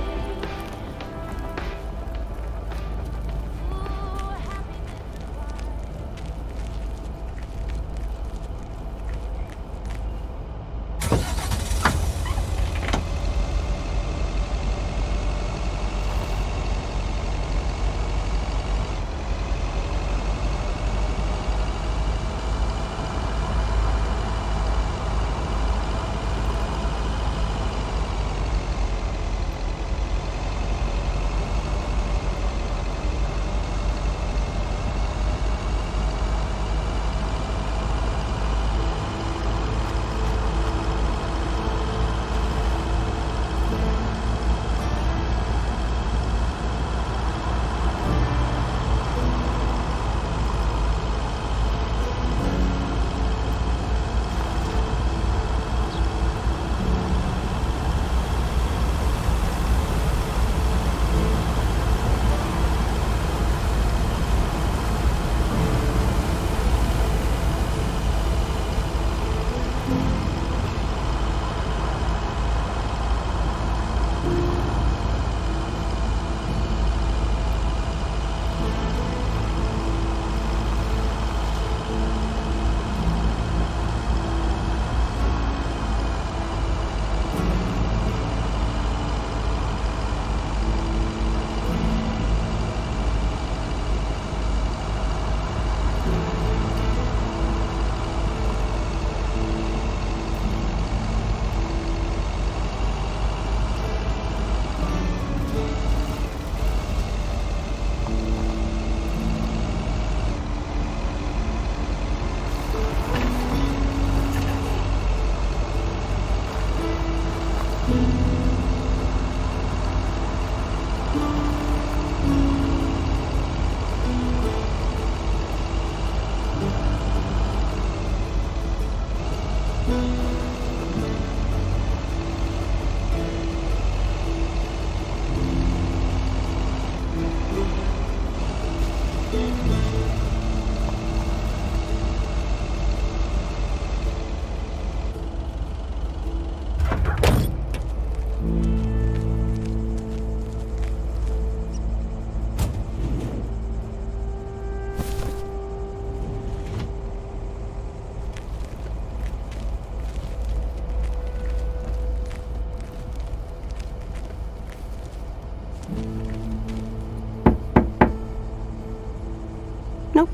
Nope.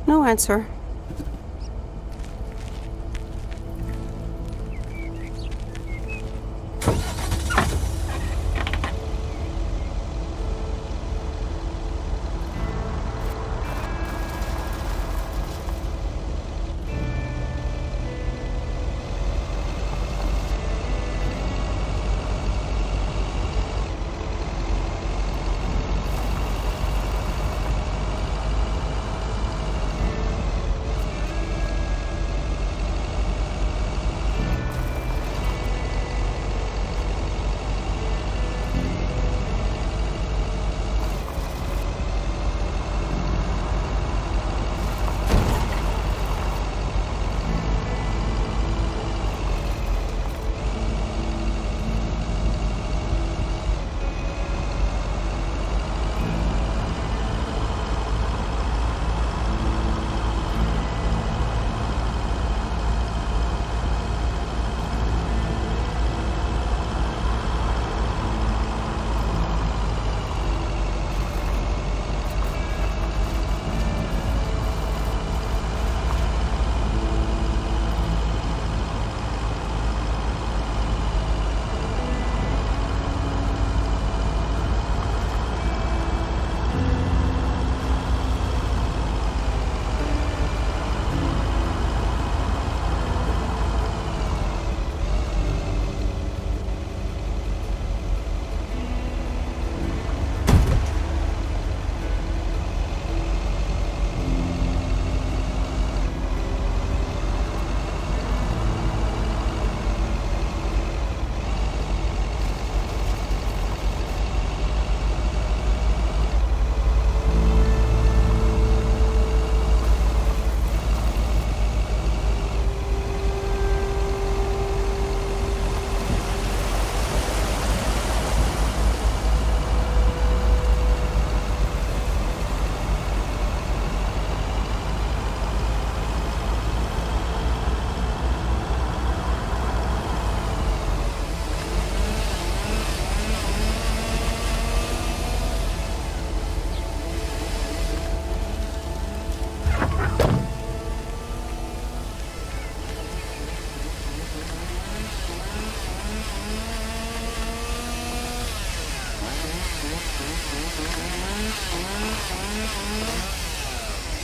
No answer.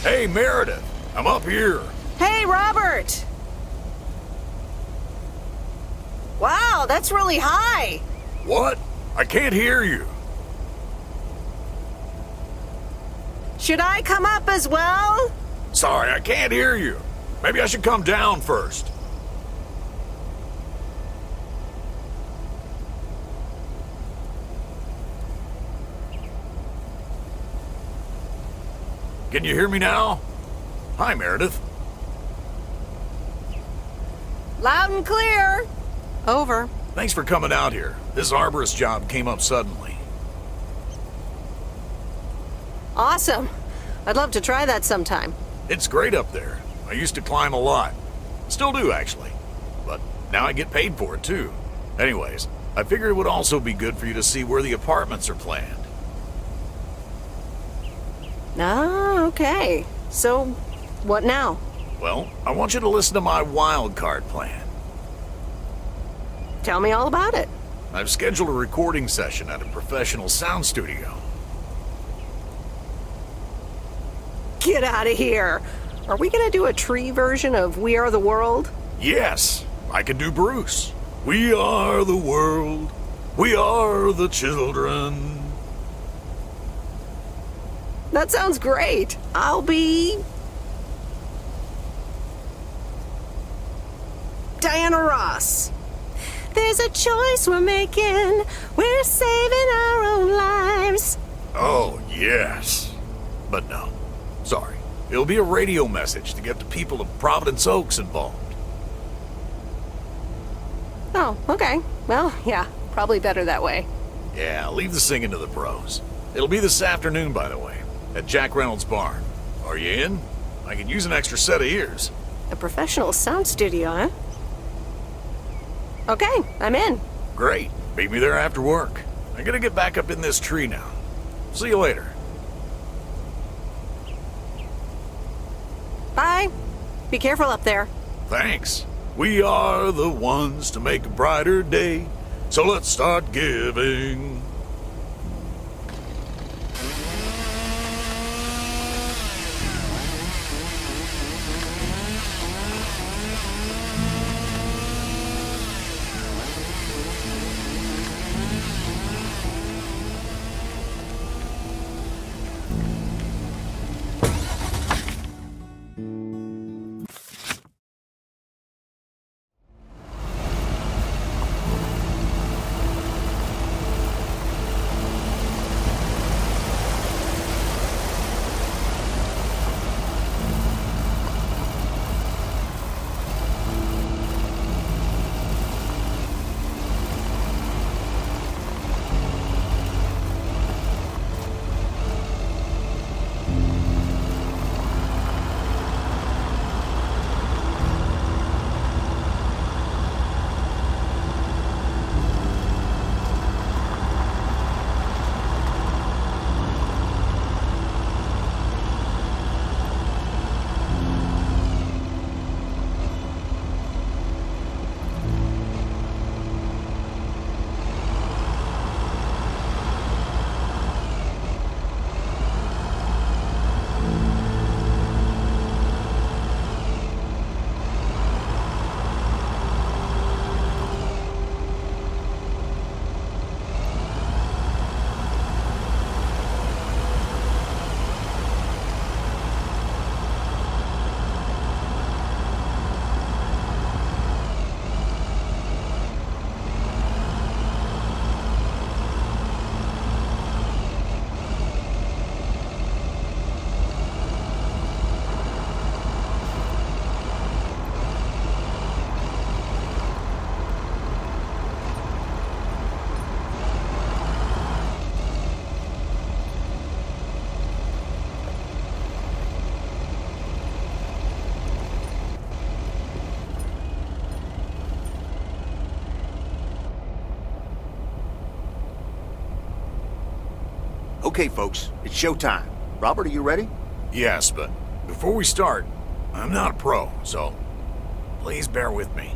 Hey, Meredith, I'm up here. Hey, Robert! Wow, that's really high. What? I can't hear you. Should I come up as well? Sorry, I can't hear you. Maybe I should come down first. Can you hear me now? Hi, Meredith. Loud and clear. Over. Thanks for coming out here. This arborist job came up suddenly. Awesome. I'd love to try that sometime. It's great up there. I used to climb a lot. Still do, actually. But now I get paid for it, too. Anyways, I figured it would also be good for you to see where the apartments are planned. Ah, okay. So, what now? Well, I want you to listen to my wild card plan. Tell me all about it. I've scheduled a recording session at a professional sound studio. Get out of here. Are we gonna do a tree version of We Are the World? Yes, I can do Bruce. We are the world. We are the children. That sounds great. I'll be... Diana Ross. There's a choice we're making. We're saving our own lives. Oh, yes. But no. Sorry. It'll be a radio message to get the people of Провиденс Окс involved. Oh, okay. Well, yeah, probably better that way. Yeah, leave the singing to the pros. It'll be this afternoon, by the way, at Jack Reynolds' barn. Are you in? I could use an extra set of ears. A professional sound studio, huh? Okay, I'm in. Great. Meet me there after work. I gotta get back up in this tree now. See you later. Bye. Be careful up there. Thanks. We are the ones to make a brighter day, so let's start giving. Okay, folks, it's showtime. Robert, are you ready? Yes, but before we start, I'm not a pro, so please bear with me.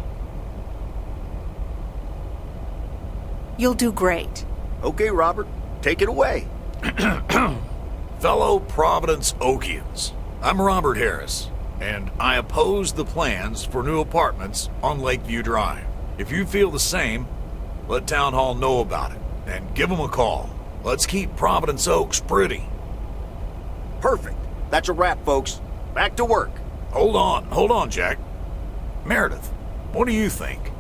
You'll do great. Okay, Robert, take it away. Fellow Providence Okians, I'm Robert Harris, and I oppose the plans for new apartments on Lakeview Drive. If you feel the same, let Town Hall know about it, and give them a call. Let's keep Providence Oaks pretty. Perfect. That's a wrap, folks. Back to work. Hold on, Jack. Meredith, what do you think?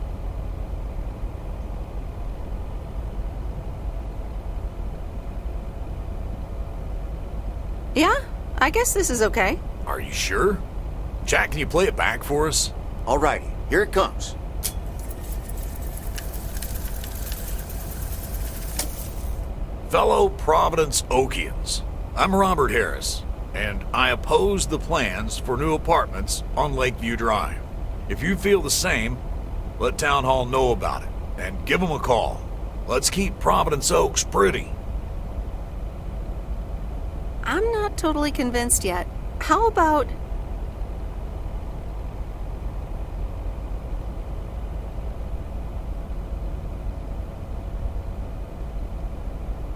Yeah, I guess this is okay. Are you sure? Jack, can you play it back for us? Alrighty, here it comes. Fellow Providence Okians, I'm Robert Harris, and I oppose the plans for new apartments on Lakeview Drive. If you feel the same, let Town Hall know about it, and give them a call. Let's keep Providence Oaks pretty. I'm not totally convinced yet. How about...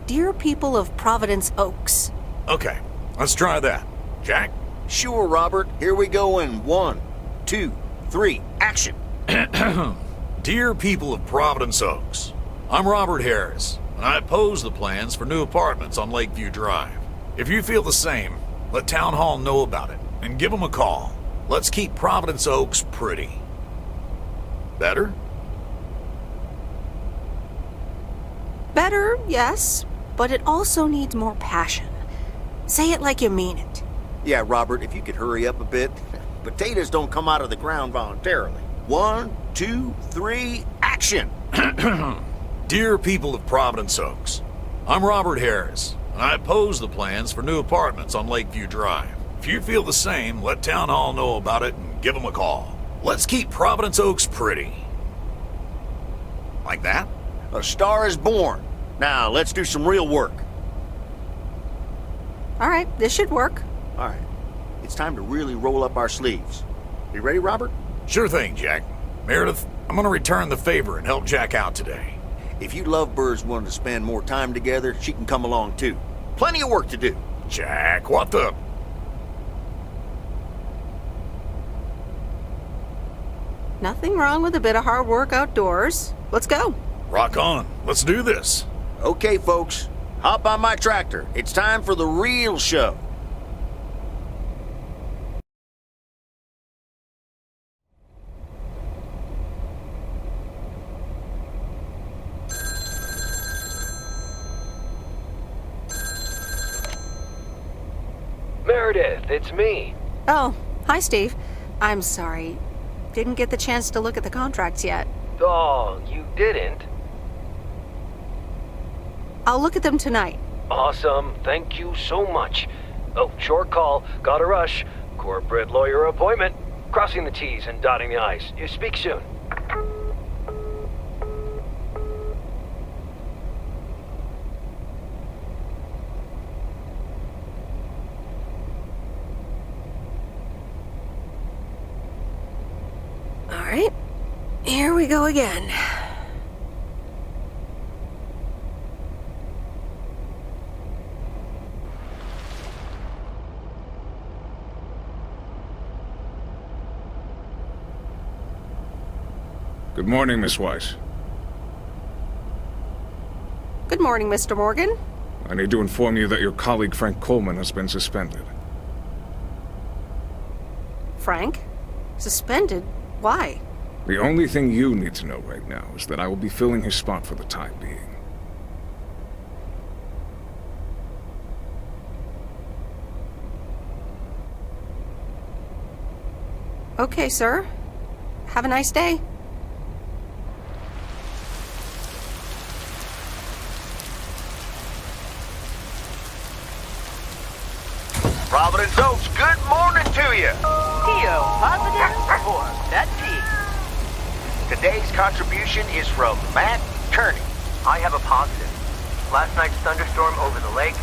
Dear people of Providence Oaks. Okay, let's try that. Jack? Sure, Robert. Here we go in 1, 2, 3, action. Dear people of Providence Oaks, I'm Robert Harris, and I oppose the plans for new apartments on Lakeview Drive. If you feel the same, let Town Hall know about it, and give them a call. Let's keep Providence Oaks pretty. Better? Better, yes, but it also needs more passion. Say it like you mean it. Yeah, Robert, if you could hurry up a bit. Potatoes don't come out of the ground voluntarily. 1, 2, 3, action! Dear people of Providence Oaks, I'm Robert Harris, and I oppose the plans for new apartments on Lakeview Drive. If you feel the same, let Town Hall know about it and give them a call. Let's keep Providence Oaks pretty. Like that? A star is born. Now, let's do some real work. All right, this should work. All right, it's time to really roll up our sleeves. You ready, Robert? Sure thing, Jack. Meredith, I'm gonna return the favor and help Jack out today. If you lovebirds want to spend more time together, she can come along too. Plenty of work to do. Jack, what the... Nothing wrong with a bit of hard work outdoors. Let's go. Rock on. Let's do this. Okay, folks. Hop on my tractor. It's time for the real show. Meredith, it's me. Oh, hi, Steve. I'm sorry. Didn't get the chance to look at the contracts yet. Oh, you didn't? I'll look at them tonight. Awesome. Thank you so much. Oh, short call. Gotta rush. Corporate lawyer appointment. Crossing the T's and dotting the I's. You speak soon. All right. Here we go again. Good morning, Miss Weiss. Good morning, Mr. Morgan. I need to inform you that your colleague Frank Coleman has been suspended. Frank? Suspended? Why? The only thing you need to know right now is that I will be filling his spot for the time being. Okay, sir. Have a nice day. Providence Oaks, good morning to you. Tio, positive or that T? Today's contribution is from Matt Kearney. I have a positive. Last night's thunderstorm over the lake.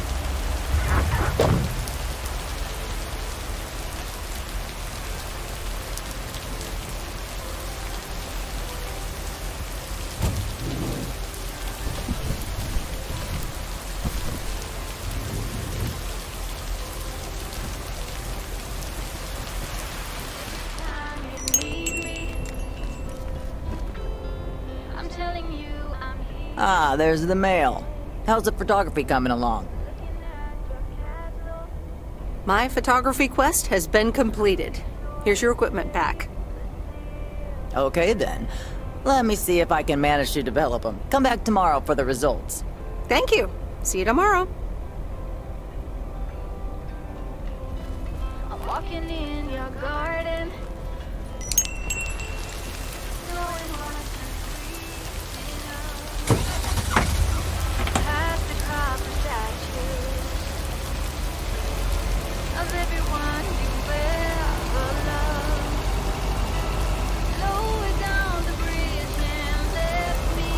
Ah, there's the mail. How's the photography coming along? My photography quest has been completed. Here's your equipment back. Okay then. Let me see if I can manage to develop them. Come back tomorrow for the results. Thank you. See you tomorrow. I'm walking in your garden. Past the copper statues of everyone you ever loved. Lower down the bridge and left me.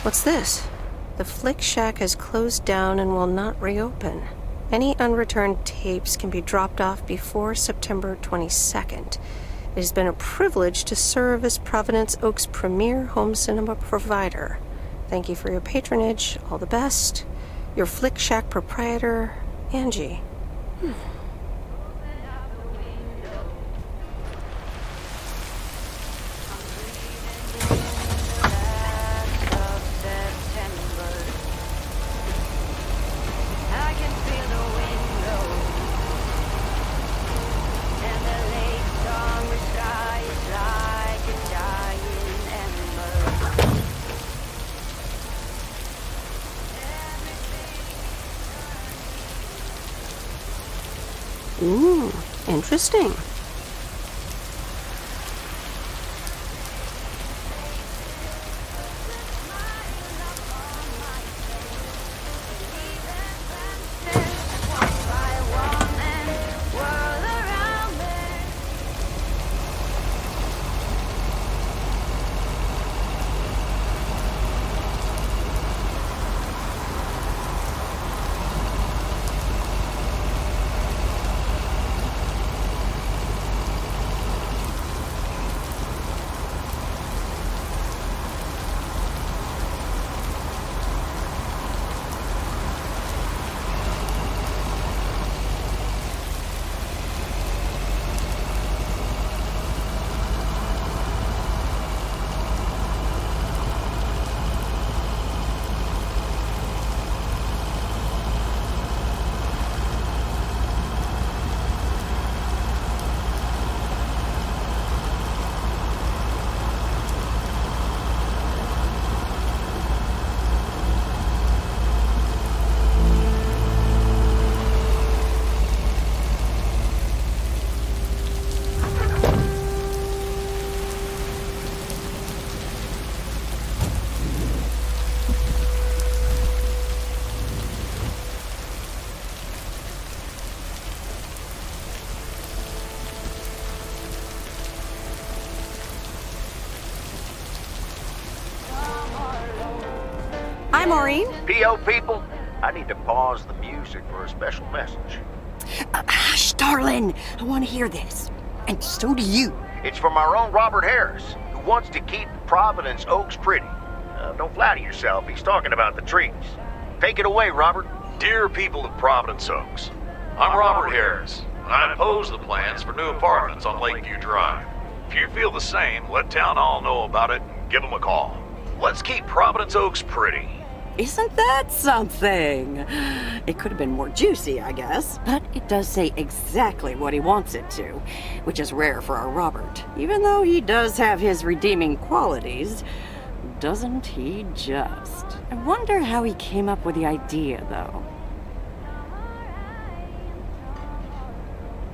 What's this? The Flick Shack has closed down and will not reopen. Any unreturned tapes can be dropped off before September 22nd. It has been a privilege to serve as Провиденс Ok's premier home cinema provider. Thank you for your patronage. All the best. Your Flick Shack proprietor, Angie. Ooh, interesting. Maureen? P.O. people, I need to pause the music for a special message. Hush, darling. I want to hear this. And so do you. It's from our own Robert Harris, who wants to keep Провиденс Ok's pretty. Don't flatter yourself, he's talking about the trees. Take it away, Robert. Dear people of Провиденс Ok's, I'm Robert Harris. I oppose the plans for new apartments on Lakeview Drive. If you feel the same, let Town Hall know about it and give them a call. Let's keep Провиденс Ok's pretty. Isn't that something? It could have been more juicy, I guess, but it does say exactly what he wants it to, which is rare for our Robert. Even though he does have his redeeming qualities, doesn't he just? I wonder how he came up with the idea, though.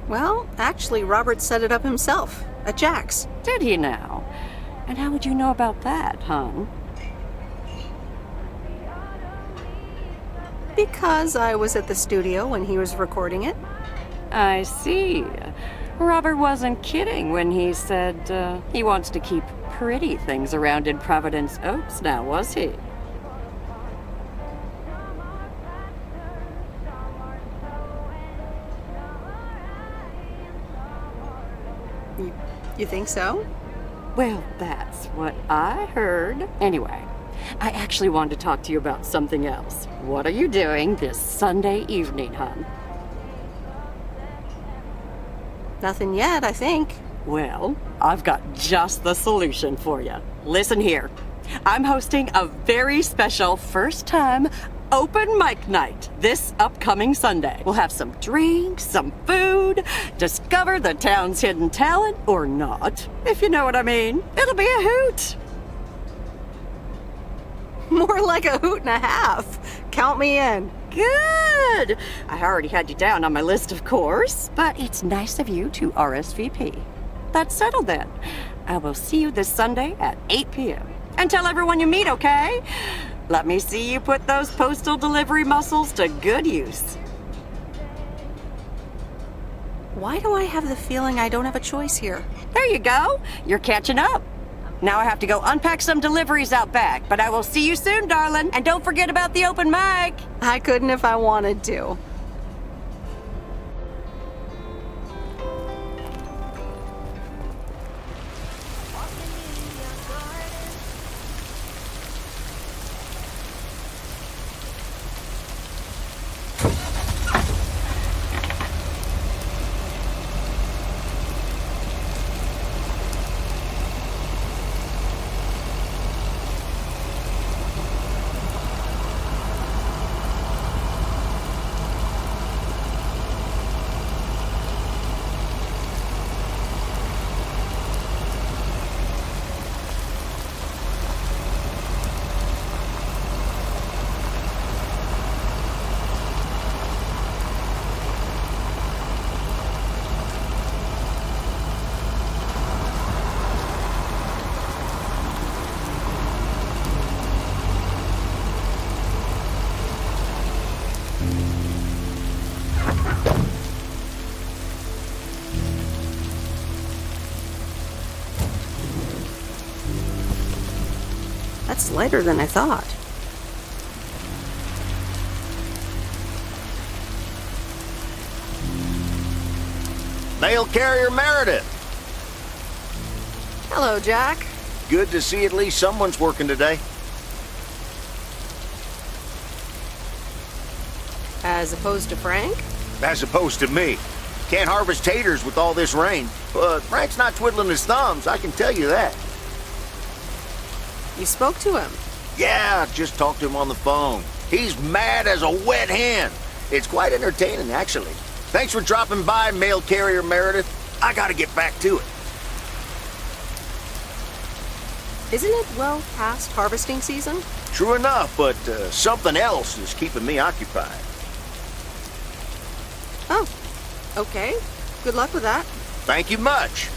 Well, actually, Robert set it up himself at Jack's. Did he now? And how would you know about that, hon? Because I was at the studio when he was recording it. I see. Robert wasn't kidding when he said he wants to keep pretty things around in Провиденс Ok's now, was he? You think so? Well, that's what I heard. Anyway, I actually wanted to talk to you about something else. What are you doing this Sunday evening, hon? Nothing yet, I think. Well, I've got just the solution for you. Listen here. I'm hosting a very special first-time open mic night this upcoming Sunday. We'll have some drinks, some food, discover the town's hidden talent, or not, if you know what I mean. It'll be a hoot. More like a hoot and a half. Count me in. Good. I already had you down on my list, of course, but it's nice of you to RSVP. That's settled then. I will see you this Sunday at 8 p.m. And tell everyone you meet, okay? Let me see you put those postal delivery muscles to good use. Why do I have the feeling I don't have a choice here? There you go. You're catching up. Now I have to go unpack some deliveries out back, but I will see you soon, darling. And don't forget about the open mic. I couldn't if I wanted to. That's lighter than I thought. Mail carrier Meredith. Hello, Jack. Good to see at least someone's working today. As opposed to Frank? As opposed to me. Can't harvest taters with all this rain. But Frank's not twiddling his thumbs, I can tell you that. You spoke to him? Yeah, just talked to him on the phone. He's mad as a wet hen. It's quite entertaining, actually. Thanks for dropping by, mail carrier Meredith. I gotta get back to it. Isn't it well past harvesting season? True enough, but something else is keeping me occupied. Oh, okay. Good luck with that. Thank you much.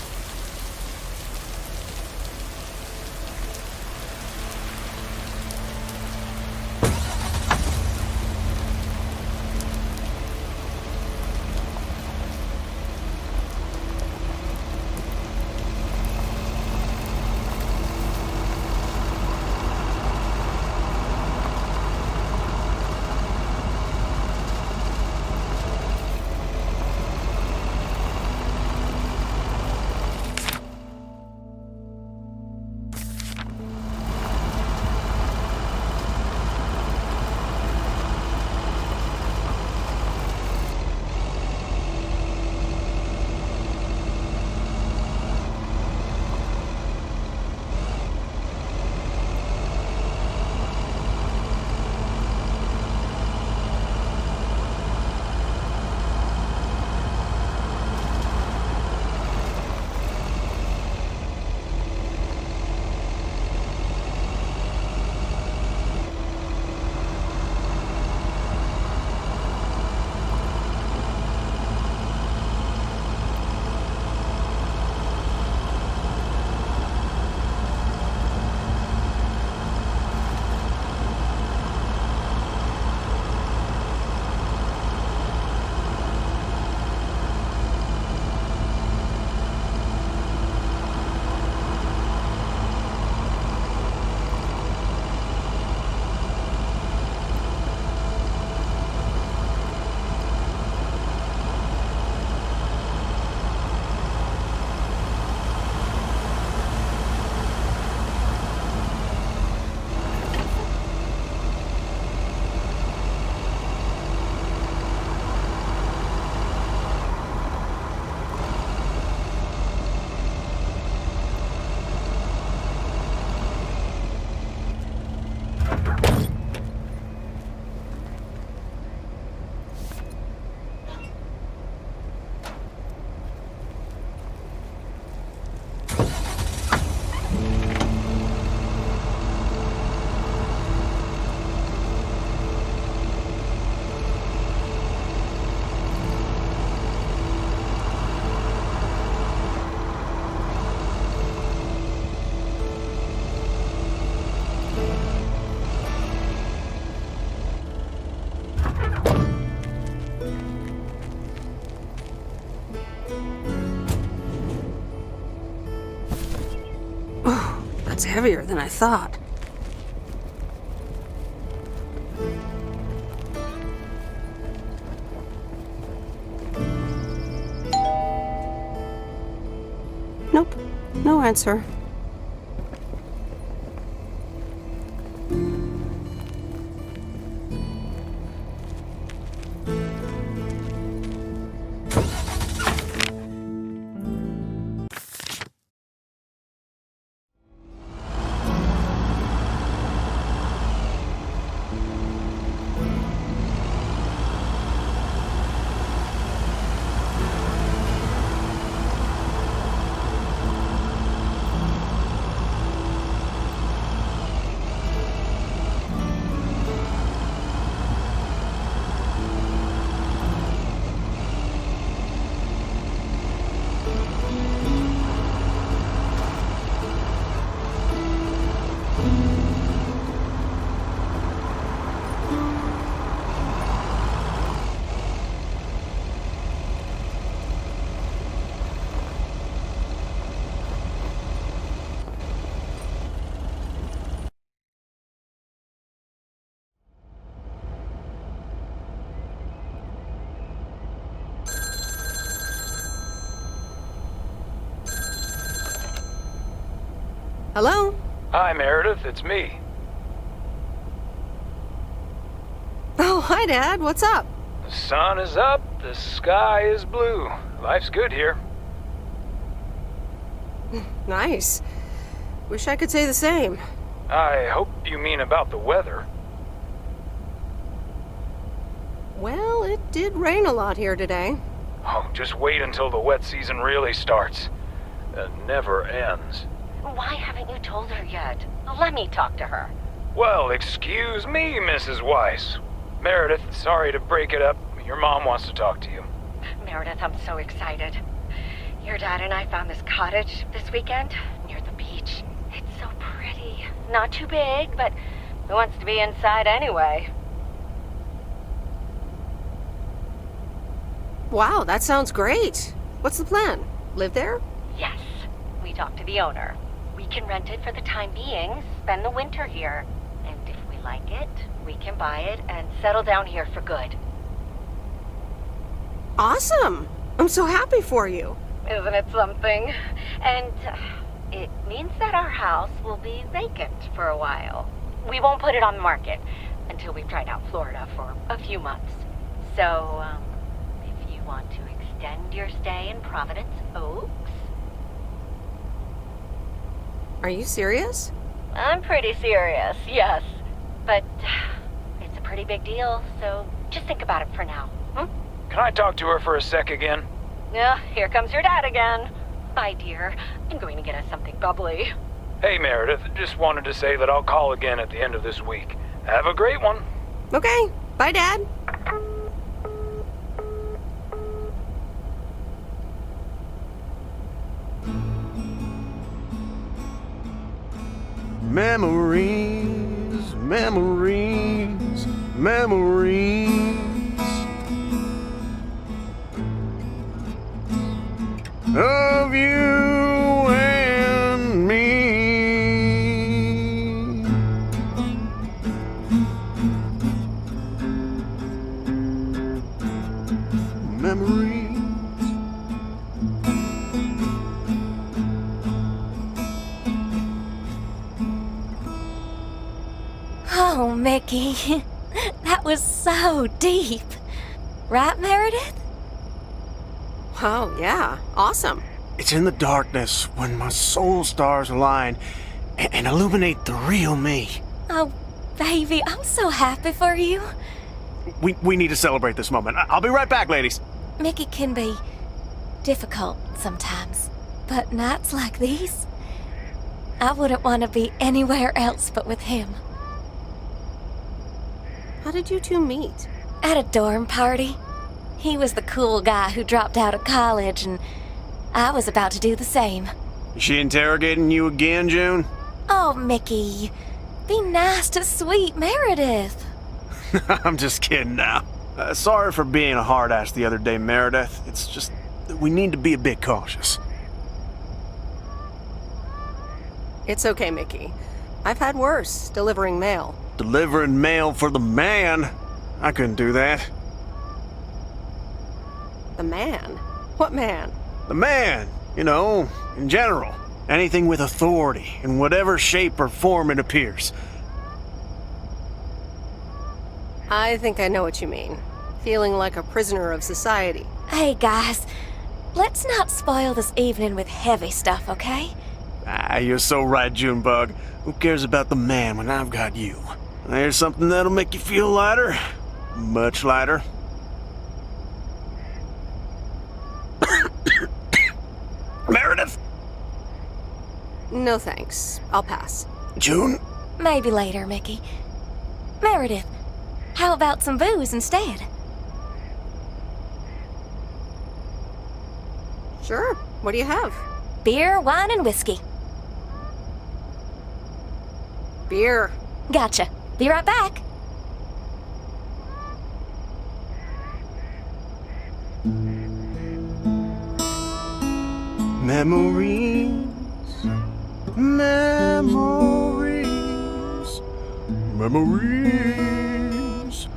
heavier than I thought. Nope, no answer. Hello? Hi, Meredith. It's me. Oh, hi, Dad. What's up? The sun is up, the sky is blue. Life's good here. Nice. Wish I could say the same. I hope you mean about the weather. Well, it did rain a lot here today. Oh, just wait until the wet season really starts. It never ends. Why haven't you told her yet? Let me talk to her. Well, excuse me, Mrs. Weiss. Meredith, sorry to break it up. Your mom wants to talk to you. Meredith, I'm so excited. Your dad and I found this cottage this weekend near the beach. It's so pretty. Not too big, but who wants to be inside anyway? Wow, that sounds great. What's the plan? Live there? Yes. We talked to the owner. We can rent it for the time being, spend the winter here. And if we like it, we can buy it and settle down here for good. Awesome! I'm so happy for you. Isn't it something? And it means that our house will be vacant for a while. We won't put it on the market until we've tried out Florida for a few months. So, if you want to extend your stay in Провиденс Окс... Are you serious? I'm pretty serious, yes. But it's a pretty big deal, so just think about it for now. Can I talk to her for a sec again? Yeah, here comes your dad again. Hi, dear. I'm going to get us something bubbly. Hey, Meredith. Just wanted to say that I'll call again at the end of this week. Have a great one. Okay. Bye, Dad. Memories, memories, memories of you and me. Memories. Oh, Mickey, that was so deep. Right, Meredith? Oh, yeah. Awesome. It's in the darkness when my soul stars align and illuminate the real me. Oh, baby, I'm so happy for you. We need to celebrate this moment. I'll be right back, ladies. Mickey can be difficult sometimes, but nights like these, I wouldn't want to be anywhere else but with him. How did you two meet? At a dorm party. He was the cool guy who dropped out of college, and I was about to do the same. Is she interrogating you again, June? Oh, Mickey, be nice to sweet Meredith. I'm just kidding now. Sorry for being a hard ass the other day, Meredith. It's just that we need to be a bit cautious. It's okay, Mickey. I've had worse, delivering mail. Delivering mail for the man? I couldn't do that. The man? What man? The man, you know, in general. Anything with authority, in whatever shape or form it appears. I think I know what you mean. Feeling like a prisoner of society. Hey, guys. Let's not spoil this evening with heavy stuff, okay? Ah, you're so right, Junebug. Who cares about the man when I've got you? There's something that'll make you feel lighter. Much lighter. Meredith? No thanks. I'll pass. June? Maybe later, Mickey. Meredith, how about some booze instead? Sure. What do you have? Beer, wine, and whiskey. Beer. Gotcha. Be right back. Memories, memories, memories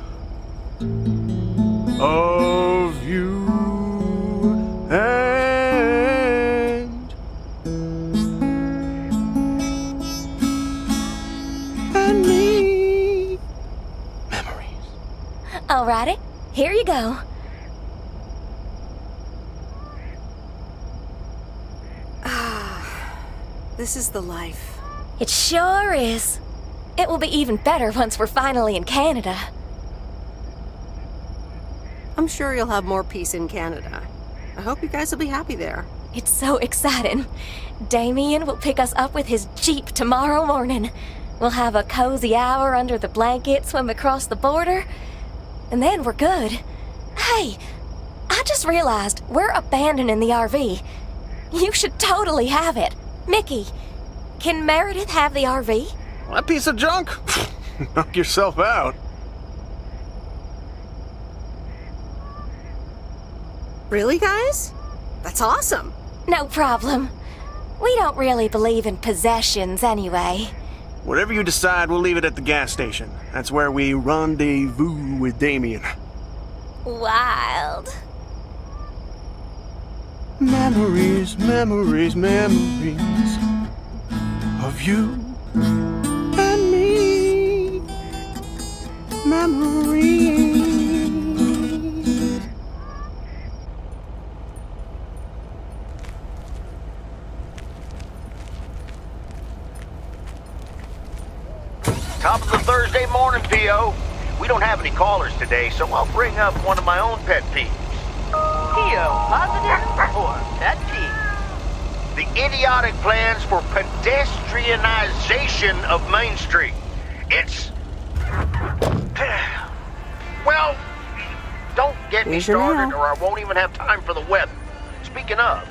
of you and me. Memories. Alrighty, here you go. This is the life. It sure is. It will be even better once we're finally in Canada. I'm sure you'll have more peace in Canada. I hope you guys will be happy there. It's so exciting. Damien will pick us up with his Jeep tomorrow morning. We'll have a cozy hour under the blanket, swim across the border, and then we're good. Hey, I just realized we're abandoning the RV. You should totally have it. Mickey, can Meredith have the RV? That piece of junk? Knock yourself out. Really, guys? That's awesome. No problem. We don't really believe in possessions anyway. Whatever you decide, we'll leave it at the gas station. That's where we rendezvous with Damien. Wild. Memories, memories, memories of you and me. Memories. Top of the Thursday morning, P.O. We don't have any callers today, so I'll bring up one of my own pet peeves. P.O. positive or pet peeve? The idiotic plans for pedestrianization of Main Street. It's... Well, don't get me started or I won't even have time for the weather. Speaking of...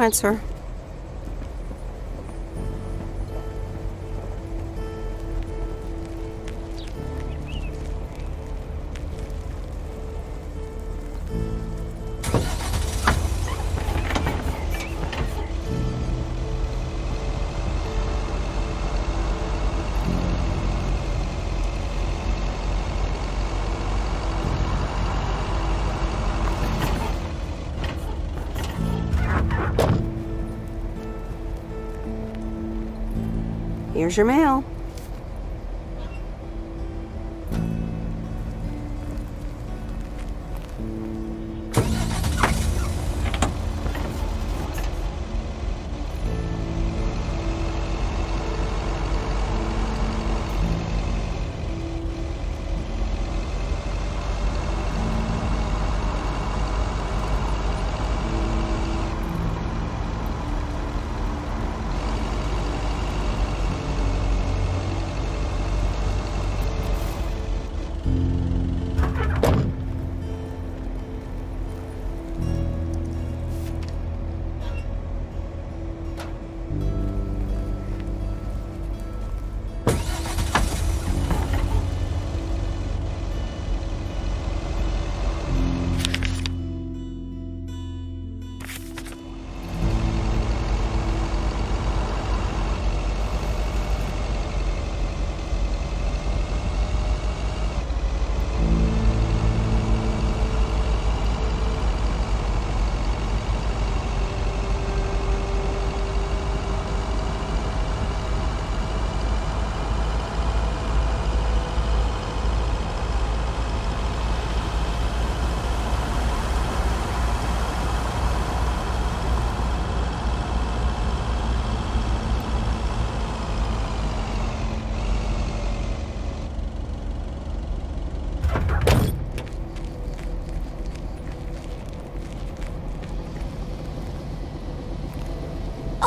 ahead, sir. Here's your mail.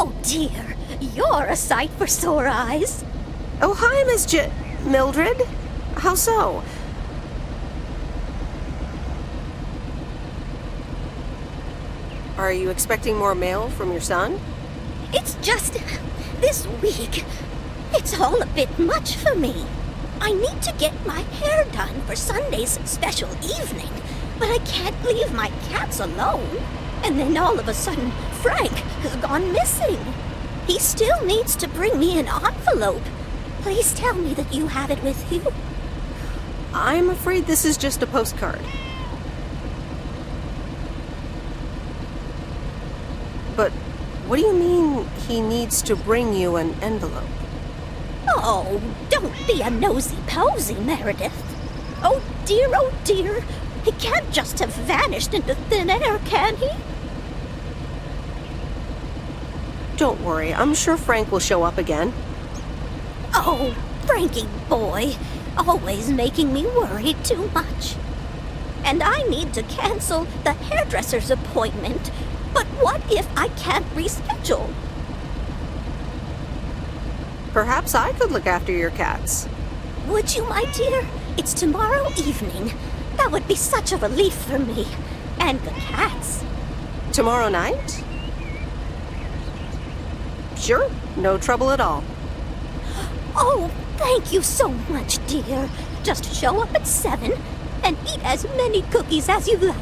Oh dear, you're a sight for sore eyes. Oh, hi, Miss Mildred. How so? Are you expecting more mail from your son? It's just this week. It's all a bit much for me. I need to get my hair done for Sunday's special evening, but I can't leave my cats alone. And then all of a sudden, Frank has gone missing. He still needs to bring me an envelope. Please tell me that you have it with you. I'm afraid this is just a postcard. But what do you mean he needs to bring you an envelope? Oh, don't be a nosy-posy, Meredith. Oh dear, he can't just have vanished into thin air, can he? Don't worry, I'm sure Frank will show up again. Oh, Frankie boy, always making me worry too much. And I need to cancel the hairdresser's appointment. But what if I can't reschedule? Perhaps I could look after your cats. Would you, my dear? It's tomorrow evening. That would be such a relief for me. And the cats. Tomorrow night? Sure, no trouble at all. Oh, thank you so much, dear. Just show up at 7 and eat as many cookies as you like.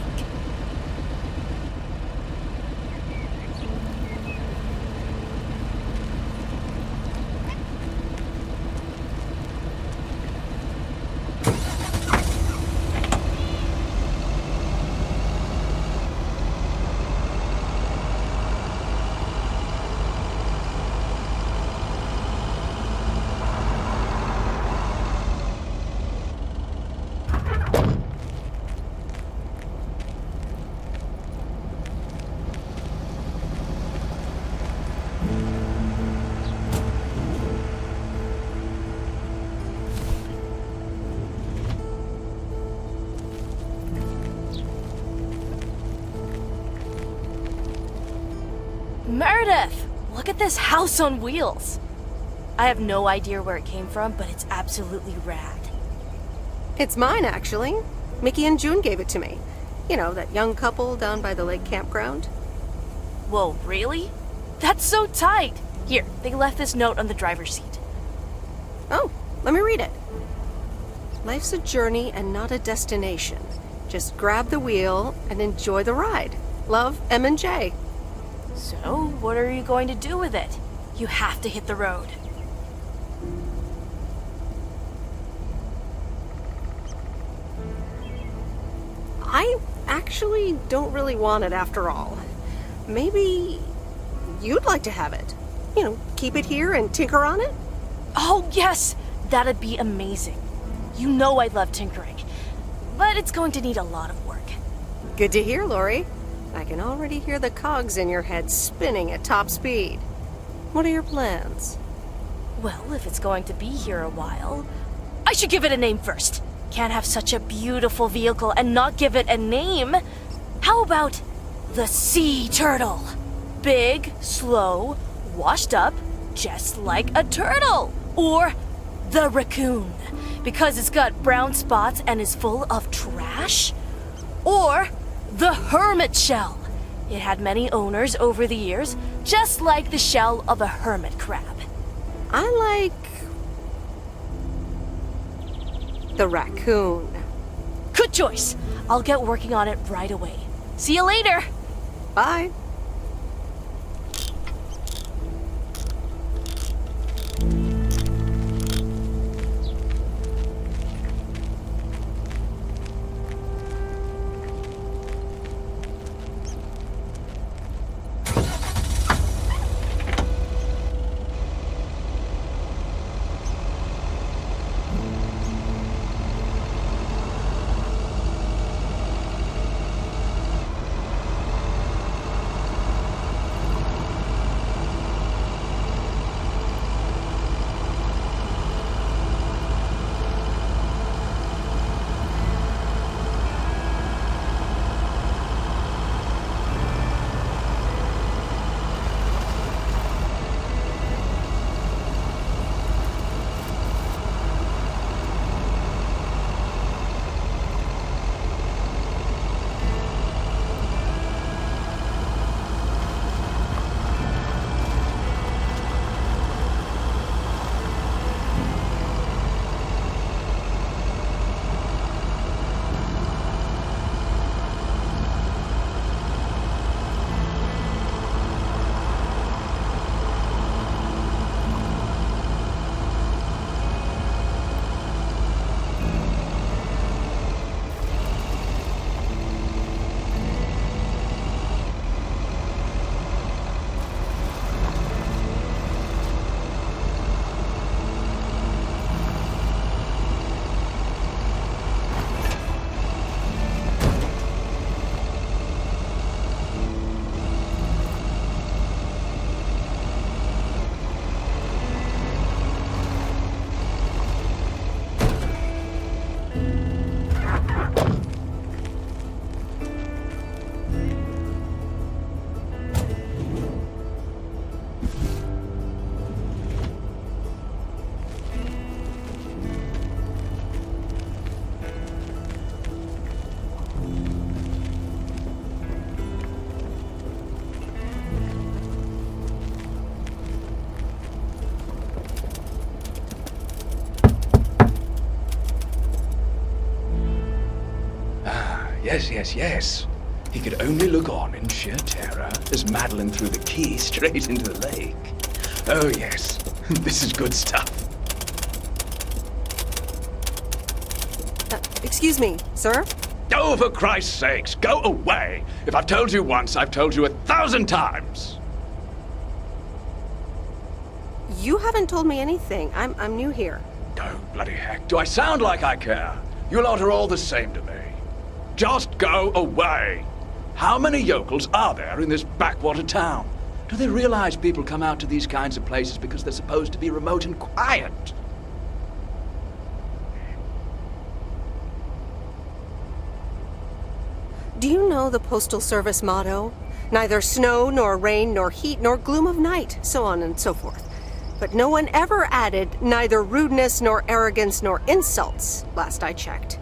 Meredith! Look at this house on wheels! I have no idea where it came from, but it's absolutely rad. It's mine, actually. Mickey and June gave it to me. You know, that young couple down by the lake campground. Whoa, really? That's so tight! Here, they left this note on the driver's seat. Oh, let me read it. Life's a journey and not a destination. Just grab the wheel and enjoy the ride. Love, M and J. So, what are you going to do with it? You have to hit the road. I actually don't really want it after all. Maybe you'd like to have it. You know, keep it here and tinker on it? Oh, yes! That'd be amazing. You know I love tinkering. But it's going to need a lot of work. Good to hear, Lori. I can already hear the cogs in your head spinning at top speed. What are your plans? Well, if it's going to be here a while, I should give it a name first. Can't have such a beautiful vehicle and not give it a name. How about the sea turtle? Big, slow, washed up, just like a turtle. Or the raccoon, because it's got brown spots and is full of trash. Or the hermit shell. It had many owners over the years, just like the shell of a hermit crab. I like the raccoon. Good choice. I'll get working on it right away. See you later. Bye. Yes. He could only look on in sheer terror as Madeline threw the key straight into the lake. Oh, yes. This is good stuff. Excuse me, sir? Oh, for Christ's sakes, go away! If I've told you once, I've told you 1,000 times! You haven't told me anything. I'm new here. Oh, bloody heck. Do I sound like I care? You lot are all the same to me. Just go away! How many yokels are there in this backwater town? Do they realize people come out to these kinds of places because they're supposed to be remote and quiet? Do you know the Postal Service motto? Neither snow, nor rain, nor heat, nor gloom of night, so on and so forth. But no one ever added neither rudeness, nor arrogance, nor insults, last I checked.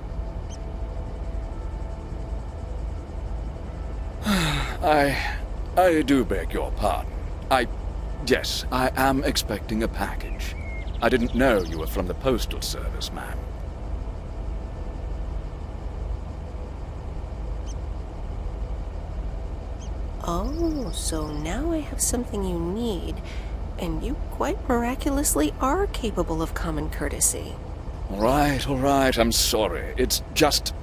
I do beg your pardon. Yes, I am expecting a package. I didn't know you were from the Postal Service, ma'am. Oh, so now I have something you need, and you quite miraculously are capable of common courtesy. All right, I'm sorry. It's just...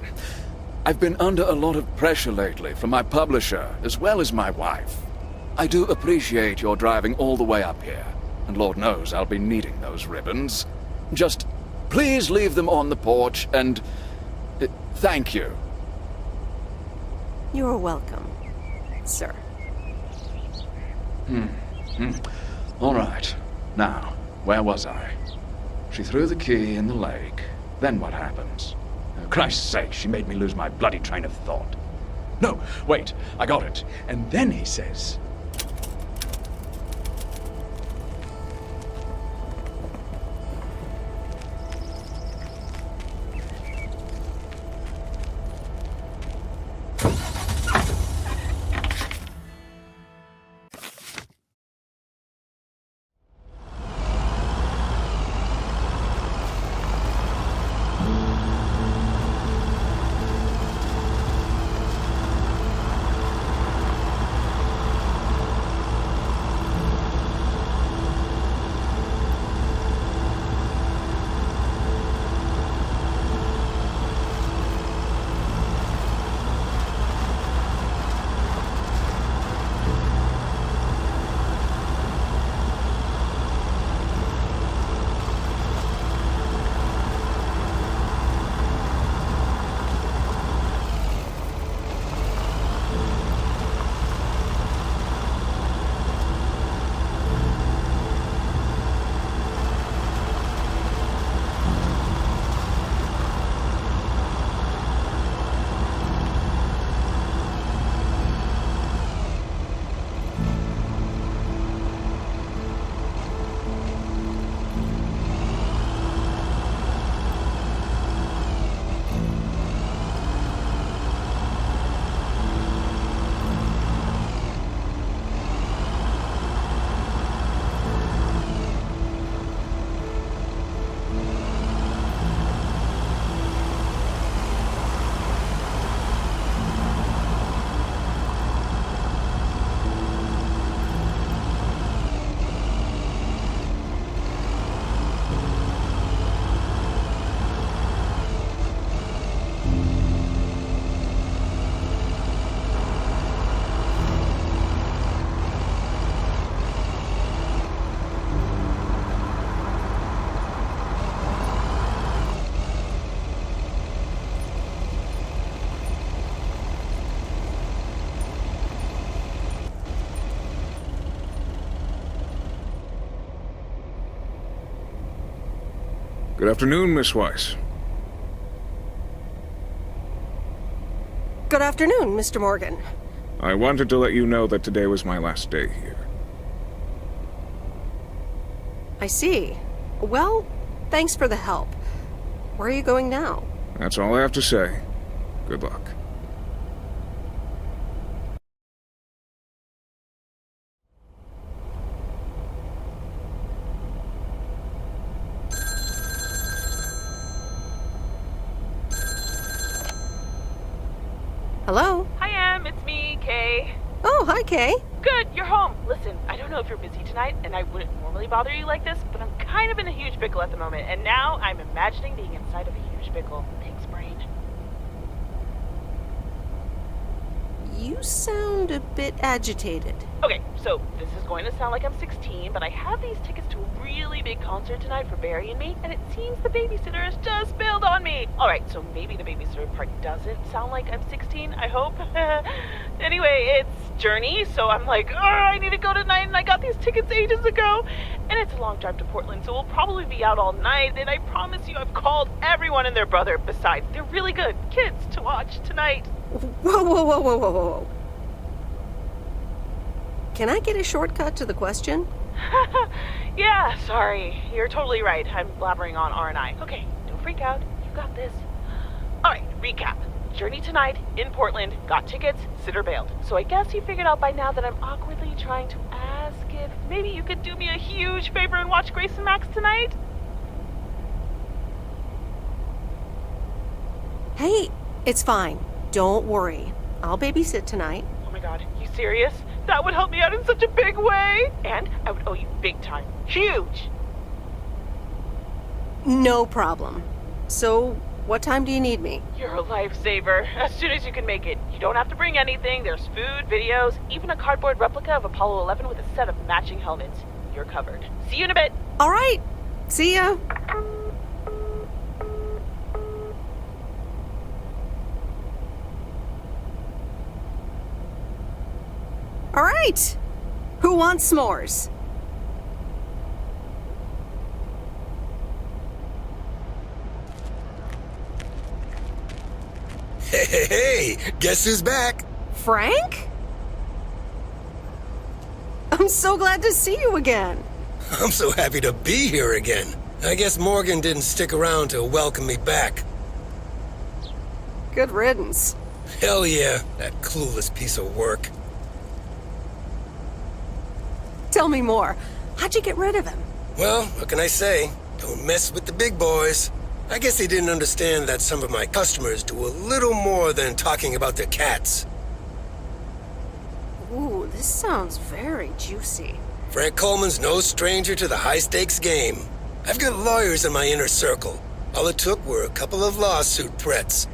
I've been under a lot of pressure lately from my publisher, as well as my wife. I do appreciate your driving all the way up here, and Lord knows I'll be needing those ribbons. Just please leave them on the porch, and... thank you. You're welcome, sir. All right. Now, where was I? She threw the key in the lake. Then what happens? Oh, Christ's sake, she made me lose my bloody train of thought. No, wait, I got it. And then he says... Good afternoon, Miss Weiss. Good afternoon, Mr. Morgan. I wanted to let you know that today was my last day here. I see. Well, thanks for the help. Where are you going now? That's all I have to say. Good luck. Hello? Hi, Em. It's me, Kay. Oh, hi, Kay. Good, you're home. Listen, I don't know if you're busy tonight, and I wouldn't normally bother you like this, but I'm kind of in a huge pickle at the moment, and now I'm imagining being inside of a huge pickle. Thanks, brain. You sound a bit agitated. Okay, so this is going to sound like I'm 16, but I have these tickets to a really big concert tonight for Barry and me, and it seems the babysitter has just bailed on me. Alright, so maybe the babysitter part doesn't sound like I'm 16, I hope. Anyway, it's Journey, so I'm like, oh, I need to go tonight, and I got these tickets ages ago. And it's a long drive to Portland, so we'll probably be out all night, and I promise you I've called everyone and their brother. Besides, they're really good kids to watch tonight. Whoa. Can I get a shortcut to the question? Yeah, sorry. You're totally right. I'm blabbering on, aren't I? Okay, don't freak out. You got this. Alright, recap. journey tonight in Portland, got tickets, sitter bailed. So I guess you figured out by now that I'm awkwardly trying to ask if maybe you could do me a huge favor and watch Grace and Max tonight? Hey, it's fine. Don't worry. I'll babysit tonight. Oh my god, you serious? That would help me out in such a big way! And I would owe you big time. Huge! No problem. So, what time do you need me? You're a lifesaver. As soon as you can make it. You don't have to bring anything. There's food, videos, even a cardboard replica of Apollo 11 with a set of matching helmets. You're covered. See you in a bit. All right. See ya. All right. Who wants s'mores? Hey, guess who's back? Frank? I'm so glad to see you again. I'm so happy to be here again. I guess Morgan didn't stick around to welcome me back. Good riddance. Hell yeah, that clueless piece of work. Tell me more. How'd you get rid of him? Well, what can I say? Don't mess with the big boys. I guess he didn't understand that some of my customers do a little more than talking about their cats. Ooh, this sounds very juicy. Frank Coleman's no stranger to the high-stakes game. I've got lawyers in my inner circle. All it took were a couple of lawsuit threats.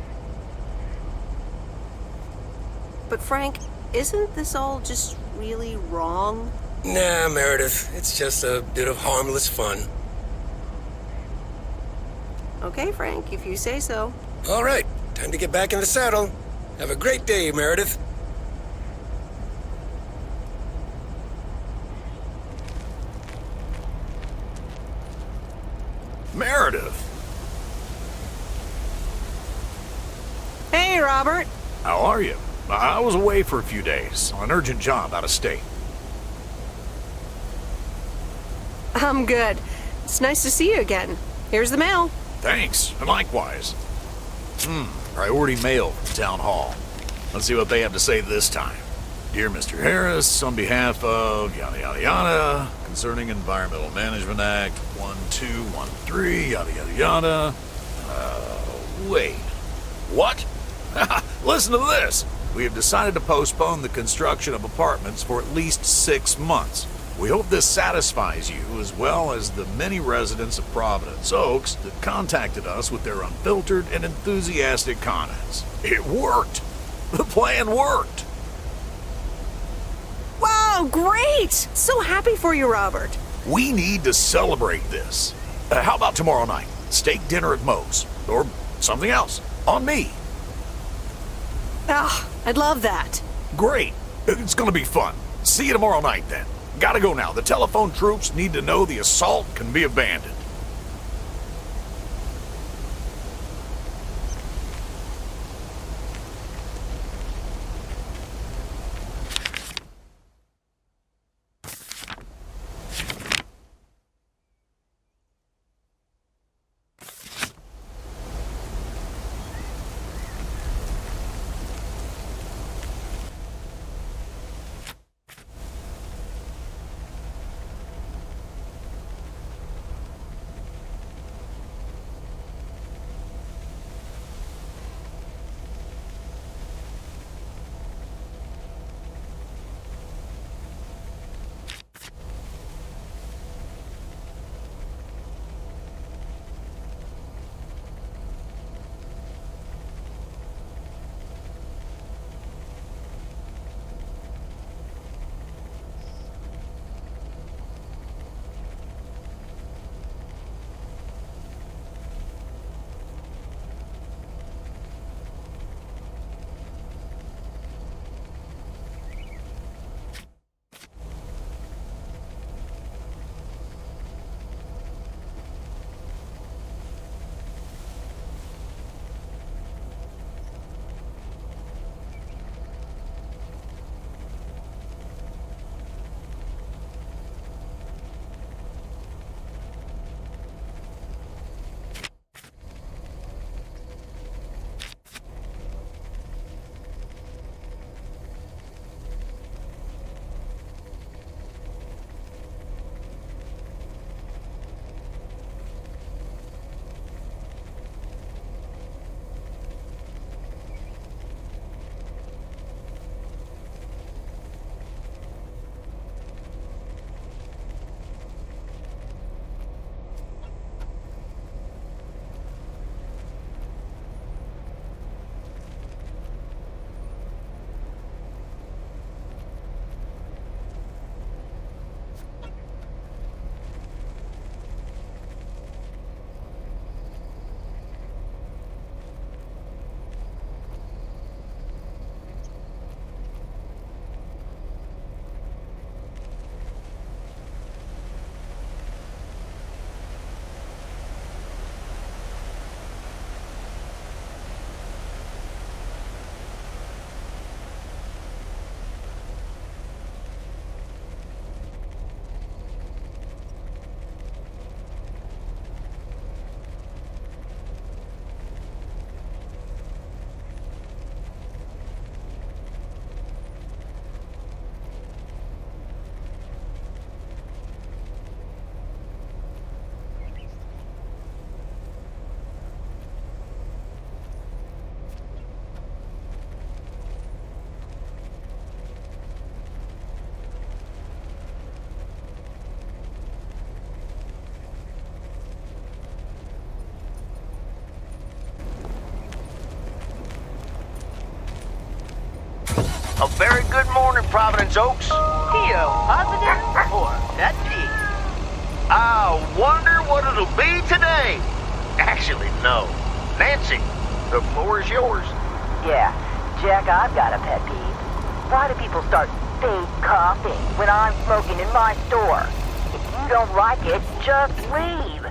But Frank, isn't this all just really wrong? Nah, Meredith. It's just a bit of harmless fun. Okay, Frank, if you say so. All right, time to get back in the saddle. Have a great day, Meredith. Meredith! Hey, Robert. How are you? I was away for a few days on an urgent job out of state. I'm good. It's nice to see you again. Here's the mail. Thanks, and likewise. Priority mail from Town Hall. Let's see what they have to say this time. Dear Mr. Harris, on behalf of yada yada yada, concerning Environmental Management Act 1213, yada yada yada. Wait. What? Listen to this. We have decided to postpone the construction of apartments for at least 6 months. We hope this satisfies you, as well as the many residents of Провиденс Окс that contacted us with their unfiltered and enthusiastic comments. It worked! The plan worked! Wow, great! So happy for you, Robert. We need to celebrate this. How about tomorrow night? Steak dinner at Moe's. Or something else. On me. Ah, I'd love that. Great. It's gonna be fun. See you tomorrow night, then. Gotta go now. The telephone troops need to know the assault can be abandoned. Providence Oks? PO positive or pet peeve? I wonder what it'll be today. Actually, no. Nancy, the floor is yours. Yeah, Jack, I've got a pet peeve. Why do people start fake coughing when I'm smoking in my store? If you don't like it, just leave.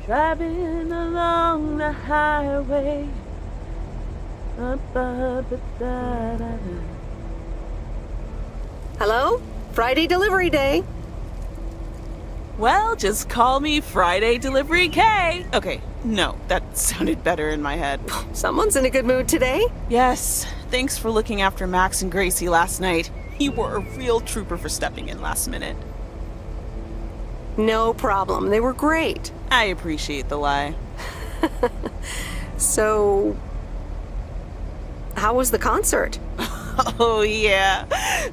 Driving along the highway. Hello? Friday delivery day. Well, just call me Friday Delivery K. Okay, no, that sounded better in my head. Someone's in a good mood today. Yes, thanks for looking after Max and Gracie last night. You were a real trooper for stepping in last minute. No problem. They were great. I appreciate the lie. So, how was the concert? Oh, yeah.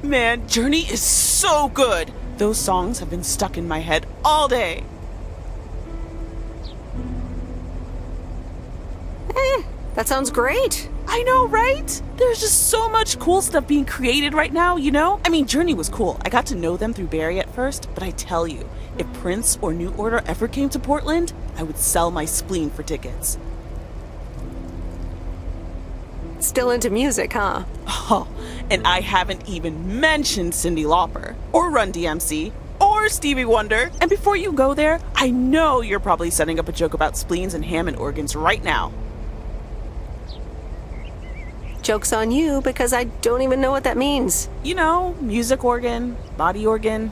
Man, Journey is so good. Those songs have been stuck in my head all day. That sounds great. I know, right? There's just so much cool stuff being created right now, you know? I mean, Journey was cool. I got to know them through Barry at first, but I tell you, if Prince or New Order ever came to Portland, I would sell my spleen for tickets. Still into music, huh? Oh, and I haven't even mentioned Cyndi Lauper, or Run DMC, or Stevie Wonder. And before you go there, I know you're probably setting up a joke about spleens and Hammond organs right now. Joke's on you, because I don't even know what that means. You know, music organ, body organ.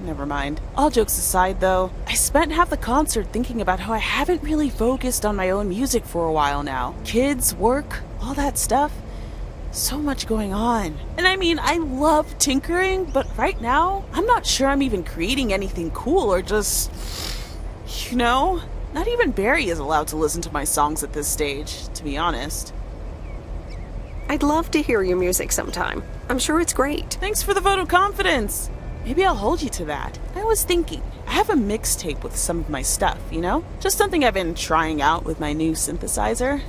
Never mind. All jokes aside, though, I spent half the concert thinking about how I haven't really focused on my own music for a while now. Kids, work, all that stuff. So much going on. And I mean, I love tinkering, but right now, I'm not sure I'm even creating anything cool or just, you know, not even Barry is allowed to listen to my songs at this stage, to be honest. I'd love to hear your music sometime. I'm sure it's great. Thanks for the vote of confidence. Maybe I'll hold you to that. I was thinking, I have a mixtape with some of my stuff, you know? Just something I've been trying out with my new synthesizer.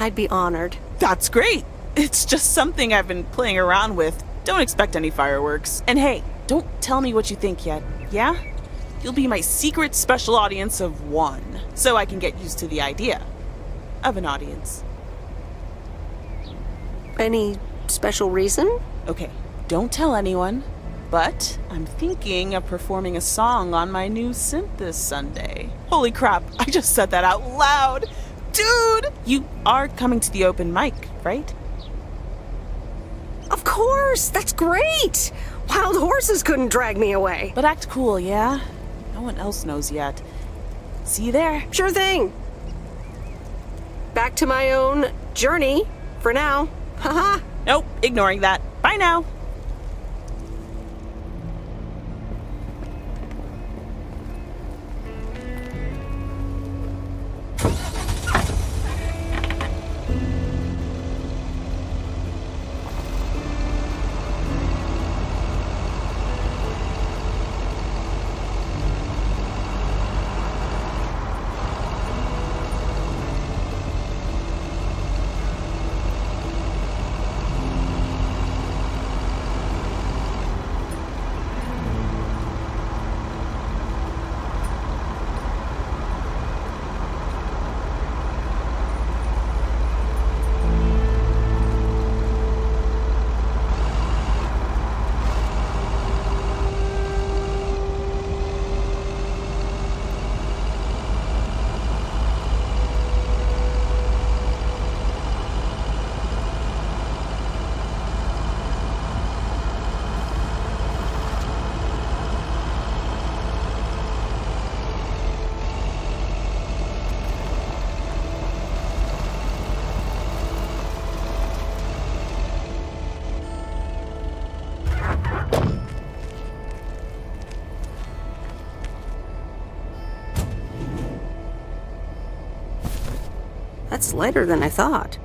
I'd be honored. That's great. It's just something I've been playing around with. Don't expect any fireworks. And hey, don't tell me what you think yet, yeah? You'll be my secret special audience of one, so I can get used to the idea of an audience. Any special reason? Okay, don't tell anyone, but I'm thinking of performing a song on my new synth this Sunday. Holy crap, I just said that out loud! Dude! You are coming to the open mic, right? Of course! That's great! Wild horses couldn't drag me away. But act cool, yeah? No one else knows yet. See you there. Sure thing. Back to my own journey for now. Haha. Nope, ignoring that. Bye now. That's lighter than I thought.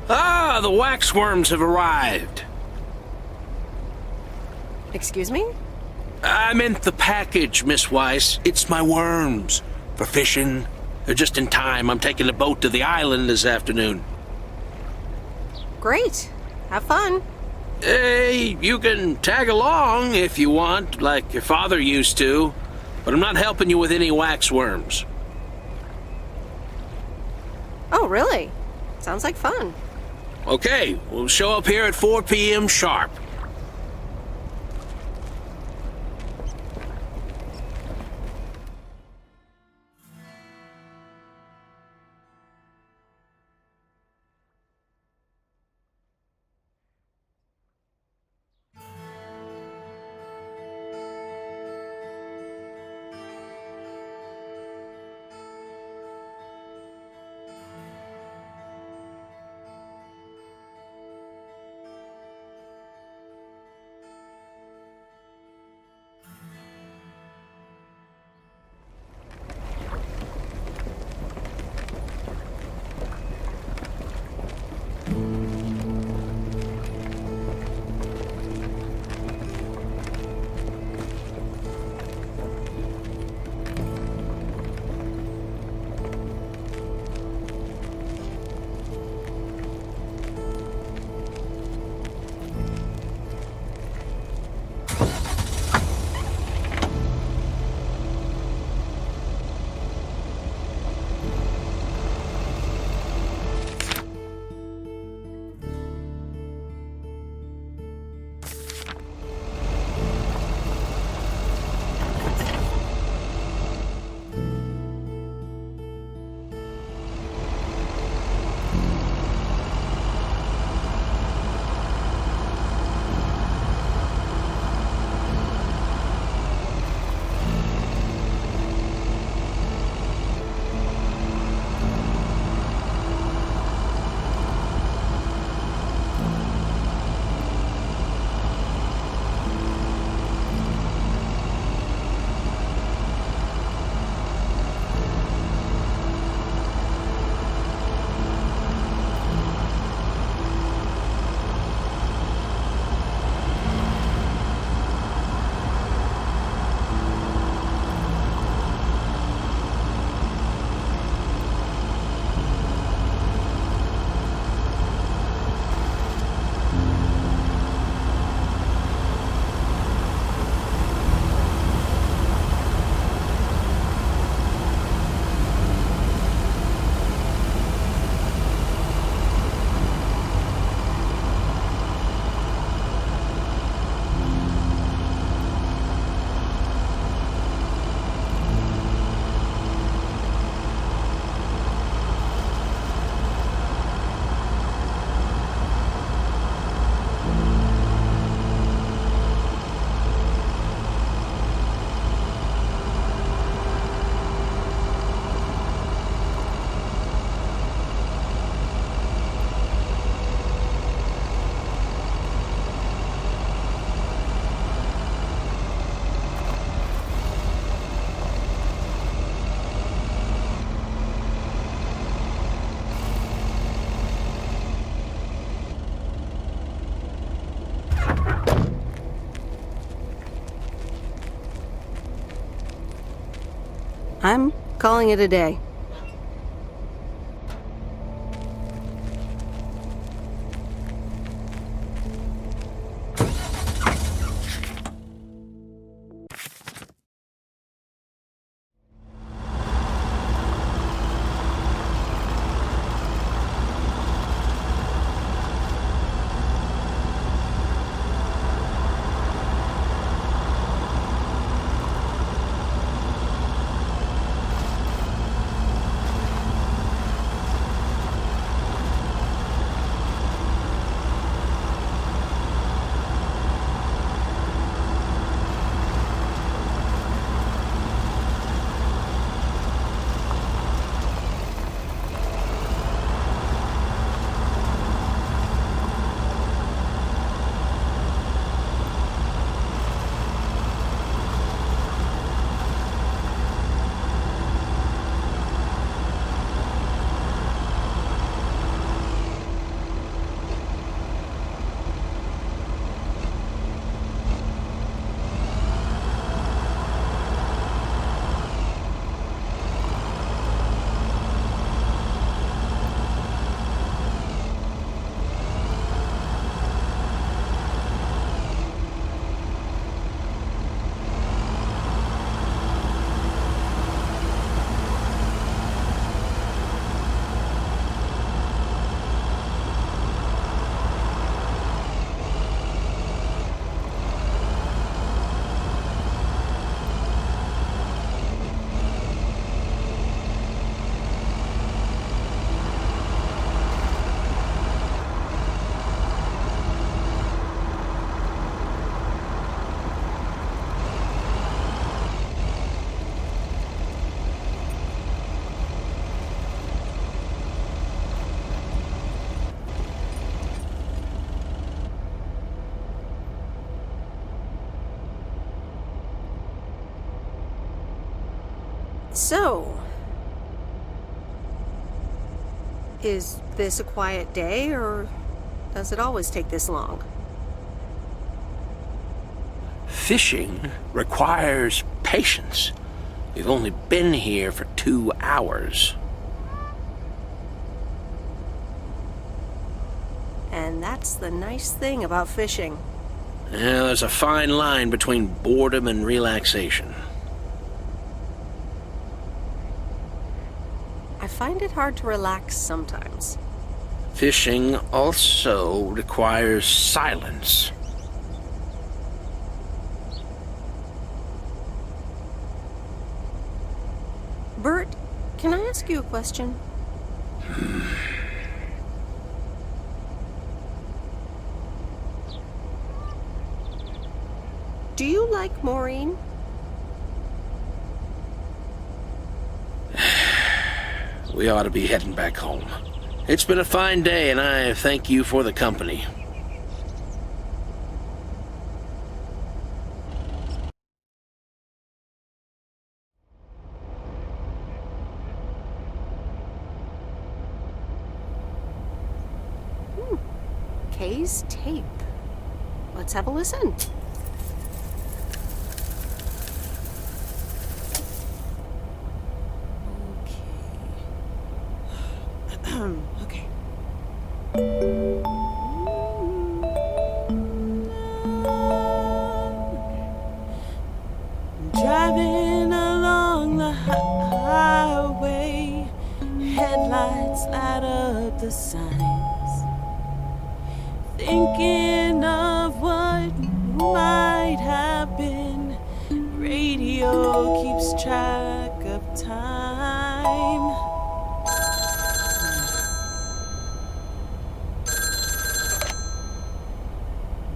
Ah, the waxworms have arrived. Excuse me? I meant the package, Miss Weiss. It's my worms. For fishing. They're just in time. I'm taking a boat to the island this afternoon. Great. Have fun. Hey, you can tag along if you want, like your father used to. But I'm not helping you with any waxworms. Oh, really? Sounds like fun. Okay, we'll show up here at 4 p.m. sharp. I'm calling it a day. So, is this a quiet day, or does it always take this long? Fishing requires patience. We've only been here for 2 hours. And that's the nice thing about fishing. Yeah, there's a fine line between boredom and relaxation. I find it hard to relax sometimes. Fishing also requires silence. Bert, can I ask you a question? Do you like Maureen? We ought to be heading back home. It's been a fine day, and I thank you for the company. Kay's tape. Let's have a listen. Okay. Driving along the highway, headlights light up the signs, thinking of what might have been. Radio keeps track of time.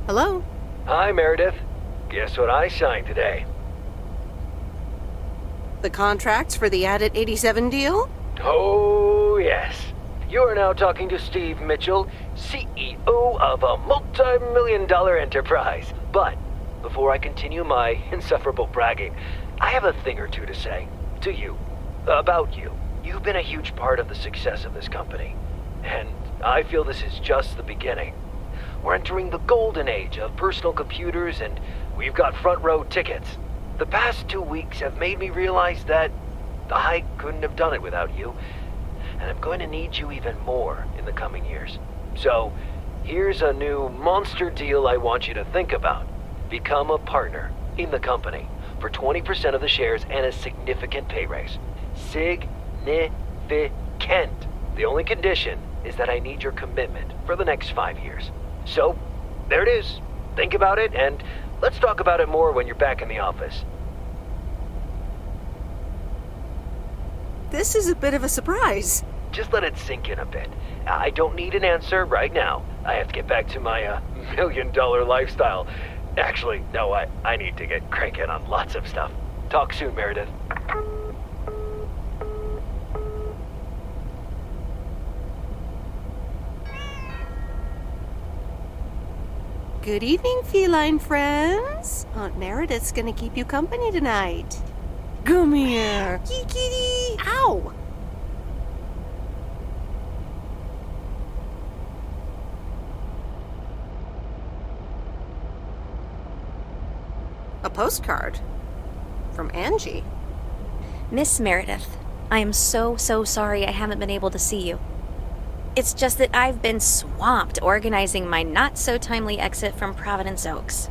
Hello? Hi, Meredith. Guess what I signed today? The contracts for the Addit 87 deal? Oh, yes. You are now talking to Steve Mitchell, CEO of a multi-million-dollar enterprise. But before I continue my insufferable bragging, I have a thing or two to say to you, about you. You've been a huge part of the success of this company, and I feel this is just the beginning. We're entering the golden age of personal computers, and we've got front row tickets. The past 2 weeks have made me realize that I couldn't have done it without you, and I'm going to need you even more in the coming years. So, here's a new monster deal I want you to think about. Become a partner in the company for 20% of the shares and a significant pay raise. Significant. The only condition is that I need your commitment for the next 5 years. So, there it is. Think about it, and let's talk about it more when you're back in the office. This is a bit of a surprise. Just let it sink in a bit. I don't need an answer right now. I have to get back to my $1 million lifestyle. Actually, no, I need to get cranking on lots of stuff. Talk soon, Meredith. Good evening, feline friends. Aunt Meredith's gonna keep you company tonight. Come here. Kitty. Ow! A postcard from Angie. Miss Meredith, I am so sorry I haven't been able to see you. It's just that I've been swamped organizing my not-so-timely exit from Провиденс Окс.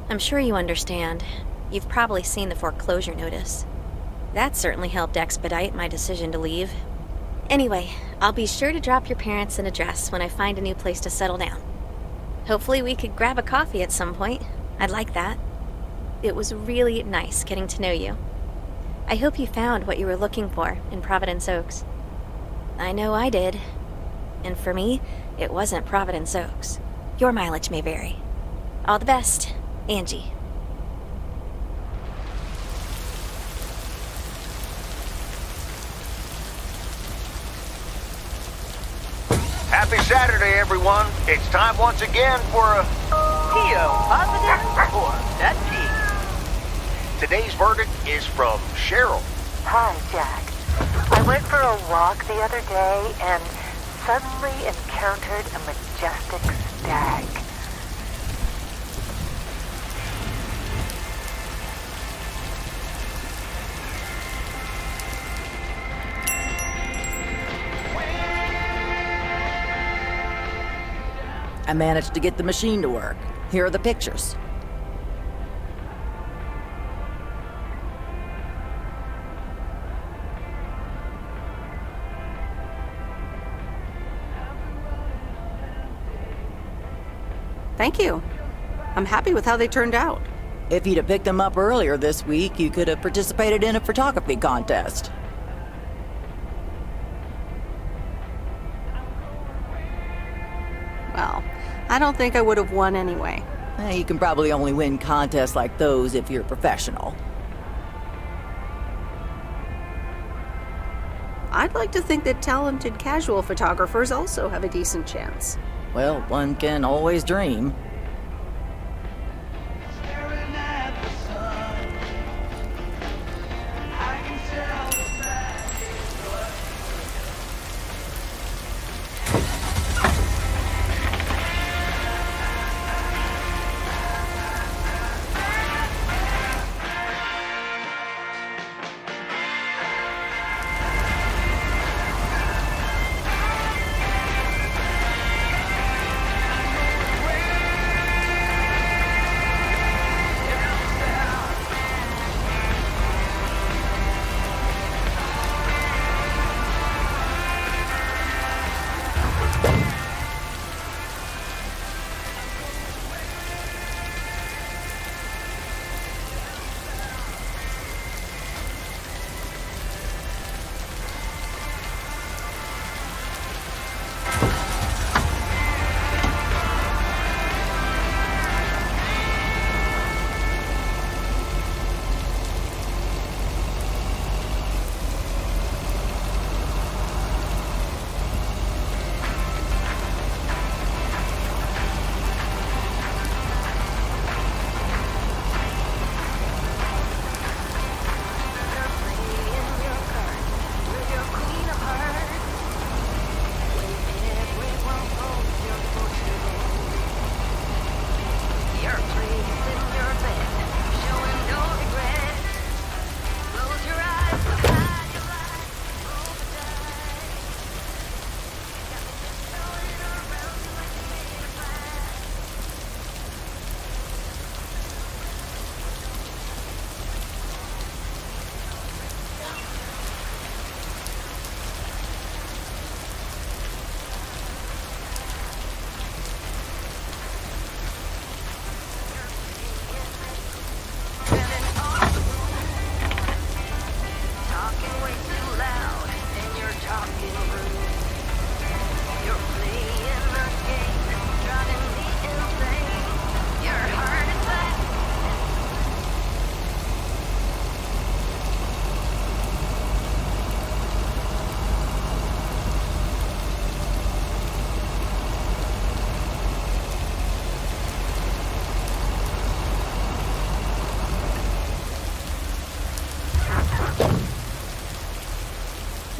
I'm sure you understand. You've probably seen the foreclosure notice. That certainly helped expedite my decision to leave. Anyway, I'll be sure to drop your parents an address when I find a new place to settle down. Hopefully we could grab a coffee at some point. I'd like that. It was really nice getting to know you. I hope you found what you were looking for in Провиденс Окс. I know I did. And for me, it wasn't Провиденс Окс. Your mileage may vary. All the best, Angie. Happy Saturday, everyone. It's time once again for a... positive or that P. Today's verdict is from Cheryl. Hi, Jack. I went for a walk the other day and suddenly encountered a majestic stag. I managed to get the machine to work. Here are the pictures. Thank you. I'm happy with how they turned out. If you'd have picked them up earlier this week, you could have participated in a photography contest. Well, I don't think I would have won anyway. You can probably only win contests like those if you're a professional. I'd like to think that talented casual photographers also have a decent chance. Well, one can always dream.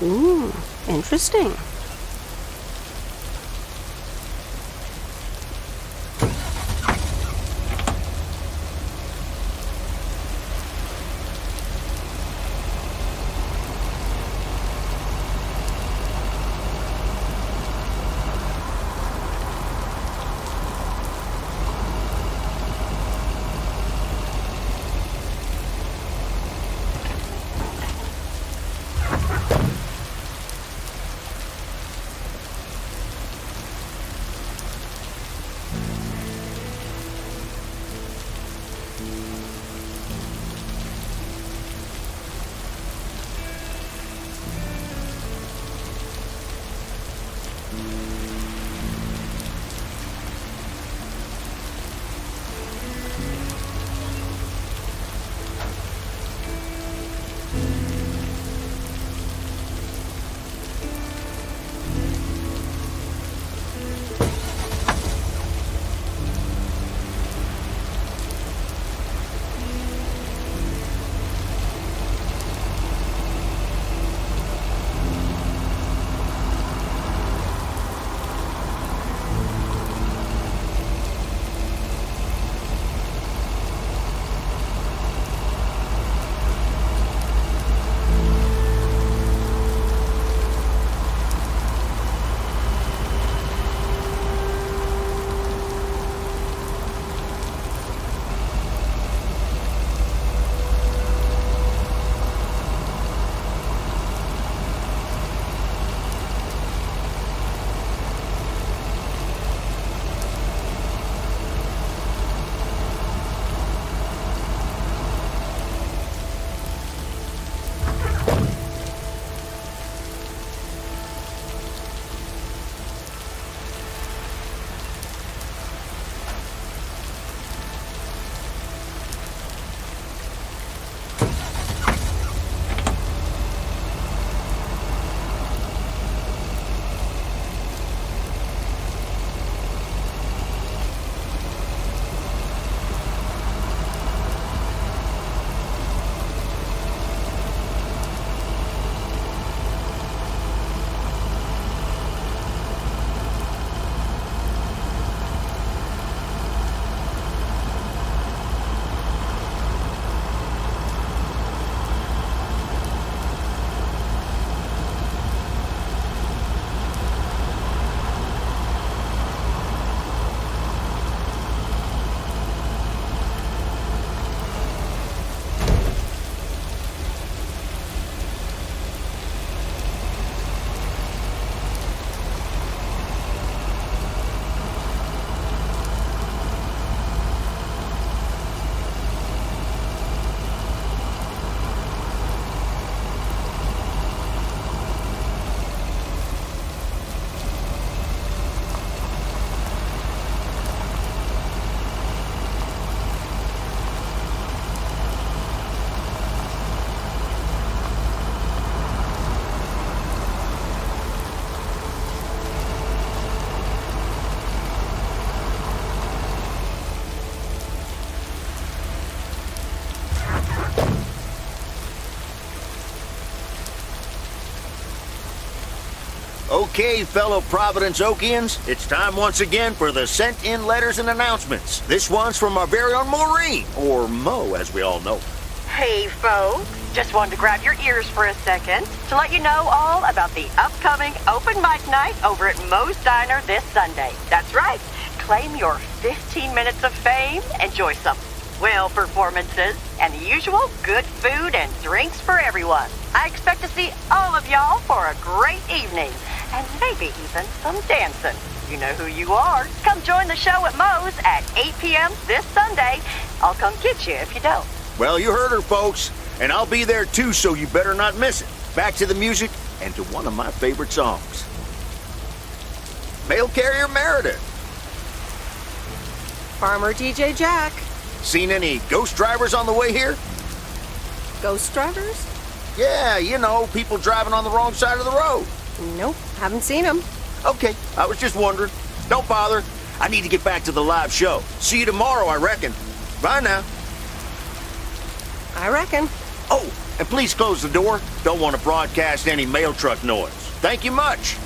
Ooh, interesting. Okay, fellow Providence Okians, it's time once again for the sent-in letters and announcements. This one's from our very own Maureen, or Mo, as we all know. Hey, folks. Just wanted to grab your ears for a second to let you know all about the upcoming open mic night over at Mo's Diner this Sunday. That's right. Claim your 15 minutes of fame, enjoy some whale performances, and the usual good food and drinks for everyone. I expect to see all of y'all for a great evening, and maybe even some dancing. You know who you are. Come join the show at Mo's at 8 p.m. this Sunday. I'll come get you if you don't. Well, you heard her, folks. And I'll be there too, so you better not miss it. Back to the music and to one of my favorite songs. Mail carrier Meredith. Farmer DJ Jack. Seen any ghost drivers on the way here? Ghost drivers? Yeah, you know, people driving on the wrong side of the road. Nope, haven't seen them. Okay, I was just wondering. Don't bother. I need to get back to the live show. See you tomorrow, I reckon. Bye now. I reckon. Oh, and please close the door. Don't want to broadcast any mail truck noise. Thank you much.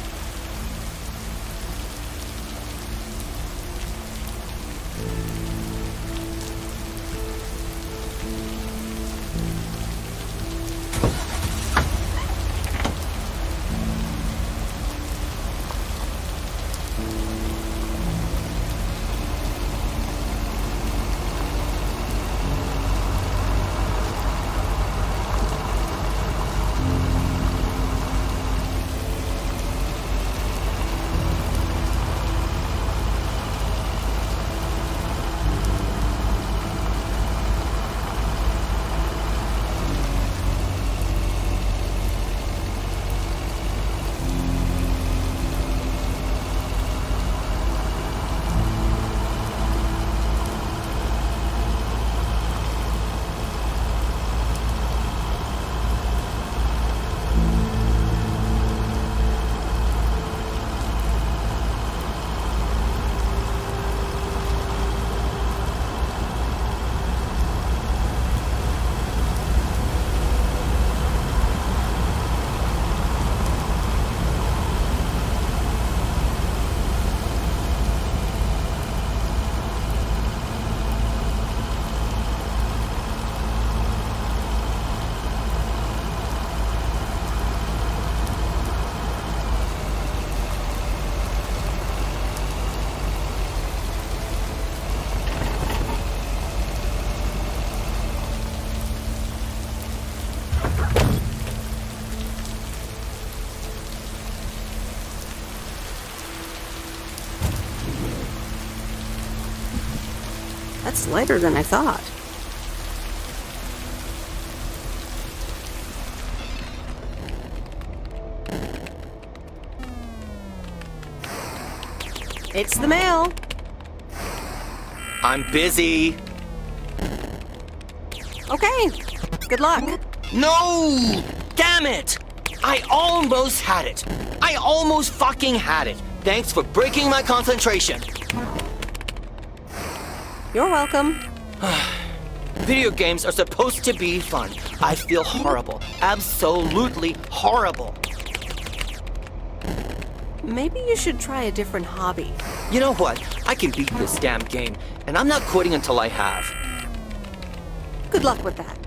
That's lighter than I thought. It's the mail. I'm busy. Okay. Good luck. No! Damn it! I almost had it. I almost fucking had it. Thanks for breaking my concentration. You're welcome. Video games are supposed to be fun. I feel horrible. Absolutely horrible. Maybe you should try a different hobby. You know what? I can beat this damn game, and I'm not quitting until I have. Good luck with that.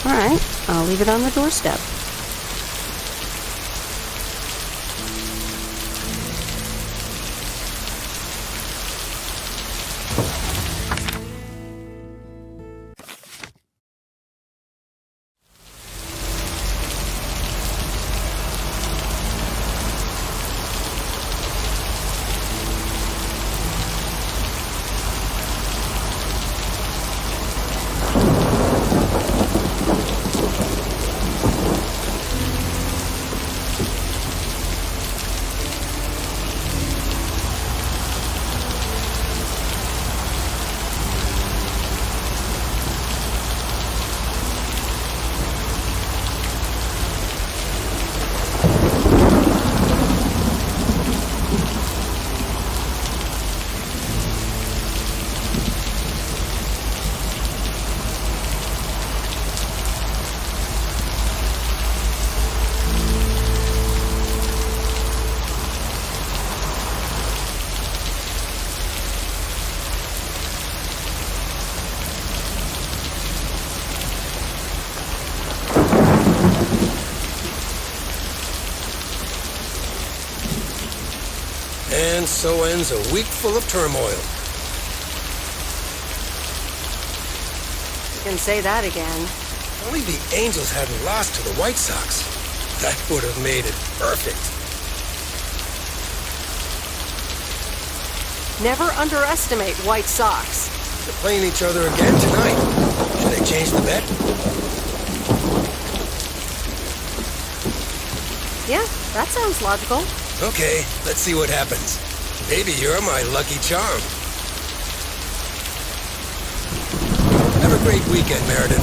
Alright, I'll leave it on the doorstep. And so ends a week full of turmoil. You can say that again. Only the Angels hadn't lost to the White Sox. That would have made it perfect. Never underestimate White Sox. They're playing each other again tonight. Should I change the bet? Yeah, that sounds logical. Okay, let's see what happens. Maybe you're my lucky charm. Have a great weekend, Meredith.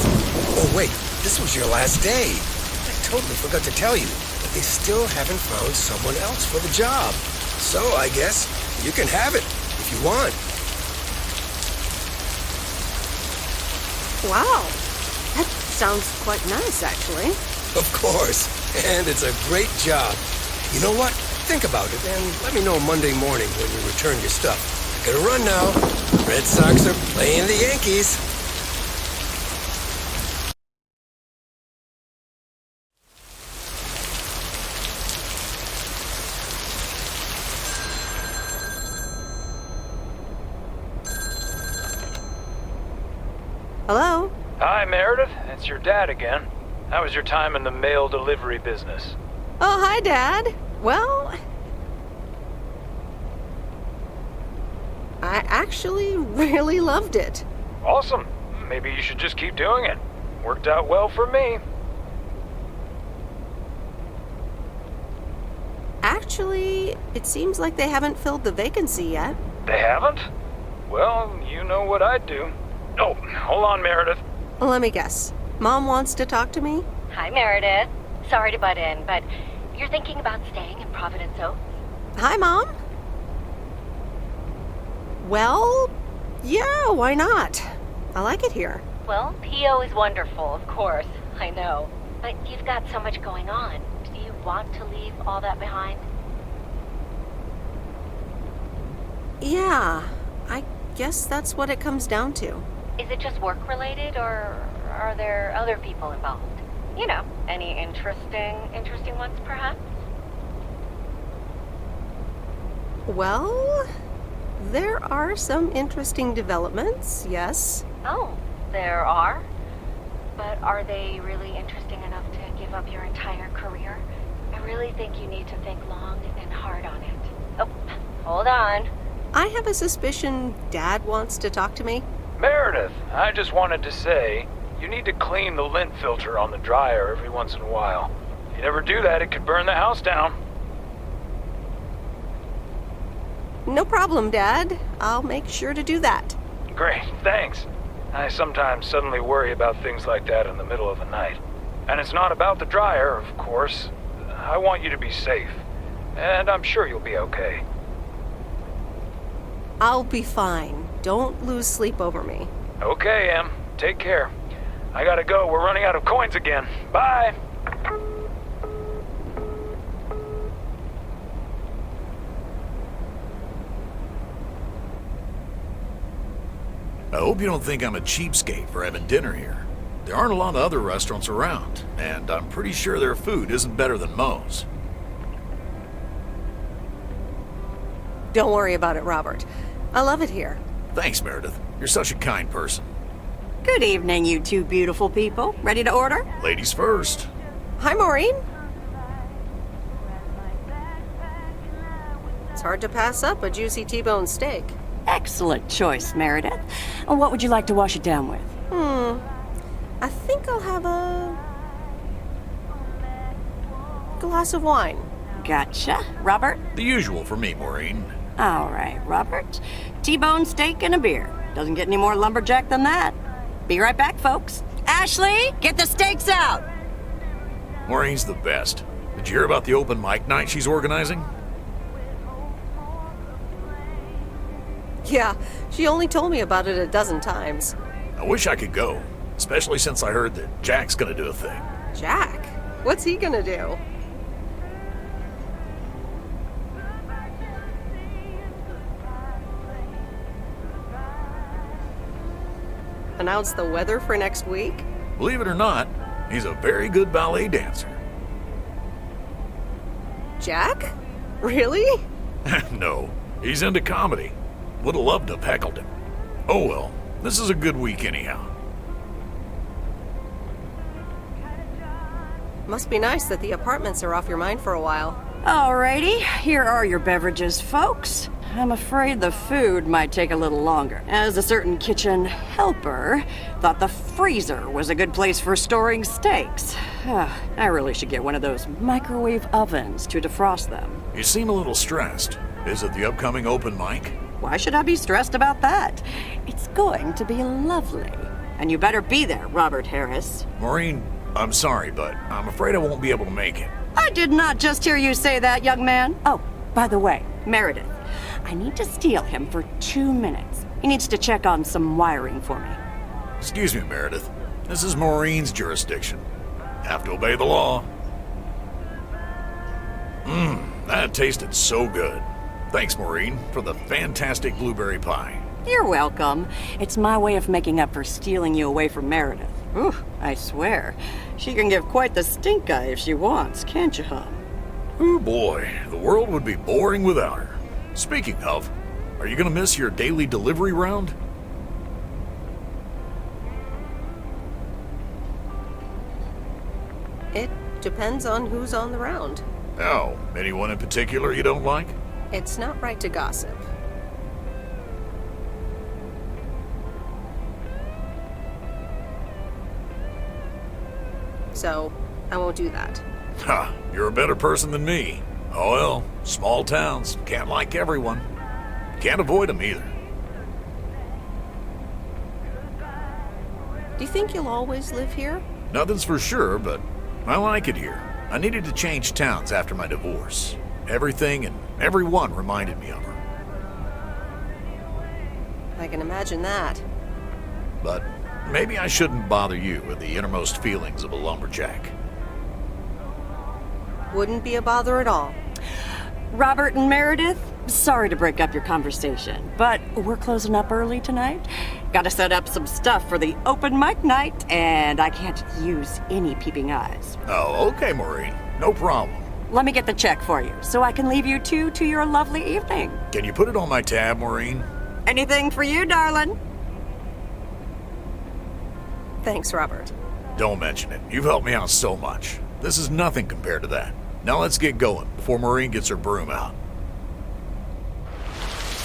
Oh, wait, this was your last day. I totally forgot to tell you, but they still haven't found someone else for the job. So I guess you can have it if you want. Wow, that sounds quite nice, actually. Of course, and it's a great job. You know what? Think about it and let me know Monday morning when you return your stuff. I gotta run now. Red Sox are playing the Yankees. Hello? Hi, Meredith. It's your dad again. How was your time in the mail delivery business? Oh, hi, Dad. Well, I actually really loved it. Awesome. Maybe you should just keep doing it. Worked out well for me. Actually, it seems like they haven't filled the vacancy yet. They haven't? Well, you know what I'd do. Oh, hold on, Meredith. Let me guess. Mom wants to talk to me? Hi, Meredith. Sorry to butt in, but you're thinking about staying in Провиденс Окс? Hi, Mom. Well, yeah, why not? I like it here. Well, PO is wonderful, of course. I know. But you've got so much going on. Do you want to leave all that behind? Yeah, I guess that's what it comes down to. Is it just work-related, or are there other people involved? You know, any interesting ones, perhaps? Well, there are some interesting developments, yes. Oh, there are? But are they really interesting enough to give up your entire career? I really think you need to think long and hard on it. Oh, hold on. I have a suspicion Dad wants to talk to me. Meredith, I just wanted to say, you need to clean the lint filter on the dryer every once in a while. If you never do that, it could burn the house down. No problem, Dad. I'll make sure to do that. Great, thanks. I sometimes suddenly worry about things like that in the middle of the night. And it's not about the dryer, of course. I want you to be safe. And I'm sure you'll be okay. I'll be fine. Don't lose sleep over me. Okay, Em. Take care. I gotta go. We're running out of coins again. Bye! I hope you don't think I'm a cheapskate for having dinner here. There aren't a lot of other restaurants around, and I'm pretty sure their food isn't better than Moe's. Don't worry about it, Robert. I love it here. Thanks, Meredith. You're such a kind person. Good evening, you two beautiful people. Ready to order? Ladies first. Hi, Maureen. It's hard to pass up a juicy T-bone steak. Excellent choice, Meredith. And what would you like to wash it down with? I think I'll have a glass of wine. Gotcha. Robert? The usual for me, Maureen. All right, Robert. T-bone steak and a beer. Doesn't get any more lumberjack than that. Be right back, folks. Ashley, get the steaks out! Maureen's the best. Did you hear about the open mic night she's organizing? Yeah, she only told me about it a dozen times. I wish I could go, especially since I heard that Jack's gonna do a thing. Jack? What's he gonna do? Announce the weather for next week? Believe it or not, he's a very good ballet dancer. Jack? Really? No, he's into comedy. Would have loved to have heckled him. Oh well, this is a good week anyhow. Must be nice that the apartments are off your mind for a while. Alrighty, here are your beverages, folks. I'm afraid the food might take a little longer, as a certain kitchen helper thought the freezer was a good place for storing steaks. I really should get one of those microwave ovens to defrost them. You seem a little stressed. Is it the upcoming open mic? Why should I be stressed about that? It's going to be lovely. And you better be there, Robert Harris. Maureen, I'm sorry, but I'm afraid I won't be able to make it. I did not just hear you say that, young man. Oh, by the way, Meredith, I need to steal him for 2 minutes. He needs to check on some wiring for me. Excuse me, Meredith. This is Maureen's jurisdiction. Have to obey the law. That tasted so good. Thanks, Maureen, for the fantastic blueberry pie. You're welcome. It's my way of making up for stealing you away from Meredith. Ooh, I swear. She can give quite the stink eye if she wants, can't you, hon? Oh boy, the world would be boring without her. Speaking of, are you gonna miss your daily delivery round? It depends on who's on the round. Oh, anyone in particular you don't like? It's not right to gossip. So, I won't do that. Ha, you're a better person than me. Oh well, small towns, can't like everyone. Can't avoid them either. Do you think you'll always live here? Nothing's for sure, but I like it here. I needed to change towns after my divorce. Everything and everyone reminded me of her. I can imagine that. But maybe I shouldn't bother you with the innermost feelings of a lumberjack. Wouldn't be a bother at all. Robert and Meredith, sorry to break up your conversation, but we're closing up early tonight. Gotta set up some stuff for the open mic night, and I can't use any peeping eyes. Oh, okay, Maureen. No problem. Let me get the check for you, so I can leave you two to your lovely evening. Can you put it on my tab, Maureen? Anything for you, darling. Thanks, Robert. Don't mention it. You've helped me out so much. This is nothing compared to that. Now let's get going before Maureen gets her broom out.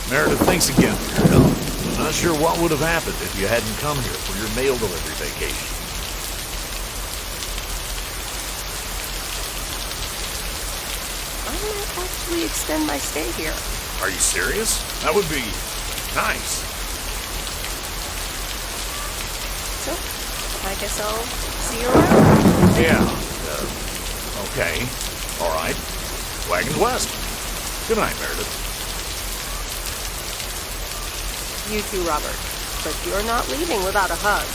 Meredith, thanks again for your help. I'm not sure what would have happened if you hadn't come here for your mail delivery vacation. I might actually extend my stay here. Are you serious? That would be nice. So, I guess I'll see you around. Yeah, okay. All right. Wagons west. Good night, Meredith. You too, Robert. But you're not leaving without a hug.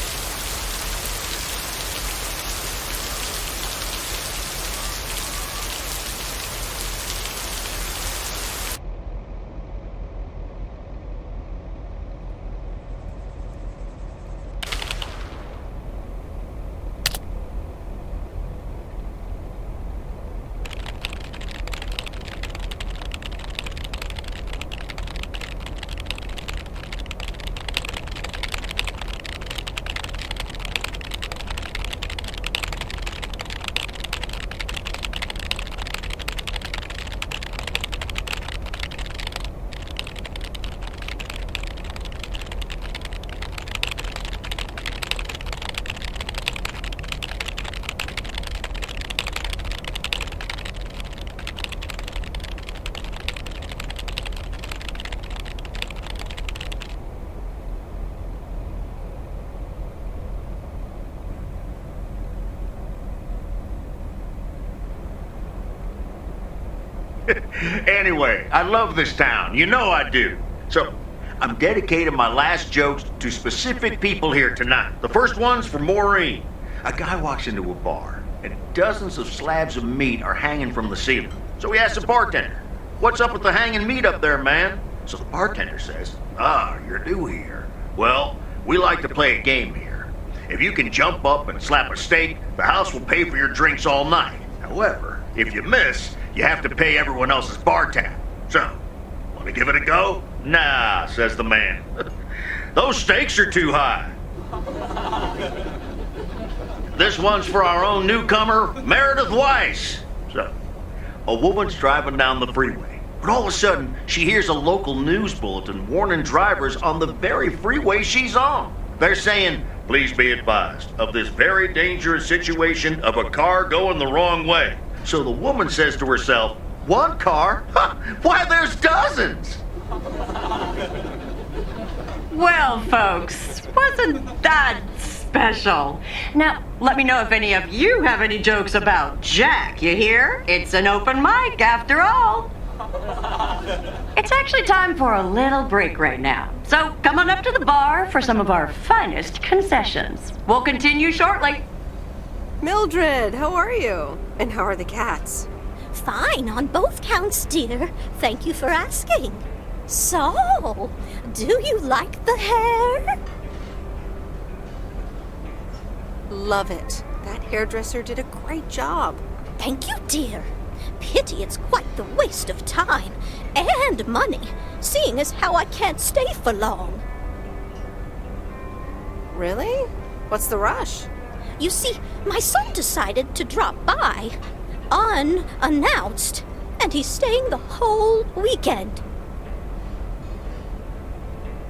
Anyway, I love this town. You know I do. So, I'm dedicating my last jokes to specific people here tonight. The first one's for Maureen. A guy walks into a bar, and dozens of slabs of meat are hanging from the ceiling. So he asks the bartender, "What's up with the hanging meat up there, man?" So the bartender says, "Ah, you're new here. Well, we like to play a game here. If you can jump up and slap a steak, the house will pay for your drinks all night. However, if you miss, you have to pay everyone else's bar tab. So, want to give it a go?" "Nah," says the man. "Those stakes are too high." This one's for our own newcomer, Meredit Waiss. So, a woman's driving down the freeway. But all of a sudden, she hears a local news bulletin warning drivers on the very freeway she's on. They're saying, "Please be advised of this very dangerous situation of a car going the wrong way." So the woman says to herself, "One car? Ha! Why, there's dozens!" Well, folks, wasn't that special? Now, let me know if any of you have any jokes about Jack, you hear? It's an open mic after all. It's actually time for a little break right now. So come on up to the bar for some of our finest concessions. We'll continue shortly. Mildred, how are you? And how are the cats? Fine on both counts, dear. Thank you for asking. So, do you like the hair? Love it. That hairdresser did a great job. Thank you, dear. Pity it's quite the waste of time and money, seeing as how I can't stay for long. Really? What's the rush? You see, my son decided to drop by, unannounced, and he's staying the whole weekend.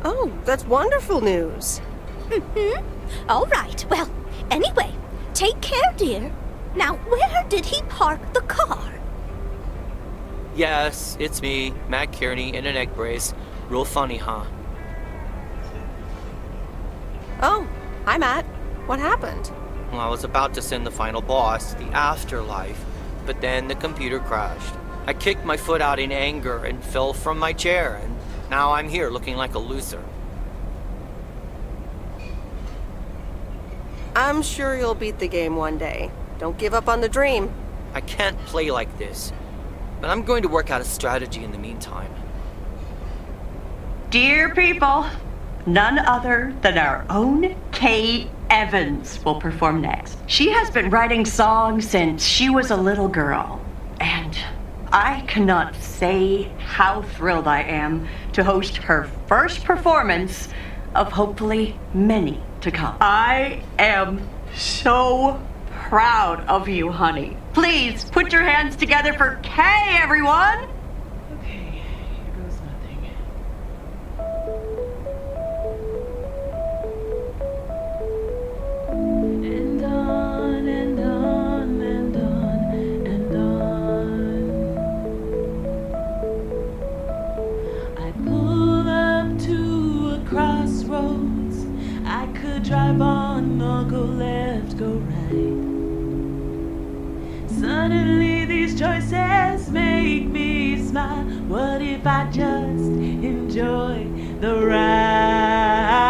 Oh, that's wonderful news. Mm-hmm. All right, well, anyway, take care, dear. Now, where did he park the car? Yes, it's me, Matt Kearney, in an egg brace. Real funny, huh? Oh, hi, Matt. What happened? Well, I was about to send the final boss to the afterlife, but then the computer crashed. I kicked my foot out in anger and fell from my chair, and now I'm here looking like a loser. I'm sure you'll beat the game one day. Don't give up on the dream. I can't play like this, but I'm going to work out a strategy in the meantime. Dear people, none other than our own Kay Evans will perform next. She has been writing songs since she was a little girl, and I cannot say how thrilled I am to host her first performance of hopefully many to come. I am so proud of you, honey. Please put your hands together for Kay, everyone! Okay, here goes nothing. And on and on and on and on. I pull up to a crossroads. I could drive on or go left, go right. Suddenly these choices make me smile. What if I just enjoy the ride?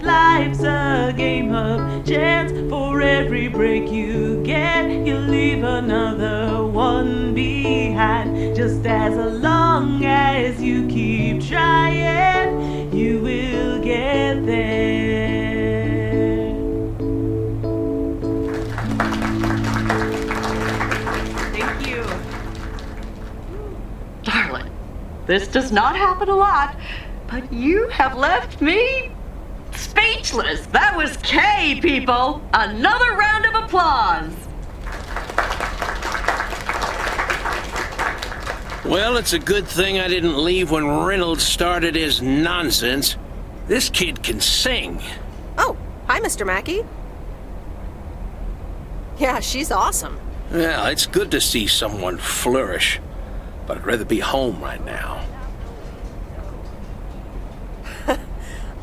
Life's a game of chance. For every break you get, you leave another one behind. Just as long as you keep trying, you will get there. Darling, this does not happen a lot, but you have left me speechless. That was Kay, people. Another round of applause. Well, it's a good thing I didn't leave when Reynolds started his nonsense. This kid can sing. Oh, hi, Mr. Mackey. Yeah, she's awesome. Well, it's good to see someone flourish, but I'd rather be home right now.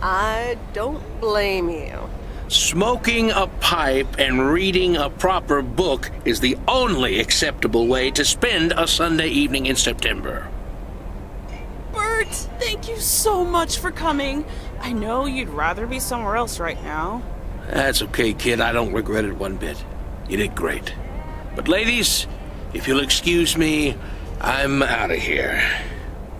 I don't blame you. Smoking a pipe and reading a proper book is the only acceptable way to spend a Sunday evening in September. Bert, thank you so much for coming. I know you'd rather be somewhere else right now. That's okay, kid. I don't regret it one bit. You did great. But ladies, if you'll excuse me, I'm out of here.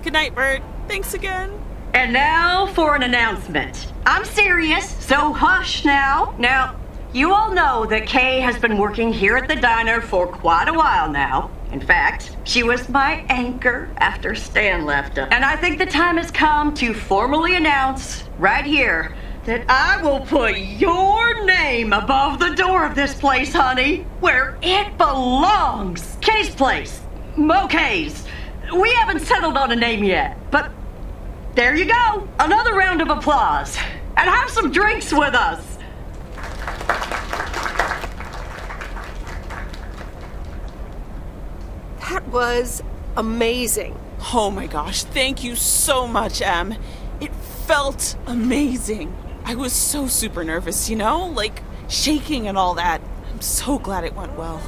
Good night, Bert. Thanks again. And now for an announcement. I'm serious, so hush now. Now, you all know that Kay has been working here at the diner for quite a while now. In fact, she was my anchor after Stan left us. And I think the time has come to formally announce right here that I will put your name above the door of this place, honey, where it belongs. Kay's place. Mokays. We haven't settled on a name yet, but there you go. Another round of applause. And have some drinks with us. That was amazing. Oh my gosh, thank you so much, Em. It felt amazing. I was so super nervous, you know? Like, shaking and all that. I'm so glad it went well.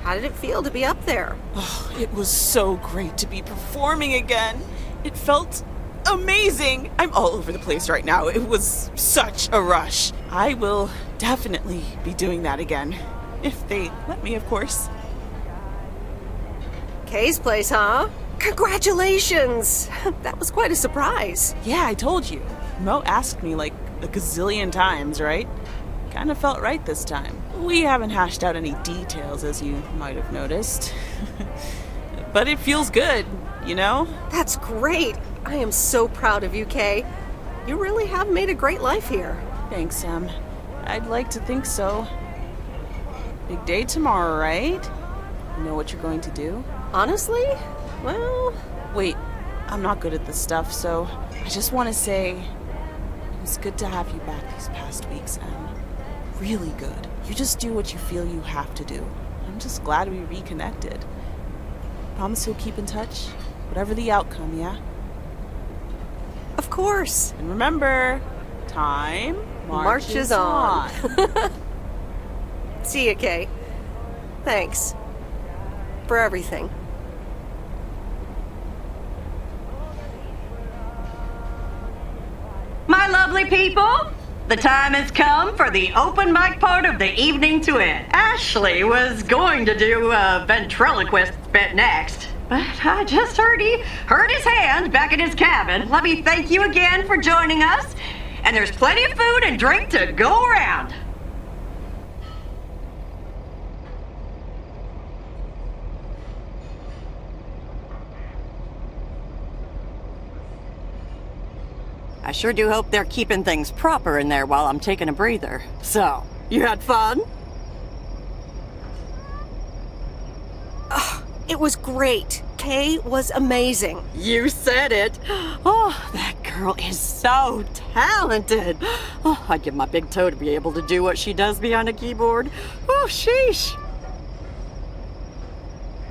How did it feel to be up there? Oh, it was so great to be performing again. It felt amazing. I'm all over the place right now. It was such a rush. I will definitely be doing that again. If they let me, of course. Kay's place, huh? Congratulations! That was quite a surprise. Yeah, I told you. Mo asked me like a gazillion times, right? Kind of felt right this time. We haven't hashed out any details, as you might have noticed. But it feels good, you know? That's great. I am so proud of you, Kay. You really have made a great life here. Thanks, Em. I'd like to think so. Big day tomorrow, right? You know what you're going to do? Honestly? Well... Wait, I'm not good at this stuff, so I just want to say it was good to have you back these past weeks, Em. Really good. You just do what you feel you have to do. I'm just glad we reconnected. Promise you'll keep in touch, whatever the outcome, yeah? Of course. And remember, time marches on. See ya, Kay. Thanks. For everything. My lovely people, the time has come for the open mic part of the evening to end. Ashley was going to do a ventriloquist bit next, but I just heard he hurt his hand back in his cabin. Let me thank you again for joining us, and there's plenty of food and drink to go around. I sure do hope they're keeping things proper in there while I'm taking a breather. So, you had fun? It was great. Kay was amazing. You said it. Oh, that girl is so talented. Oh, I'd give my big toe to be able to do what she does behind a keyboard. Oh, sheesh.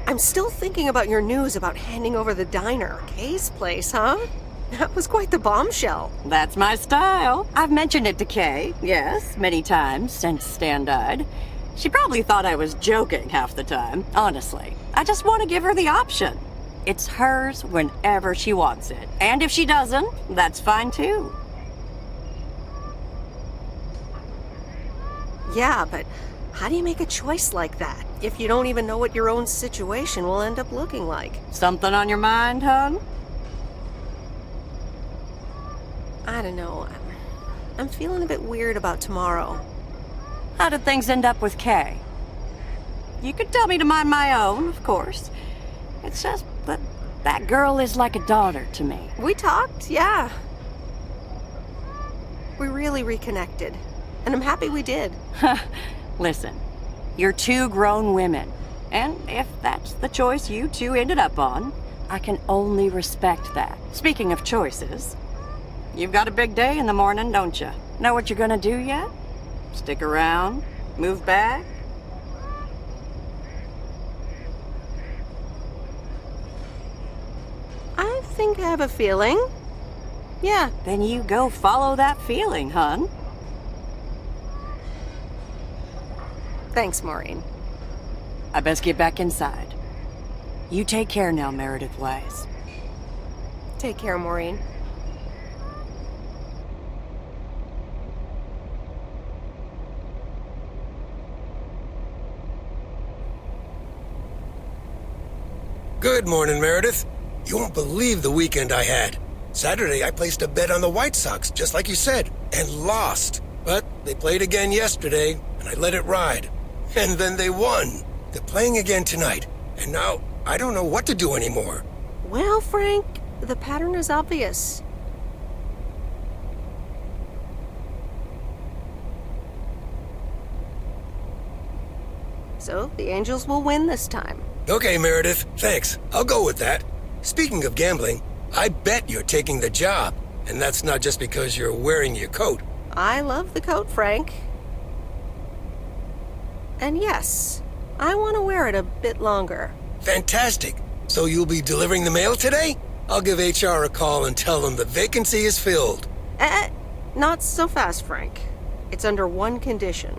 I'm still thinking about your news about handing over the diner. Kay's place, huh? That was quite the bombshell. That's my style. I've mentioned it to Kay, yes, many times since Stan died. She probably thought I was joking half the time, honestly. I just want to give her the option. It's hers whenever she wants it. And if she doesn't, that's fine too. Yeah, but how do you make a choice like that if you don't even know what your own situation will end up looking like? Something on your mind, hon? I don't know. I'm feeling a bit weird about tomorrow. How did things end up with Kay? You could tell me to mind my own, of course. It's just that girl is like a daughter to me. We talked, yeah. We really reconnected. And I'm happy we did. Listen, you're two grown women. And if that's the choice you two ended up on, I can only respect that. Speaking of choices, you've got a big day in the morning, don't you? Know what you're gonna do yet? Stick around? Move back? I think I have a feeling. Yeah. Then you go follow that feeling, hon. Thanks, Maureen. I best get back inside. You take care now, Meredith Wise. Take care, Maureen. Good morning, Meredith. You won't believe the weekend I had. Saturday, I placed a bet on the White Sox, just like you said, and lost. But they played again yesterday, and I let it ride. And then they won. They're playing again tonight, and now I don't know what to do anymore. Well, Frank, the pattern is obvious. So the Angels will win this time. Okay, Meredith, thanks. I'll go with that. Speaking of gambling, I bet you're taking the job. And that's not just because you're wearing your coat. I love the coat, Frank. And yes, I want to wear it a bit longer. Fantastic. So you'll be delivering the mail today? I'll give HR a call and tell them the vacancy is filled. Not so fast, Frank. It's under one condition.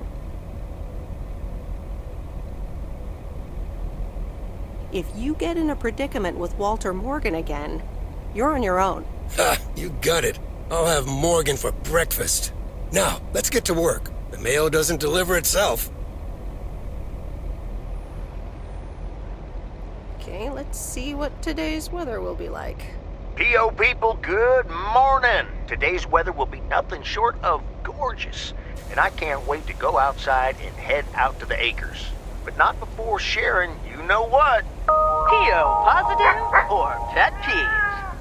If you get in a predicament with Walter Morgan again, you're on your own. Ha, you got it. I'll have Morgan for breakfast. Now, let's get to work. The mail doesn't deliver itself. Okay, let's see what today's weather will be like. P.O. people, good morning. Today's weather will be nothing short of gorgeous. And I can't wait to go outside and head out to the acres. But not before sharing, you know what? P.O. positive or pet peeves?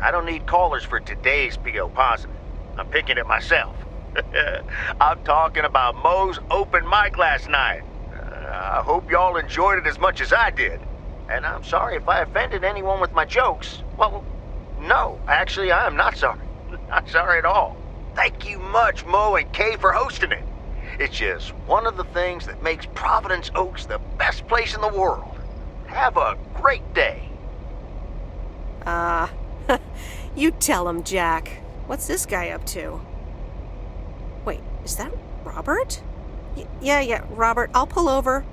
I don't need callers for today's P.O. positive. I'm picking it myself. I'm talking about Mo's open mic last night. I hope y'all enjoyed it as much as I did. And I'm sorry if I offended anyone with my jokes. Well, no, actually, I am not sorry. Not sorry at all. Thank you much, Mo and Kay, for hosting it. It's just one of the things that makes Провиденс Окс the best place in the world. Have a great day. You tell him, Jack. What's this guy up to? Wait, is that Robert? Yeah, Robert, I'll pull over.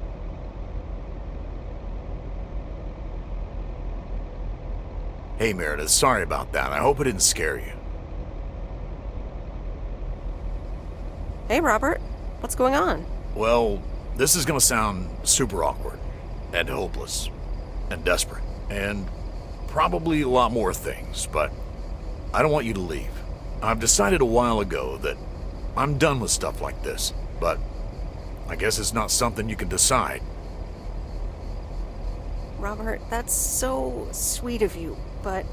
Hey, Meredith, sorry about that. I hope it didn't scare you. Hey, Robert. What's going on? Well, this is gonna sound super awkward, and hopeless, and desperate, and probably a lot more things, but I don't want you to leave. I've decided a while ago that I'm done with stuff like this, but I guess it's not something you can decide. Robert, that's so sweet of you, but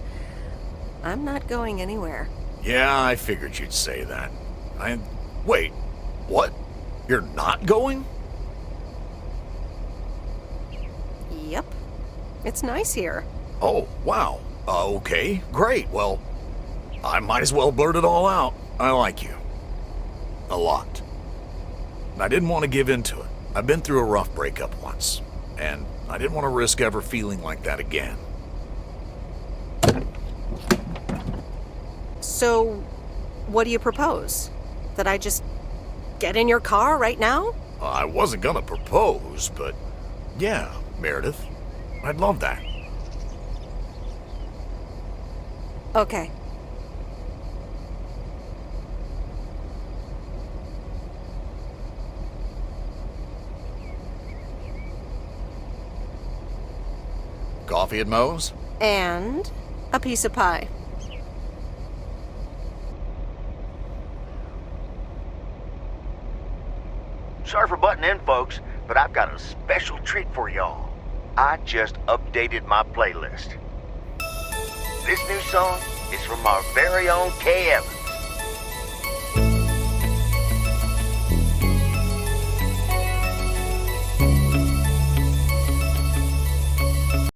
I'm not going anywhere. Yeah, I figured you'd say that. Wait, what? You're not going? Yep. It's nice here. Oh, wow. Okay, great. Well, I might as well blurt it all out. I like you. A lot. I didn't want to give in to it. I've been through a rough breakup once, and I didn't want to risk ever feeling like that again. So, what do you propose? That I just get in your car right now? I wasn't gonna propose, but yeah, Meredith. I'd love that. Okay. Coffee at Mo's? And a piece of pie. Sorry for butting in, folks, but I've got a special treat for y'all. I just updated my playlist. This new song is from our very own Kay Evans.